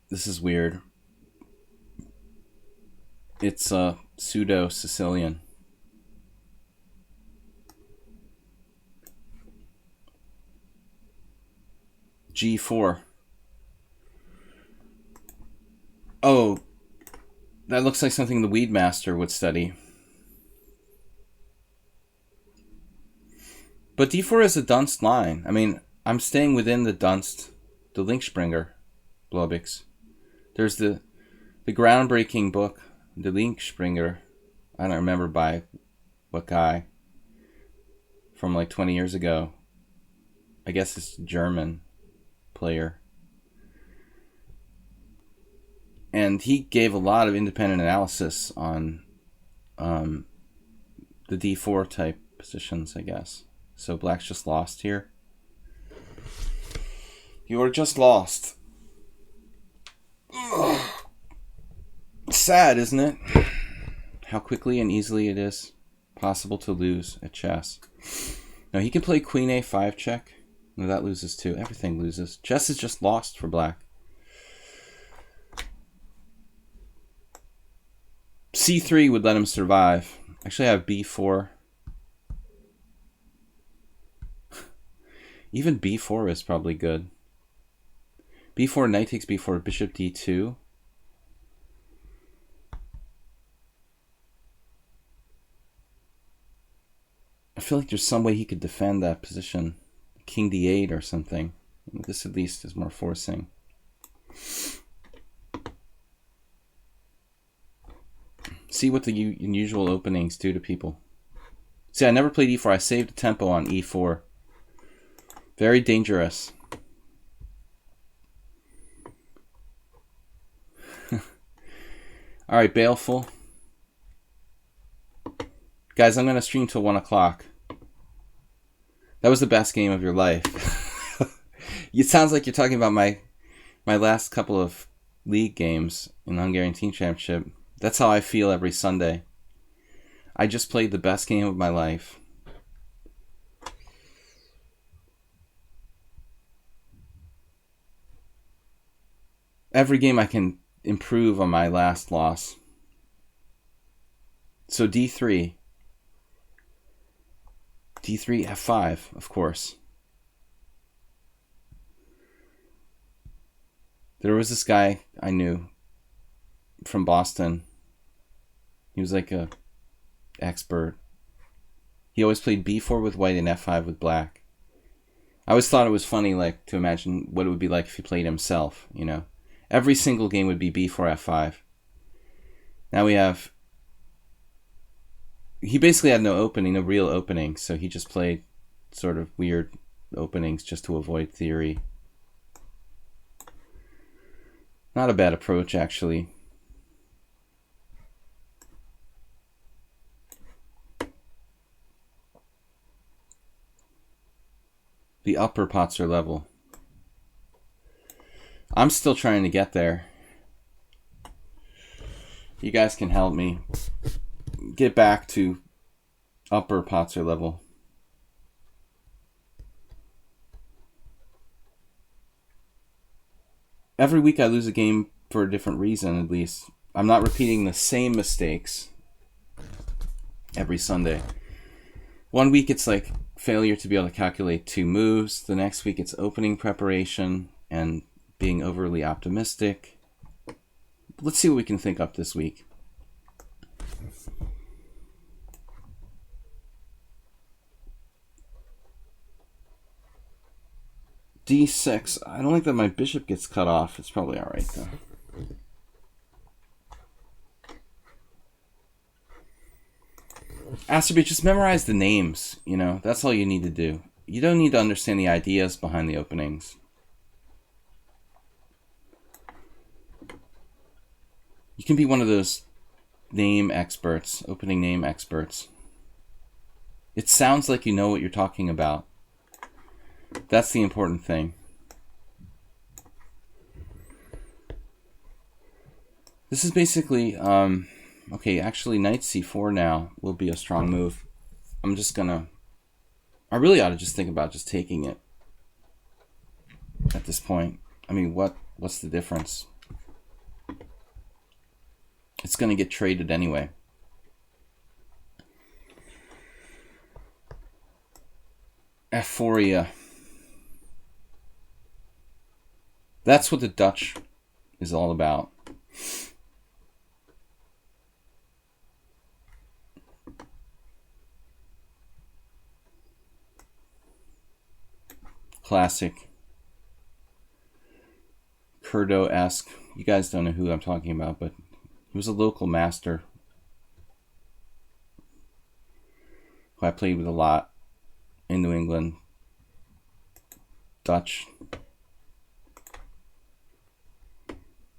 this is weird. It's pseudo Sicilian. G4. Oh, that looks like something the Weedmaster would study. But D4 is a dunst line. I mean, I'm staying within the dunst, the Linkspringer Blobix. There's the groundbreaking book, the Linkspringer. I don't remember by what guy. From like 20 years ago. I guess it's a German player. And he gave a lot of independent analysis on the D4 type positions, I guess. So black's just lost here. You're just lost. Ugh. Sad, isn't it? How quickly and easily it is possible to lose at chess. Now he can play Queen A5 check. No, that loses too. Everything loses. Chess is just lost for black. C3 would let him survive. Actually, I have B4. Even B4 is probably good. B4, knight takes B4, bishop D2. I feel like there's some way he could defend that position. King D8 or something. This at least is more forcing. See what the unusual openings do to people. See, I never played E4. I saved a tempo on E4. Very dangerous. Alright, Baleful. Guys, I'm going to stream till 1 o'clock. That was the best game of your life. It sounds like you're talking about my last couple of league games in the Hungarian Team Championship. That's how I feel every Sunday. I just played the best game of my life. Every game I can improve on my last loss. So D3. D3, F5, of course. There was this guy I knew from Boston. He was like a expert. He always played B4 with white and F5 with black. I always thought it was funny, like, to imagine what it would be like if he played himself, you know. Every single game would be B4, F5. Now we have... He basically had no opening, no real opening, so he just played sort of weird openings just to avoid theory. Not a bad approach, actually. The upper Potzer level. I'm still trying to get there. You guys can help me get back to upper Potzer level. Every week I lose a game for a different reason, at least. I'm not repeating the same mistakes every Sunday. One week it's like failure to be able to calculate 2 moves. The next week it's opening preparation and being overly optimistic. Let's see what we can think up this week. D6. I don't like that my bishop gets cut off. It's probably alright though. Asterby, just memorize the names, you know. That's all you need to do. You don't need to understand the ideas behind the openings. You can be one of those name experts, opening name experts. It sounds like you know what you're talking about. That's the important thing. This is basically, okay, actually knight c4 now will be a strong move. I'm just gonna, I really ought to just think about just taking it at this point. I mean, what's the difference? It's gonna get traded anyway. F4. That's what the Dutch is all about. Classic. Kurdo-esque. You guys don't know who I'm talking about, but he was a local master who I played with a lot in New England. Dutch.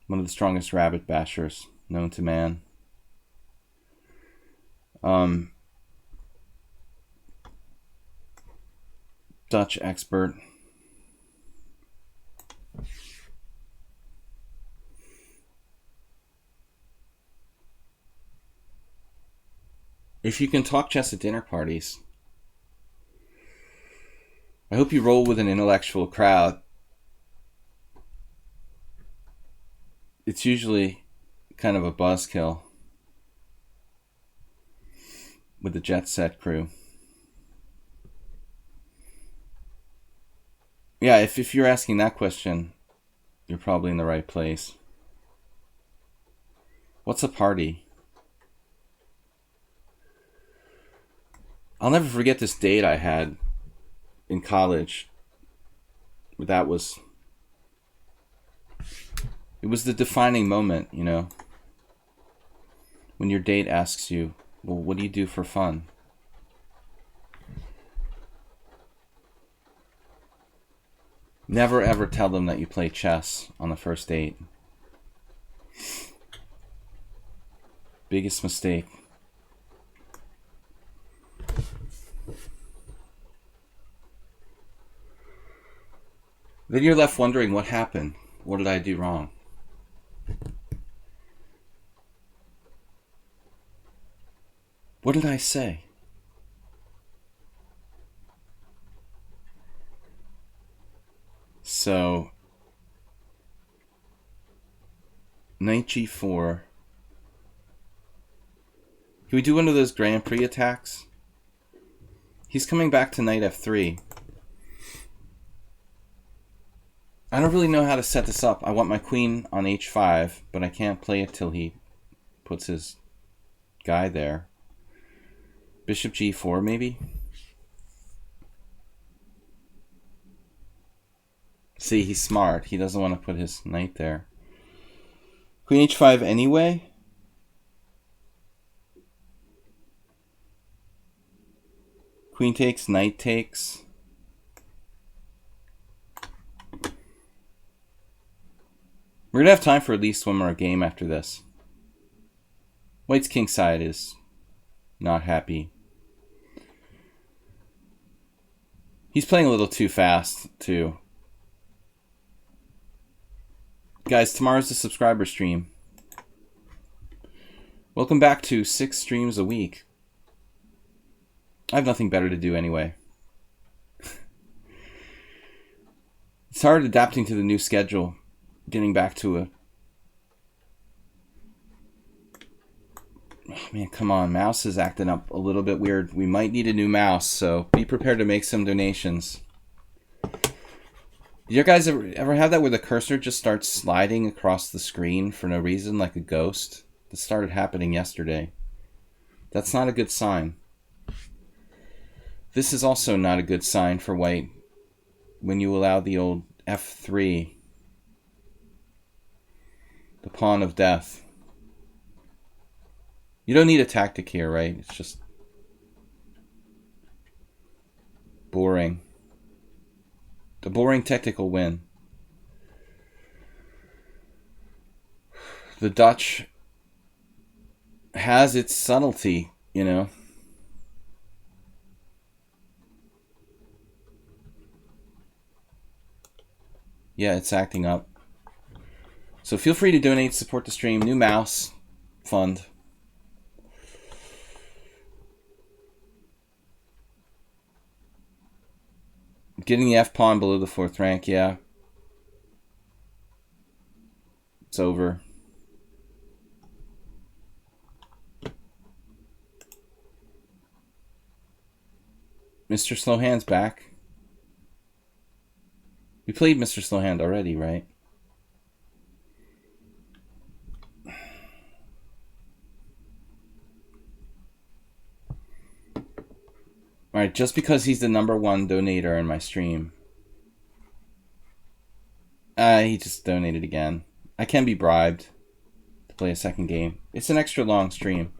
One of the strongest rabbit bashers known to man. Dutch expert. If you can talk chess at dinner parties, I hope you roll with an intellectual crowd. It's usually kind of a buzzkill with the jet set crew. Yeah, if you're asking that question, you're probably in the right place. What's a party? I'll never forget this date I had in college. It was the defining moment, you know, when your date asks you, well, what do you do for fun? Never ever tell them that you play chess on the first date. Biggest mistake. Then you're left wondering what happened. What did I do wrong? What did I say? So, knight g4. Can we do one of those Grand Prix attacks? He's coming back to knight f3. I don't really know how to set this up. I want my queen on h5, but I can't play it till he puts his guy there. Bishop g4 maybe? See, he's smart. He doesn't want to put his knight there. Queen h5 anyway? Queen takes, knight takes. We're going to have time for at least one more game after this. White's kingside is not happy. He's playing a little too fast, too. Guys, tomorrow's the subscriber stream. Welcome back to 6 streams a week. I have nothing better to do anyway. It's hard adapting to the new schedule. Getting back to a... Oh man, come on. Mouse is acting up a little bit weird. We might need a new mouse, so be prepared to make some donations. Did you guys ever have that where the cursor just starts sliding across the screen for no reason, like a ghost? That started happening yesterday. That's not a good sign. This is also not a good sign for white when you allow the old f3, the pawn of death. You don't need a tactic here, right? It's just boring. The boring tactical win. The Dutch has its subtlety, you know. Yeah, it's acting up. So feel free to donate, support the stream. New mouse fund. Getting the F pawn below the 4th rank, yeah. It's over. Mr. Slowhand's back. We played Mr. Slowhand already, right? Alright, just because he's the #1 donator in my stream. He just donated again. I can be bribed to play a second game. It's an extra long stream.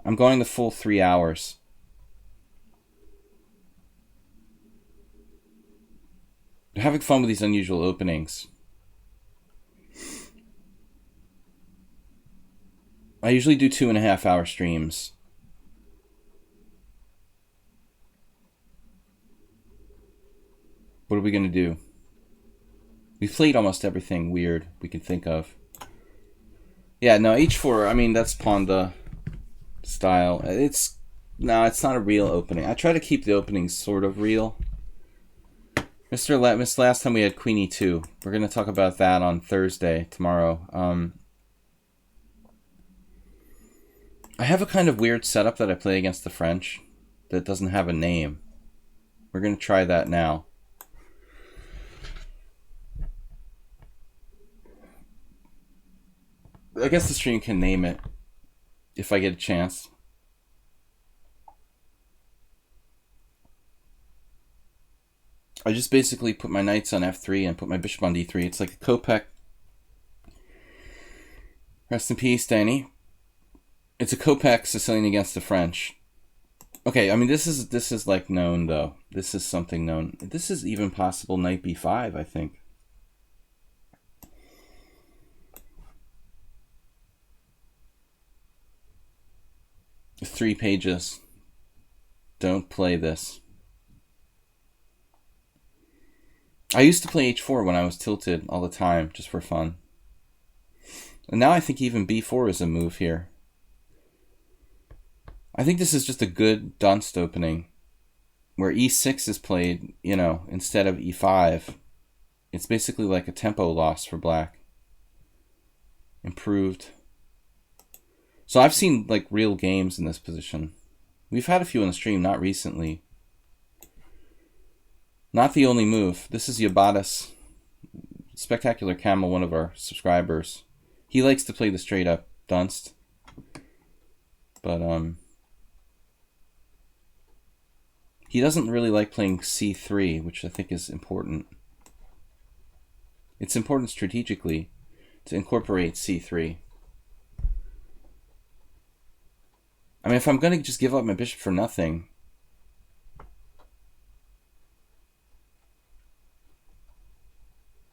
I'm going the full 3 hours. Having fun with these unusual openings. I usually do 2.5 hour streams. What are we going to do? We've played almost everything weird we can think of. Yeah, no, H4, I mean, that's Ponda style. It's not a real opening. I try to keep the openings sort of real. Last time we had Queen E2. We're going to talk about that on Thursday, tomorrow. I have a kind of weird setup that I play against the French that doesn't have a name. We're going to try that now. I guess the stream can name it if I get a chance. I just basically put my knights on f3 and put my bishop on d3. It's like a Kopek. Rest in peace, Danny. It's a Kopek Sicilian against the French. Okay, I mean this is like known though. This is something known. This is even possible knight b5, I think. 3 pages. Don't play this. I used to play h4 when I was tilted all the time, just for fun. And now I think even b4 is a move here. I think this is just a good dunst opening, where e6 is played, you know, instead of e5. It's basically like a tempo loss for black. Improved. So I've seen like real games in this position. We've had a few on the stream, not recently. Not the only move. This is Yabatis, Spectacular Camel, one of our subscribers. He likes to play the straight up dunst. But he doesn't really like playing c3, which I think is important. It's important strategically to incorporate c3. I mean, if I'm going to just give up my bishop for nothing...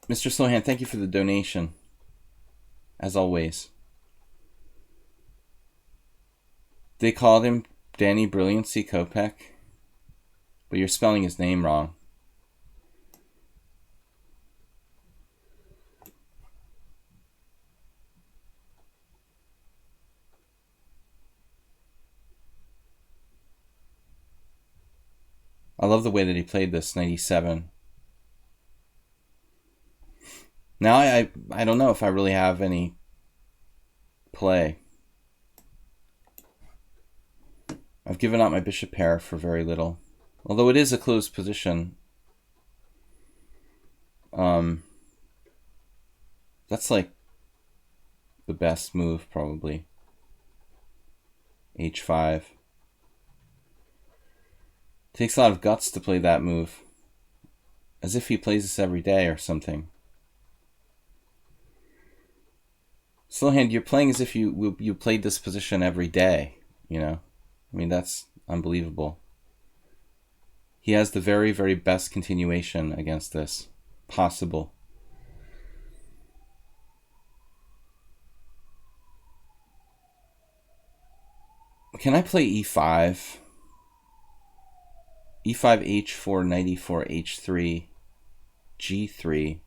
Mr. Slowhand, thank you for the donation. As always. They called him Danny Brilliancy Kopek. But you're spelling his name wrong. I love the way that he played this, 97. Now I don't know if I really have any play. I've given out my bishop pair for very little. Although it is a closed position. That's like the best move, probably. H5. Takes a lot of guts to play that move. As if he plays this every day or something. Slow hand, you're playing as if you played this position every day, you know? I mean, that's unbelievable. He has the very, very best continuation against this possible. Can I play E5? E5, H4, knight E4, H3, G3.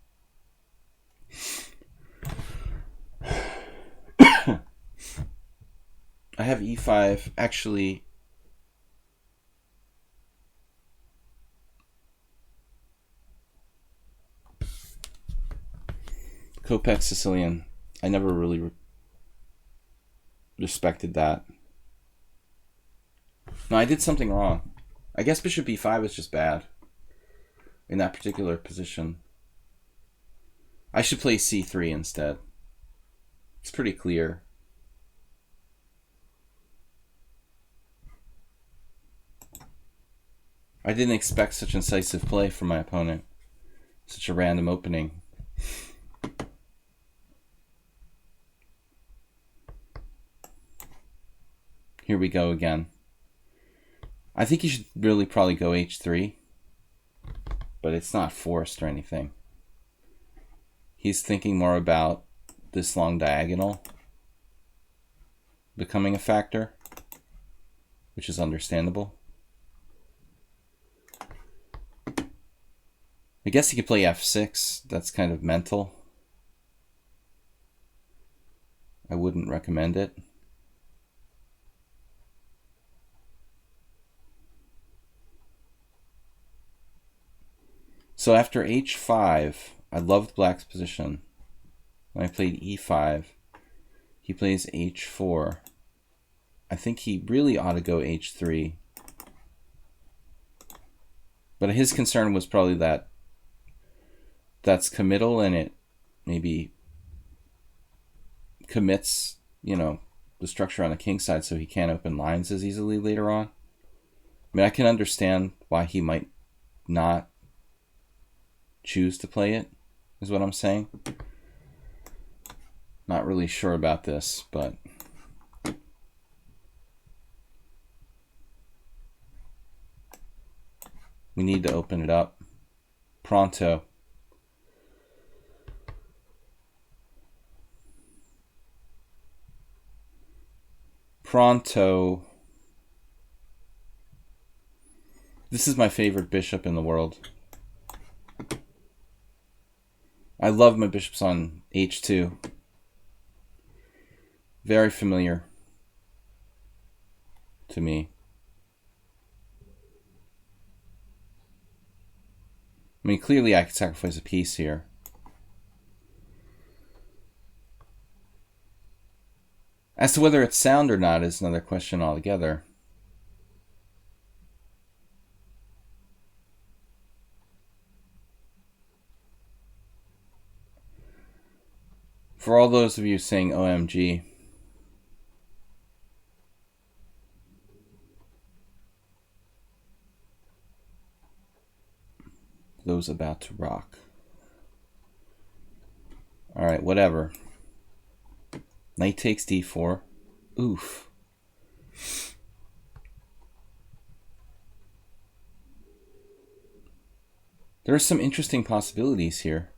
I have E5 actually. Kopek Sicilian. I never really respected that. No, I did something wrong. I guess bishop E5 is just bad in that particular position. I should play C3 instead. It's pretty clear. I didn't expect such incisive play from my opponent. Such a random opening. Here we go again. I think you should really probably go H3. But it's not forced or anything. He's thinking more about this long diagonal becoming a factor, which is understandable. I guess he could play F6. That's kind of mental. I wouldn't recommend it. So after H5, I loved Black's position. When I played E5, he plays H4. I think he really ought to go H3. But his concern was probably that that's committal and it maybe commits, you know, the structure on the king side so he can't open lines as easily later on. I mean, I can understand why he might not choose to play it, is what I'm saying. Not really sure about this, but we need to open it up pronto. Pronto. This is my favorite bishop in the world. I love my bishops on H2. Very familiar to me. I mean, clearly I could sacrifice a piece here. As to whether it's sound or not is another question altogether. For all those of you saying OMG, those about to rock. Alright, whatever. Knight takes d4. Oof. There are some interesting possibilities here.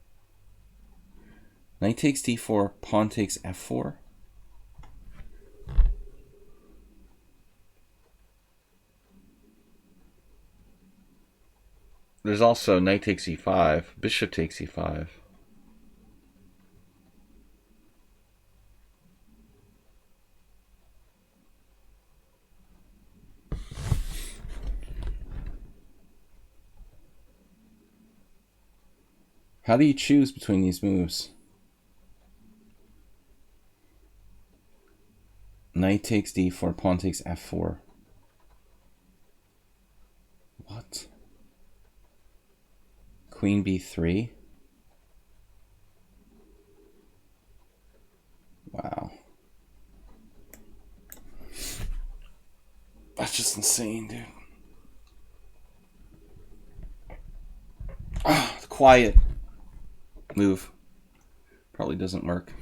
Knight takes d4, pawn takes f4. There's also knight takes e5, bishop takes e5. How do you choose between these moves? Knight takes d4, pawn takes f4. What? Queen b3? Wow. That's just insane, dude. Ah, the quiet move. Probably doesn't work.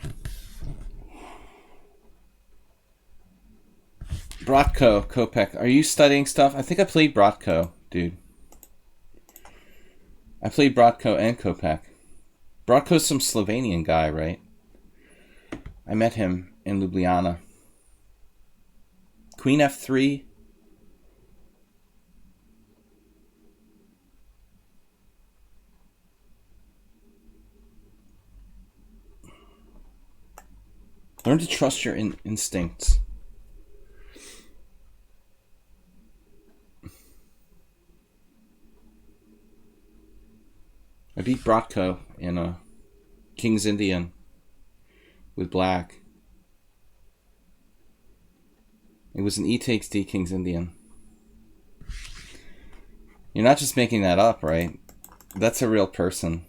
Bratko, Kopek. Are you studying stuff? I think I played Bratko, dude. I played Bratko and Kopek. Bratko's some Slovenian guy, right? I met him in Ljubljana. Queen f3. Learn to trust your instincts. I beat Bratko in a King's Indian with black. It was an E takes D King's Indian. You're not just making that up, right? That's a real person.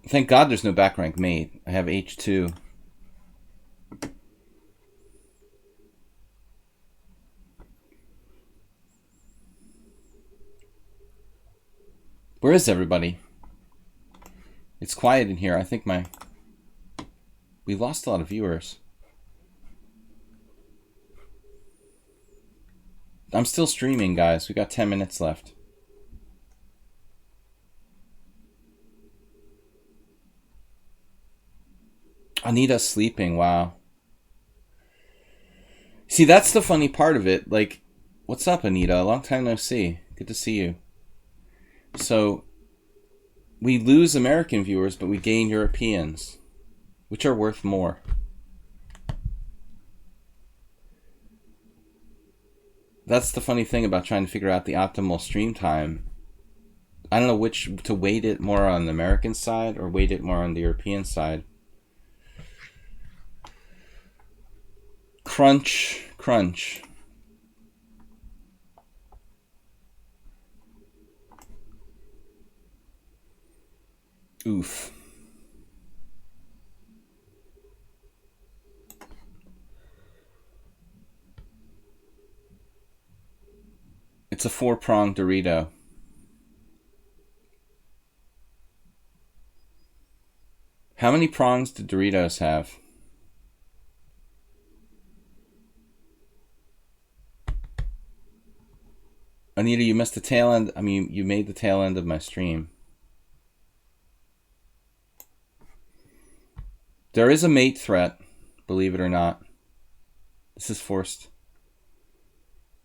Thank God there's no back rank mate. I have H2. Where is everybody? It's quiet in here. I think we lost a lot of viewers. I'm still streaming, guys. We got 10 minutes left. Anita's sleeping. Wow. See, that's the funny part of it. Like, what's up, Anita? Long time no see. Good to see you. So, we lose American viewers, but we gain Europeans, which are worth more. That's the funny thing about trying to figure out the optimal stream time. I don't know which to weight it more on the American side or weight it more on the European side. Crunch, crunch. Oof. It's a 4-pronged Dorito. How many prongs do Doritos have? Anita, you missed the tail end. I mean, you made the tail end of my stream. There is a mate threat, believe it or not. This is forced.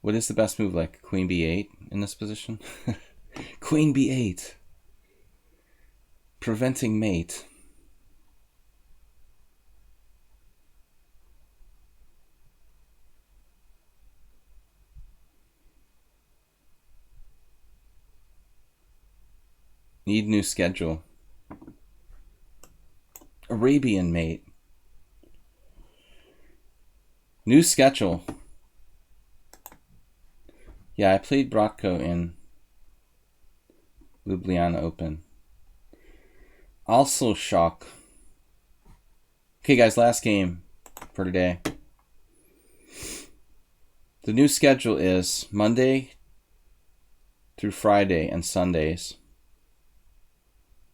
What is the best move, like Queen b8 in this position? Queen b8. Preventing mate. Need new schedule. Arabian mate. New schedule. Yeah, I played Bratko in Ljubljana Open. Also shock. Okay, guys, last game for today. The new schedule is Monday through Friday and Sundays.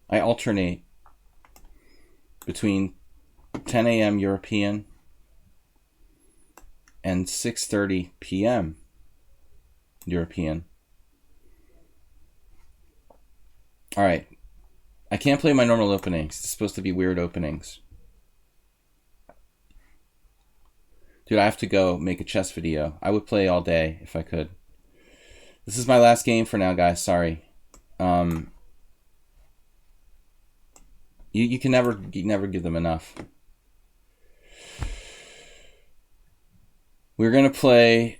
I alternate between 10 a.m. European and 6:30 p.m. European. All right. I can't play my normal openings. It's supposed to be weird openings. Dude, I have to go make a chess video. I would play all day if I could. This is my last game for now, guys. Sorry. You can never give them enough. We're gonna play.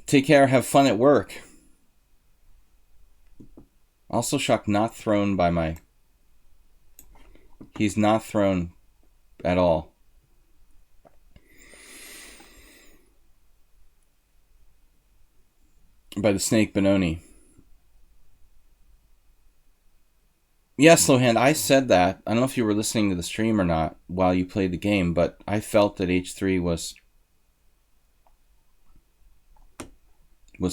Take care. Have fun at work. Also shocked, not thrown by my. He's not thrown at all. By the snake Benoni. Yes, Lohand, I said that. I don't know if you were listening to the stream or not while you played the game, but I felt that H3 was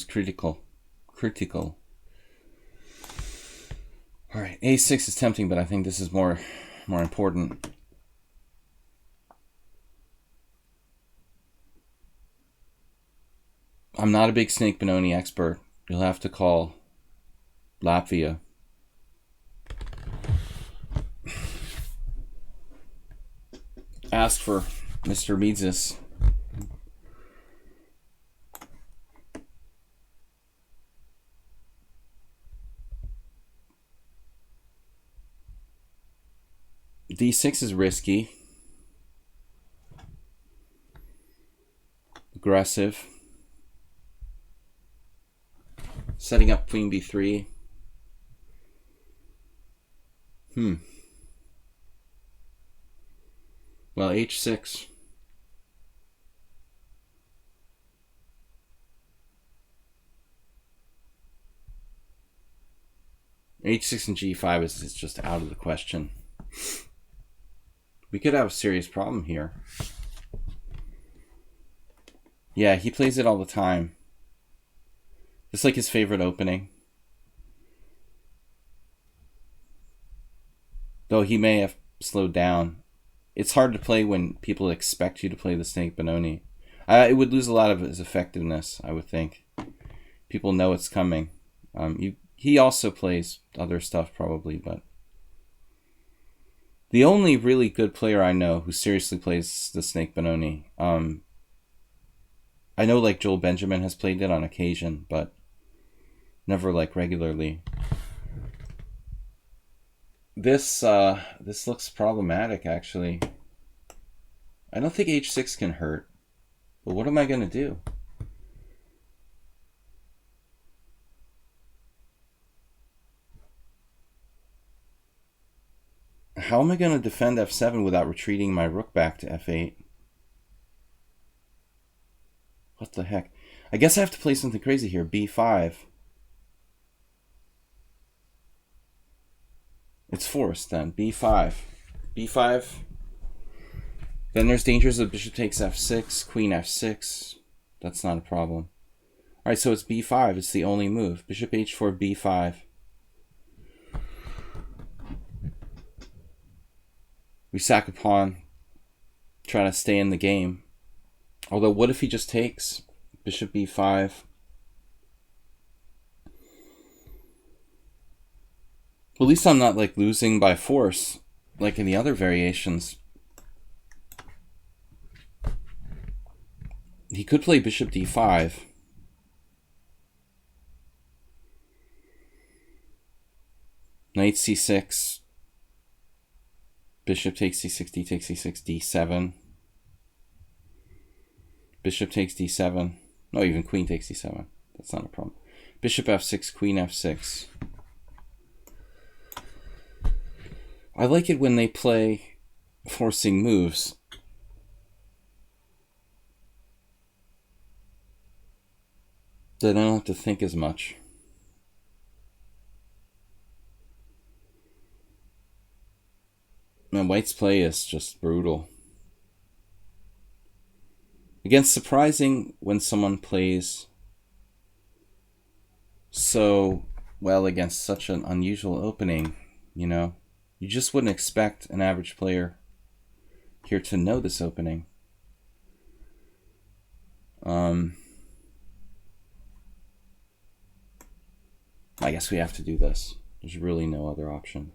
critical. All right, A6 is tempting, but I think this is more important. I'm not a big snake Benoni expert. You'll have to call Latvia. Ask for Mr. Midzis. D6 is risky. Aggressive. Setting up Queen B3. Well, H6. H6 and G5 is just out of the question. We could have a serious problem here. Yeah, he plays it all the time. It's like his favorite opening. Though he may have slowed down. It's hard to play when people expect you to play the snake Benoni. It would lose a lot of its effectiveness, I would think. People know it's coming. He also plays other stuff probably, but the only really good player I know who seriously plays the snake Benoni, I know like Joel Benjamin has played it on occasion, but never like regularly. This looks problematic, actually. I don't think H6 can hurt, but what am I going to do? How am I going to defend F7 without retreating my rook back to F8? What the heck? I guess I have to play something crazy here. B5. It's forced then. B5. B5. Then there's dangers of bishop takes F6, queen F6. That's not a problem. Alright, so it's B5. It's the only move. Bishop H4, B5. We sack a pawn. Try to stay in the game. Although, what if he just takes? Bishop B5. Well, at least I'm not like losing by force, like in the other variations. He could play Bishop D5. Knight C6. Bishop takes C6, D takes C6, D7. Bishop takes D7. No, even queen takes D7. That's not a problem. Bishop F6, queen F6. I like it when they play forcing moves. Then I don't have to think as much. Man, White's play is just brutal. Again, surprising when someone plays so well against such an unusual opening, you know. You just wouldn't expect an average player here to know this opening. I guess we have to do this. There's really no other option.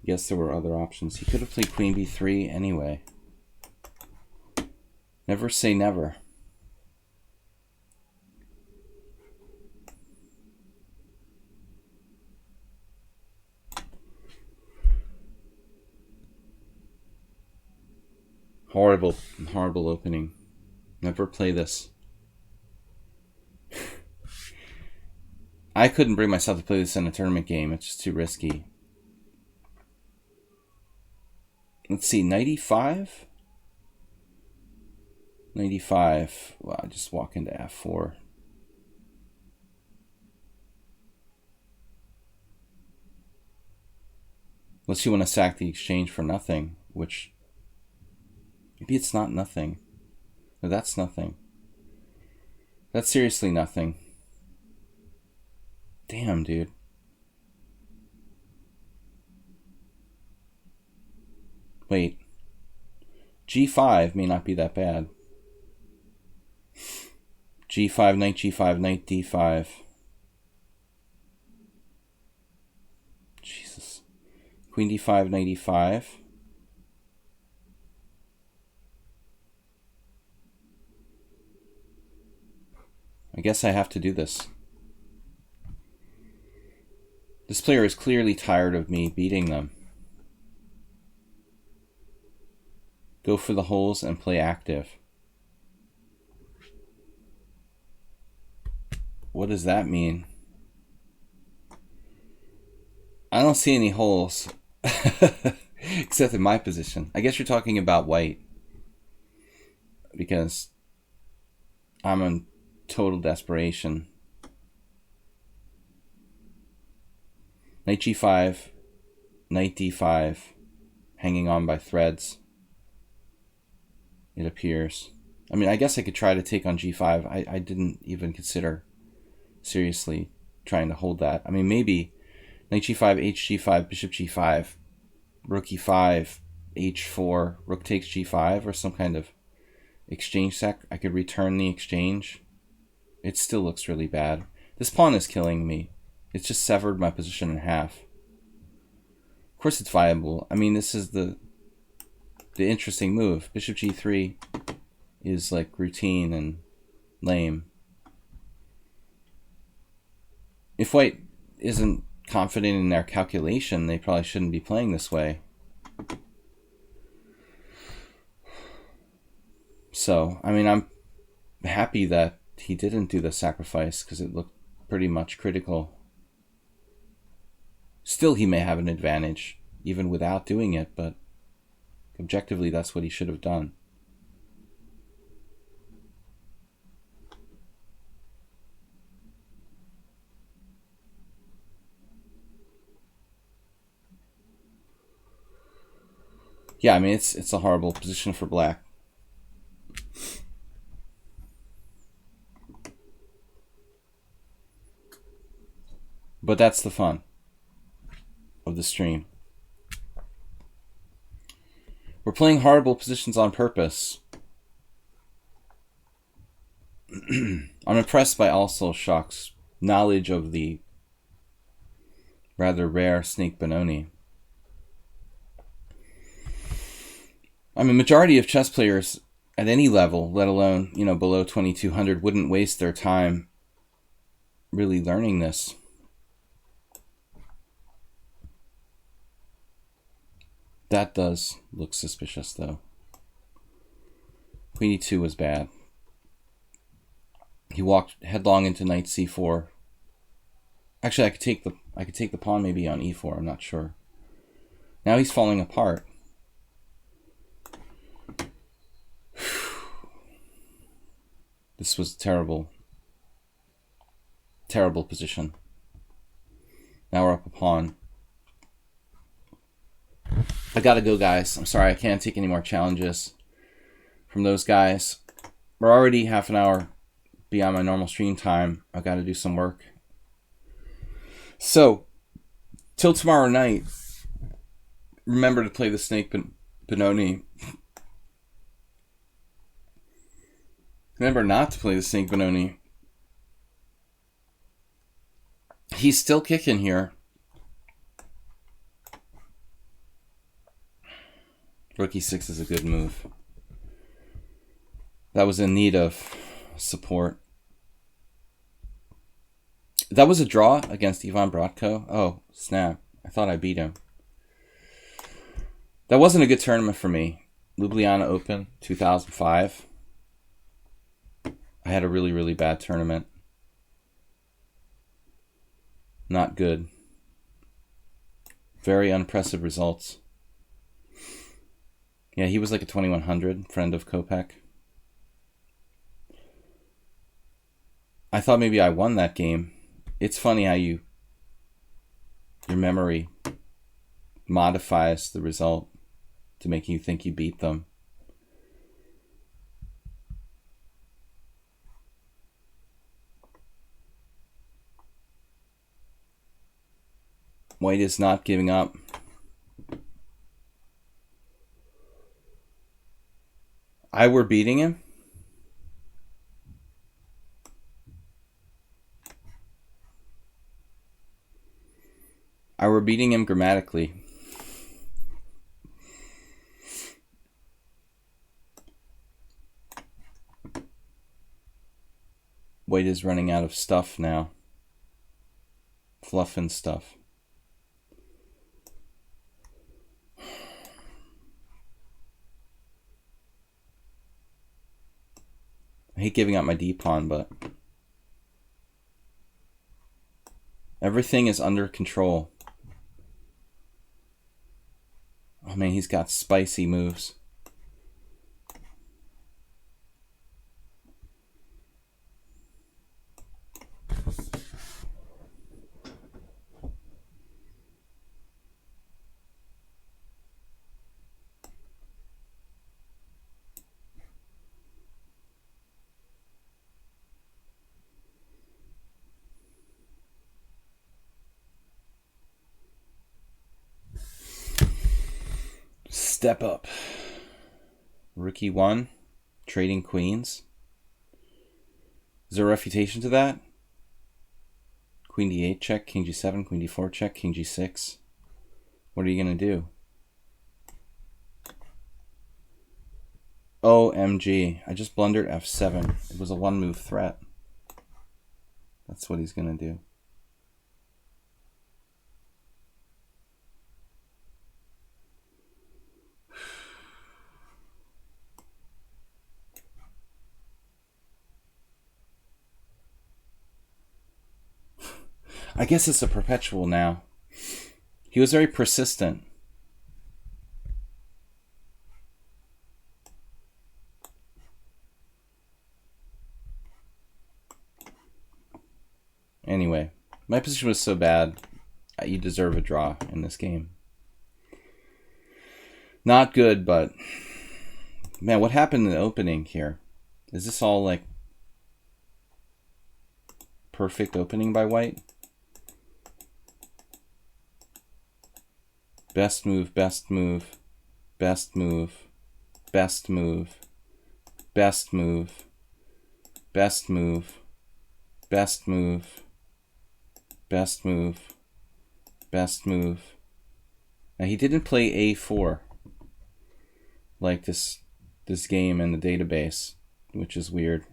Guess there were other options. He could have played queen b3 anyway. Never say never. Horrible, horrible opening. Never play this. I couldn't bring myself to play this in a tournament game. It's just too risky. Let's see, knight e5? Knight e5. Well, I just walk into f4. Unless you want to sack the exchange for nothing, which... Maybe it's not nothing. No, that's nothing. That's seriously nothing. Damn, dude. Wait. G5 may not be that bad. G5, knight G5, knight D5. Jesus. Queen D5, knight E5. I guess I have to do this. This player is clearly tired of me beating them. Go for the holes and play active. What does that mean? I don't see any holes. Except in my position. I guess you're talking about white. Because I'm in total desperation. Knight G5, Knight D5, hanging on by threads, it appears. I mean, I guess I could try to take on G5. I didn't even consider seriously trying to hold that. I mean, maybe Knight G5, HG5, Bishop G5, Rook E5, H4, Rook takes G5, or some kind of exchange sack. I could return the exchange. It still looks really bad. This pawn is killing me. It's just severed my position in half. Of course it's viable. I mean, this is the interesting move. Bishop G3 is like routine and lame. If white isn't confident in their calculation, they probably shouldn't be playing this way. So, I mean, I'm happy that he didn't do the sacrifice because it looked pretty much critical. Still, he may have an advantage, even without doing it, but objectively, that's what he should have done. Yeah, I mean, it's a horrible position for black. But that's the fun of the stream. We're playing horrible positions on purpose. I'm impressed by also Shock's knowledge of the rather rare Snake Benoni. I mean, majority of chess players at any level, let alone, you know, below 2200, wouldn't waste their time really learning this. That does look suspicious, though. Queen e2 was bad. He walked headlong into knight c4. Actually, I could take the pawn maybe on e4. I'm not sure. Now he's falling apart. This was terrible. Terrible position. Now we're up a pawn. I gotta go, guys. I'm sorry, I can't take any more challenges from those guys. We're already half an hour beyond my normal stream time. I gotta do some work. So, till tomorrow night, remember to play the Snake Benoni. Remember not to play the Snake Benoni. He's still kicking here. Rook e6 is a good move. That was in need of support. That was a draw against Ivan Bratko. Oh, snap. I thought I beat him. That wasn't a good tournament for me. Ljubljana Open, 2005. I had a really, really bad tournament. Not good. Very unimpressive results. Yeah, he was like a 2100, friend of Kopech. I thought maybe I won that game. It's funny how your memory modifies the result to make you think you beat them. White is not giving up. I were beating him. I were beating him grammatically. White is running out of stuff now. Fluff and stuff. I hate giving up my d-pawn, but everything is under control. Oh man, he's got spicy moves. Step up. Rook e1, trading queens. Is there a refutation to that? Queen d8 check, king g7, queen d4 check, king g6. What are you going to do? OMG, I just blundered f7. It was a one-move threat. That's what he's going to do. I guess it's a perpetual now. He was very persistent. Anyway, my position was so bad. You deserve a draw in this game. Not good, but man, what happened in the opening here? Is this all like perfect opening by White? Best move, best move, best move, best move, best move, best move, best move, best move, best move. Now he didn't play a4 like this game in the database, which is weird.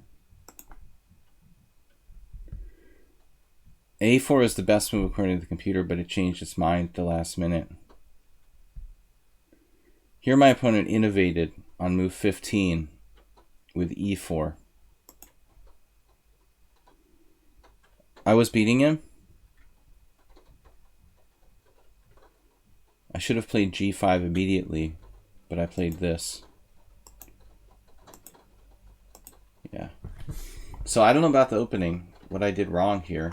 a4 is the best move according to the computer, but it changed its mind at the last minute. Here my opponent innovated on move 15 with e4. I was beating him. I should have played g5 immediately, but I played this. Yeah. So I don't know about the opening, what I did wrong here.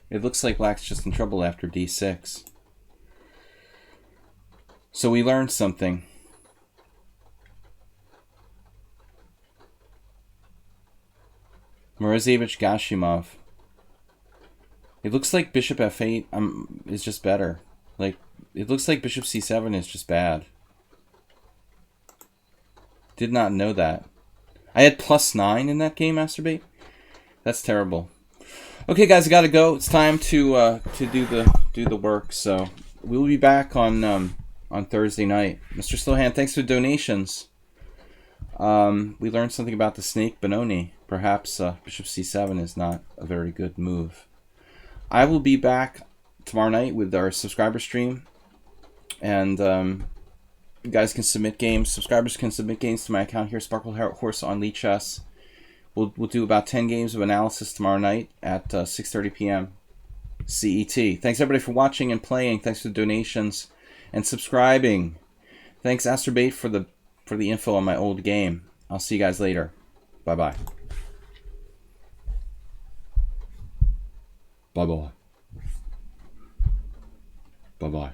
It looks like Black's just in trouble after d6. So we learned something. Morozevich Gashimov. It looks like bishop f8 is just better. Like, it looks like bishop c7 is just bad. Did not know that. I had +9 in that game, Masturbate. That's terrible. Okay, guys, I gotta go. It's time to do the work. So we'll be back on Thursday night. Mr. Slohan, thanks for donations. We learned something about the snake Benoni. Perhaps Bishop c7 is not a very good move. I will be back tomorrow night with our subscriber stream, and you guys can submit games. Subscribers can submit games to my account here, Sparkle Horse on lichess. We'll do about 10 games of analysis tomorrow night at 6:30 p.m. CET. Thanks everybody for watching and playing. Thanks for the donations and subscribing. Thanks Asterbait for the info on my old game. I'll see you guys later. Bye bye. Bye bye. Bye bye.